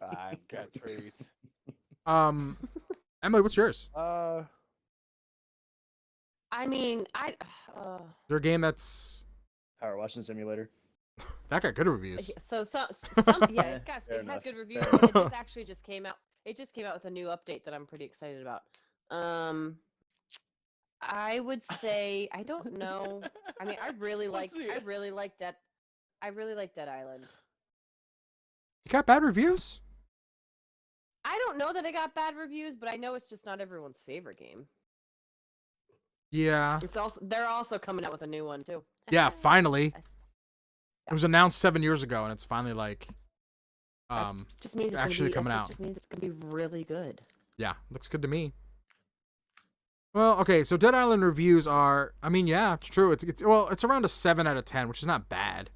I've got trades. Emily, what's yours? I mean, Is there a game that's Power Washing Simulator. that got good reviews? so some Yeah, it fair has enough. good reviews. And it just came out. It just came out with a new update that I'm pretty excited about. I would say I don't know. I mean, I really like Dead Island. You got bad reviews? I don't know that it got bad reviews, but I know it's just not everyone's favorite game. Yeah. They're also coming out with a new one too. Yeah, finally. It was announced 7 years ago, and it's finally like, just means it's actually coming out. Just means it's gonna be really good. Yeah, looks good to me. Well, okay, so Dead Island reviews are, I mean, yeah, it's true. It's around a 7 out of 10, which is not bad.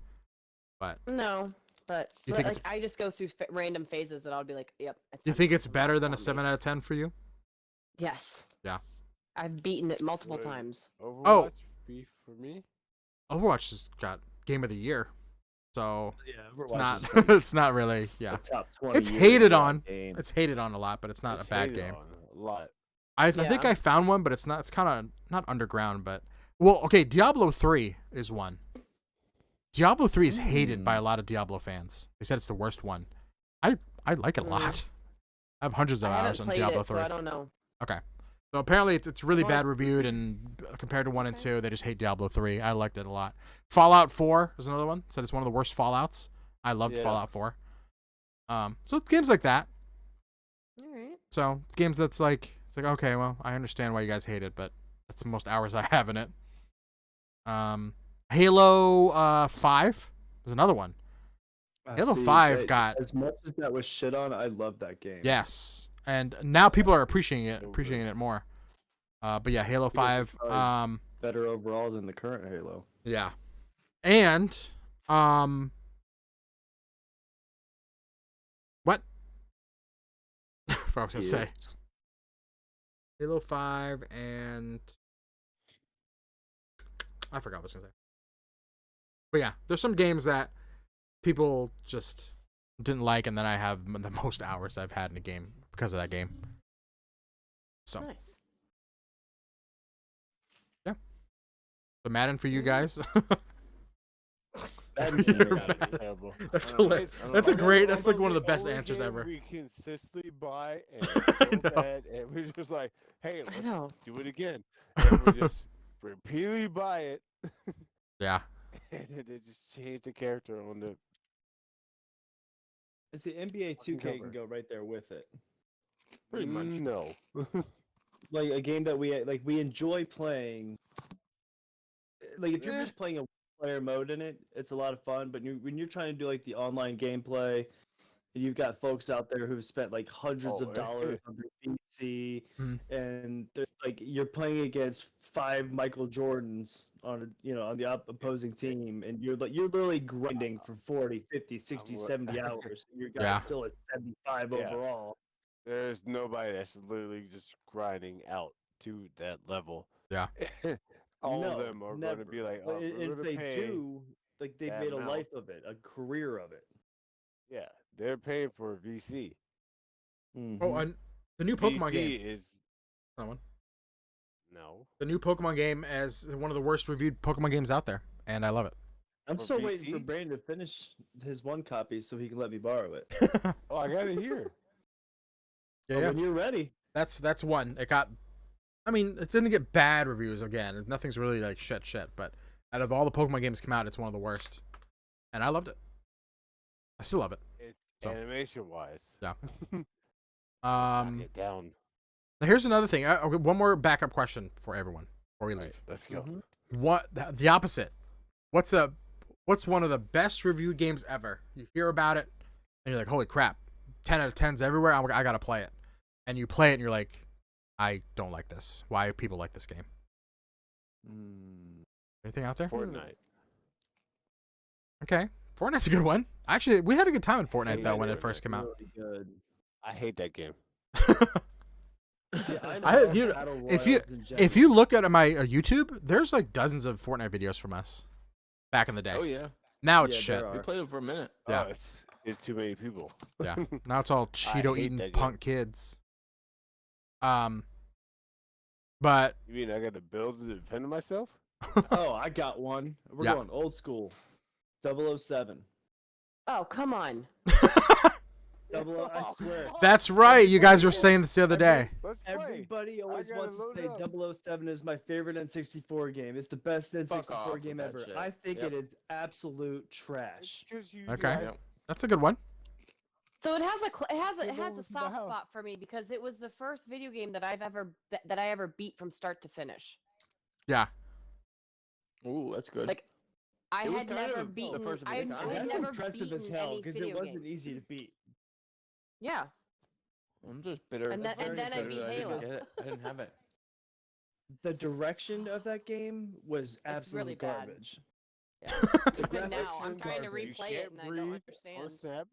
But no, but You think like I just go through random phases that I'll be like, yep. do you think it's better than a 7 out of 10 for you? Yes. Yeah. I've beaten it multiple Would times. Overwatch be for me? Overwatch has got Game of the Year, so Yeah, it's Overwatch not is like it's not really a top 20 It's year hated long on. game. It's hated on a lot, but it's not It's a bad hated game. on a lot. I think Yeah. I found one, but it's not. It's kind of not underground, but well, okay. Diablo 3 is one. Diablo 3 is hated by a lot of Diablo fans. They said it's the worst one. I like it a lot. I have hundreds of I hours haven't on played Diablo it, 3. so I don't know. Okay, so apparently it's really Well- bad reviewed, and compared to 1 and 2, they just hate Diablo 3. I liked it a lot. Fallout 4 is another one. Said it's one of the worst Fallouts. I loved Yeah. Fallout 4. So games like that. All right. So games that's like it's like okay, well, I understand why you guys hate it, but that's the most hours I have in it. Halo 5 is another one. Halo 5 got as much as that was shit on. I love that game. yes, and now people are appreciating it more. But yeah, Halo 5. Better overall than the current Halo. Yeah, and what? I forgot what I was gonna say. Yes. Halo 5 and I forgot what I was gonna say. But yeah, there's some games that people just didn't like, and then I have the most hours I've had in a game because of that game. So, Nice. so Madden for you guys. That Yeah, year- that's terrible. That's I don't know, hilarious. it's- That's a almost- great. That's like almost one of the the best only answers game ever. We consistently buy and I it's so know. bad, and we're just like, hey, I let's know. do it again. And we just repeatedly buy it, Yeah. and then they just change the character on the. It's the NBA Fucking 2K cover. can go right there with it. Pretty much. No. Like a game that we enjoy playing. Like if you're Eh. just playing a player mode in it, it's a lot of fun. But when you're trying to do like the online gameplay, and you've got folks out there who've spent like hundreds Oh, of dollars on their PC, Mhm. and there's like you're playing against 5 Michael Jordans on on the opposing team, and you're literally grinding for 40, 50, 60, I'm 70 hours. And your guy's Yeah. still at 75 Yeah. overall. There's nobody that's literally just grinding out to that level. Yeah. All No, of them are going never. to be like, But oh, we're if gonna they pay. do, like they've that made a amount. life of it, a career of it. Yeah, they're paying for VC. Oh, Mhm. and the new Pokemon VC game. is Someone. no. The new Pokemon game as one of the worst reviewed Pokemon games out there, and I love it. I'm for still waiting for VC? Brandon to finish his one copy so he can let me borrow it. Oh, I got it here. But when you're ready, That's one. It got. I mean, it didn't get bad reviews again. Nothing's really like shit. But out of all the Pokemon games come out, it's one of the worst, and I loved it. I still love it. It's So. animation wise. Yeah. Knock it down. Now here's another thing. Okay, one more backup question for everyone before we All right, leave. let's go. Mhm. What the opposite? What's one of the best reviewed games ever? You hear about it, and you're like, holy crap, 10 out of 10s everywhere. I gotta play it, and you play it, and you're like, I don't like this. Why do people like this game? Anything out there? Fortnite. Okay, Fortnite's a good one. Actually, we had a good time in Fortnite Hey, though when it Fortnite. first came out. really good. I hate that game. See, I Dude, love Battle if you Royales in if general. you look at my YouTube, there's like dozens of Fortnite videos from us. back in the day. Oh yeah, Now it's Yeah, shit. there we are. played it for a minute. Yeah. Oh, it's too many people. Yeah. Now it's all Cheeto hate eating that punk kids. But You mean I got to build to defend myself? Oh, I got one. We're Yeah. going old school. 007. Oh, come on. 00, I swear. that's right. You guys were saying this the other day. Let's play. Everybody always gotta wants to load say up. 007 is my favorite N64 game. It's the best Fuck off N64 with game that ever. shit. I think Yep. it is absolute trash. Because you Okay. guys- Yep. That's a good one. So it has a Get over a to the soft house. spot for me because it was the first video game that I ever beat from start to finish. Yeah. Ooh, that's good. Like I It was had kind never of the beaten. first of I, its I kind. had That's never impressive as beaten hell any because it video wasn't game. easy to beat. Yeah. I'm just bitter. And That's then- and very then I bitter beat that Halo. didn't get it. I didn't have it. The direction of that game was absolute really bad. garbage. Yeah. The Even now, graphics I'm are trying to garbage. replay it and I don't understand. Snap.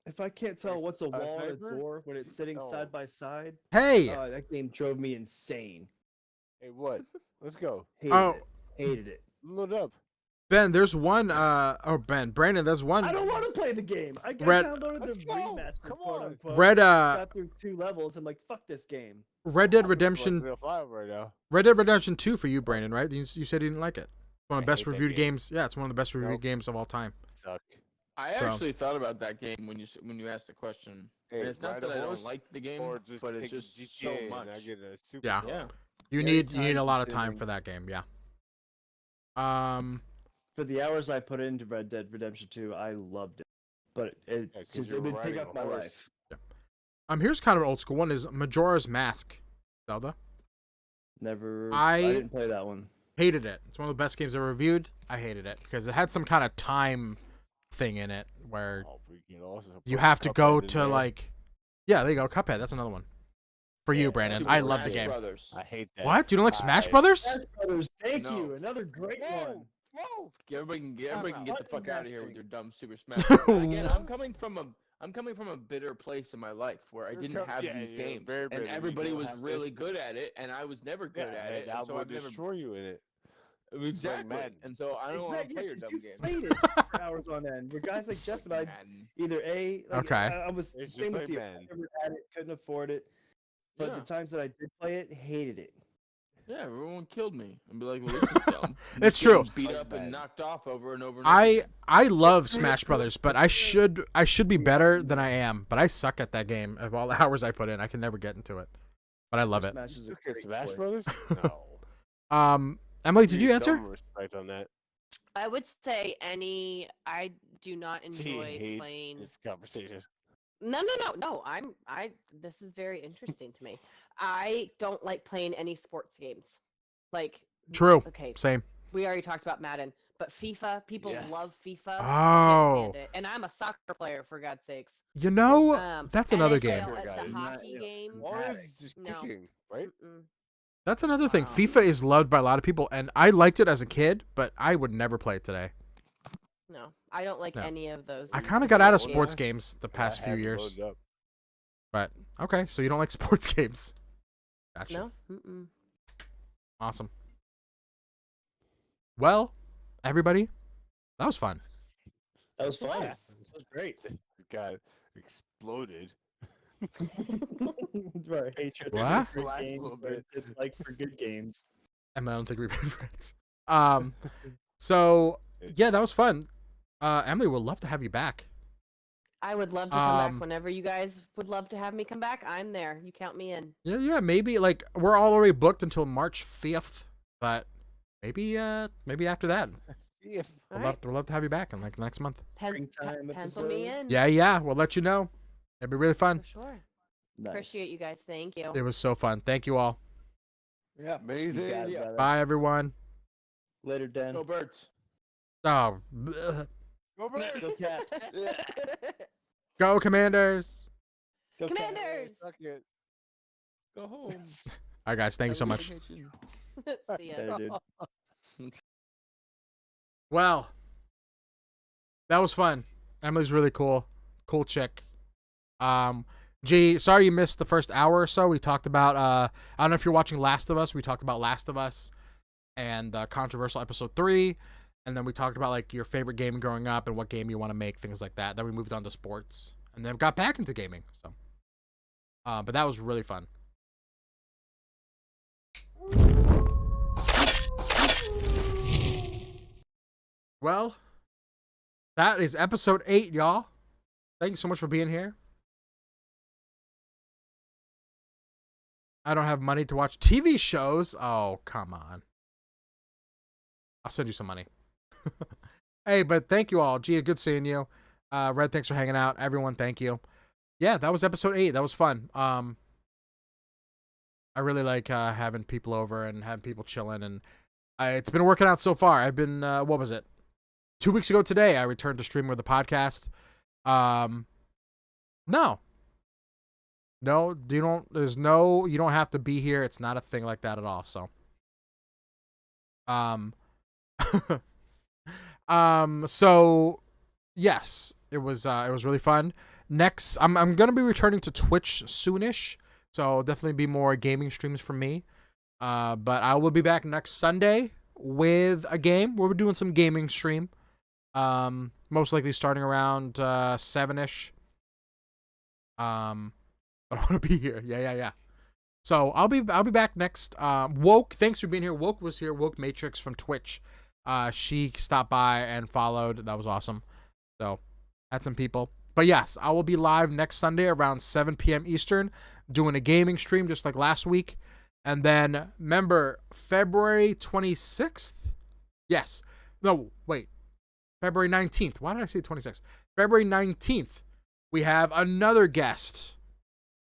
If I can't tell what's a wall and a sniper? door when it's sitting No. side by side, Hey. that game drove me insane. Hey, what? Let's go. Hated Oh. it. Hated it. Load up. Ben, there's one. Brandon, there's one. I don't want to play the game. I Red- downloaded the Let's go. remaster, Come quote on. unquote. Red Got through 2 levels. I'm like, fuck this game. Red Dead I'm just Redemption. selecting a file right now. Red Dead Redemption 2 for you, Brandon, right? You said you didn't like it. One of the I best hate that reviewed game. games. Yeah, it's one of the best reviewed Nope. games of all time. Suck. I So- actually thought about that game when you asked the question. Hey, And it's not ride that a I don't horse like the game, or just but it's take just GTA so and much. I get a super Yeah. car. Yeah. You Very need a lot of time time-consuming. for that game. Yeah. For the hours I put into Red Dead Redemption 2, I loved it. But it Yeah, 'cause just you it were would take riding up a my horse. life. Here's kind of an old school one. Is Majora's Mask. Zelda. Never. I- I didn't play that one. Hated it. It's one of the best games ever reviewed. I hated it because it had some kind of time thing in it where Oh, freaking awesome. you Put have to Cuphead go in to there. like. Yeah, there you go. Cuphead. That's another one. For you, Yeah, Brandon. Super I love the Smash game. Brothers. I hate that. What? You don't like Smash I- Brothers? Smash Brothers, thank No. you. Another great one. Whoa! Everybody can get the fuck Fucking out of here that with thing. your dumb Super Smash. Brothers. Again, I'm coming from a bitter place in my life where I You're didn't have yeah, these you're games, very and bitter. You everybody don't was have really this. good at it, and I was never good Yeah, at it. that And so will I've never destroy you in it. exactly. Madden. And so I don't want to Exactly, play your 'cause dumb you game. played it for hours on end. Where guys like Jeff and I Madden. either Okay. I was It's same just with like you. Madden. I never had it, couldn't afford it. But Yeah. the times that I did play it, hated it. Yeah, everyone killed me and be like, "Well, this is dumb." And It's just getting true. Beat Like up and Madden. knocked off over and over. And over again. I love Smash Brothers, but I should be better than I am. But I suck at that game. Of all the hours I put in, I can never get into it. But I love it. Smash is a Look at great Smash choice. Brothers? No. Emily, did you Need answer? some respect on that. I would say I do not She enjoy hates playing. this conversation. No. This is very interesting to me. I don't like playing any sports games. Like, True. okay, Same. we already talked about Madden, but FIFA, people Yes. love FIFA. I can't Oh, stand it. And I'm a soccer player, for God's sakes. you know, that's another NHL, game. Soccer The guys. hockey Yeah. game. All Madden. is just No. kicking, right? Mm-mm. That's another thing. Wow. FIFA is loved by a lot of people, and I liked it as a kid, but I would never play it today. No, I don't like No. any of those. I kind of got out of Well, sports yeah. games the I past few have it years. loaded up. But okay, so you don't like sports games? Gotcha. No. Mm-mm. Awesome. Well, everybody, that was fun. That was fun. Yes. That was great. This guy exploded. Right, hatred What? for good Relax a games little or bit. dislike for good games. And I don't think we've been friends. So yeah, that was fun. Emily, we'd love to have you back. I would love to come Um, back whenever you guys would love to have me come back. I'm there. You count me in. Yeah, maybe like we're all already booked until March 5th, but maybe after that. Yeah. All We'd right. love to have you back in like next month. Springtime Pencil me episode. in. Yeah, we'll let you know. It'd be really fun. For sure. Nice. Appreciate you guugys. Thank you. It was so fun. Thank you all. Yeah, You amazing. got it, Yeah. brother. Bye everyone. Later, Dan. Go birds. Oh, bleh. Go Birds! Go Cats. Go Commanders. Go Cats. Commanders. Suck it. Go home. All right, guys. Thank you so Have a much. vacation. See ya. Later, dude. Well, that was fun. Emily's really cool. Cool chick. G, sorry you missed the first hour or so. We talked about I don't know if you're watching Last of Us. We talked about Last of Us. and controversial episode 3. And then we talked about like your favorite game growing up and what game you want to make, things like that. Then we moved on to sports and then got back into gaming. So, but that was really fun. Well, that is episode 8, y'all. Thank you so much for being here. I don't have money to watch TV shows. Oh, come on. I'll send you some money. Hey, but thank you all. Gia, good seeing you. Red, thanks for hanging out. Everyone, thank you. Yeah, that was episode 8. That was fun. I really like having people over and having people chilling, and it's been working out so far. I've been what was it? 2 weeks ago today, I returned to stream with the podcast. No, you don't have to be here. It's not a thing like that at all. So, so yes, it was really fun. Next, I'm gonna be returning to Twitch soonish, so definitely be more gaming streams from me. But I will be back next Sunday with a game. We're doing some gaming stream. Most likely starting around 7ish. But I want to be here. Yeah. So I'll be back next. Woke, thanks for being here. Woke was here. Woke Matrix from Twitch. She stopped by and followed. That was awesome. So had some people. But yes, I will be live next Sunday around 7 p.m. Eastern, doing a gaming stream just like last week. And then remember February 26th. Yes. No, wait. February 19th. Why did I say 26th? February 19th, we have another guest.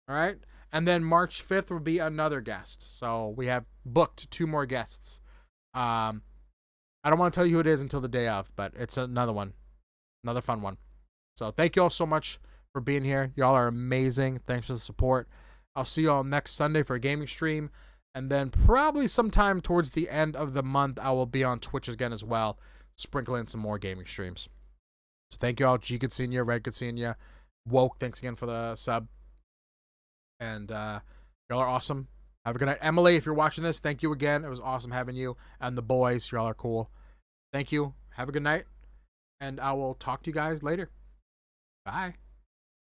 All right? And then March 5th will be another guest. So we have booked 2 more guests. I don't want to tell you who it is until the day of, but it's another one. Another fun one. So thank you all so much for being here. Y'all are amazing. Thanks for the support. I'll see you all next Sunday for a gaming stream. And then probably sometime towards the end of the month, I will be on Twitch again as well, sprinkle in some more gaming streams. So thank you all. G, good seeing you. Red, good seeing you. Woke, thanks again for the sub. And y'all are awesome. Have a good night. Emily, if you're watching this, thank you again. It was awesome having you. And the boys, y'all are cool. Thank you. Have a good night. And I will talk to you guys later. Bye.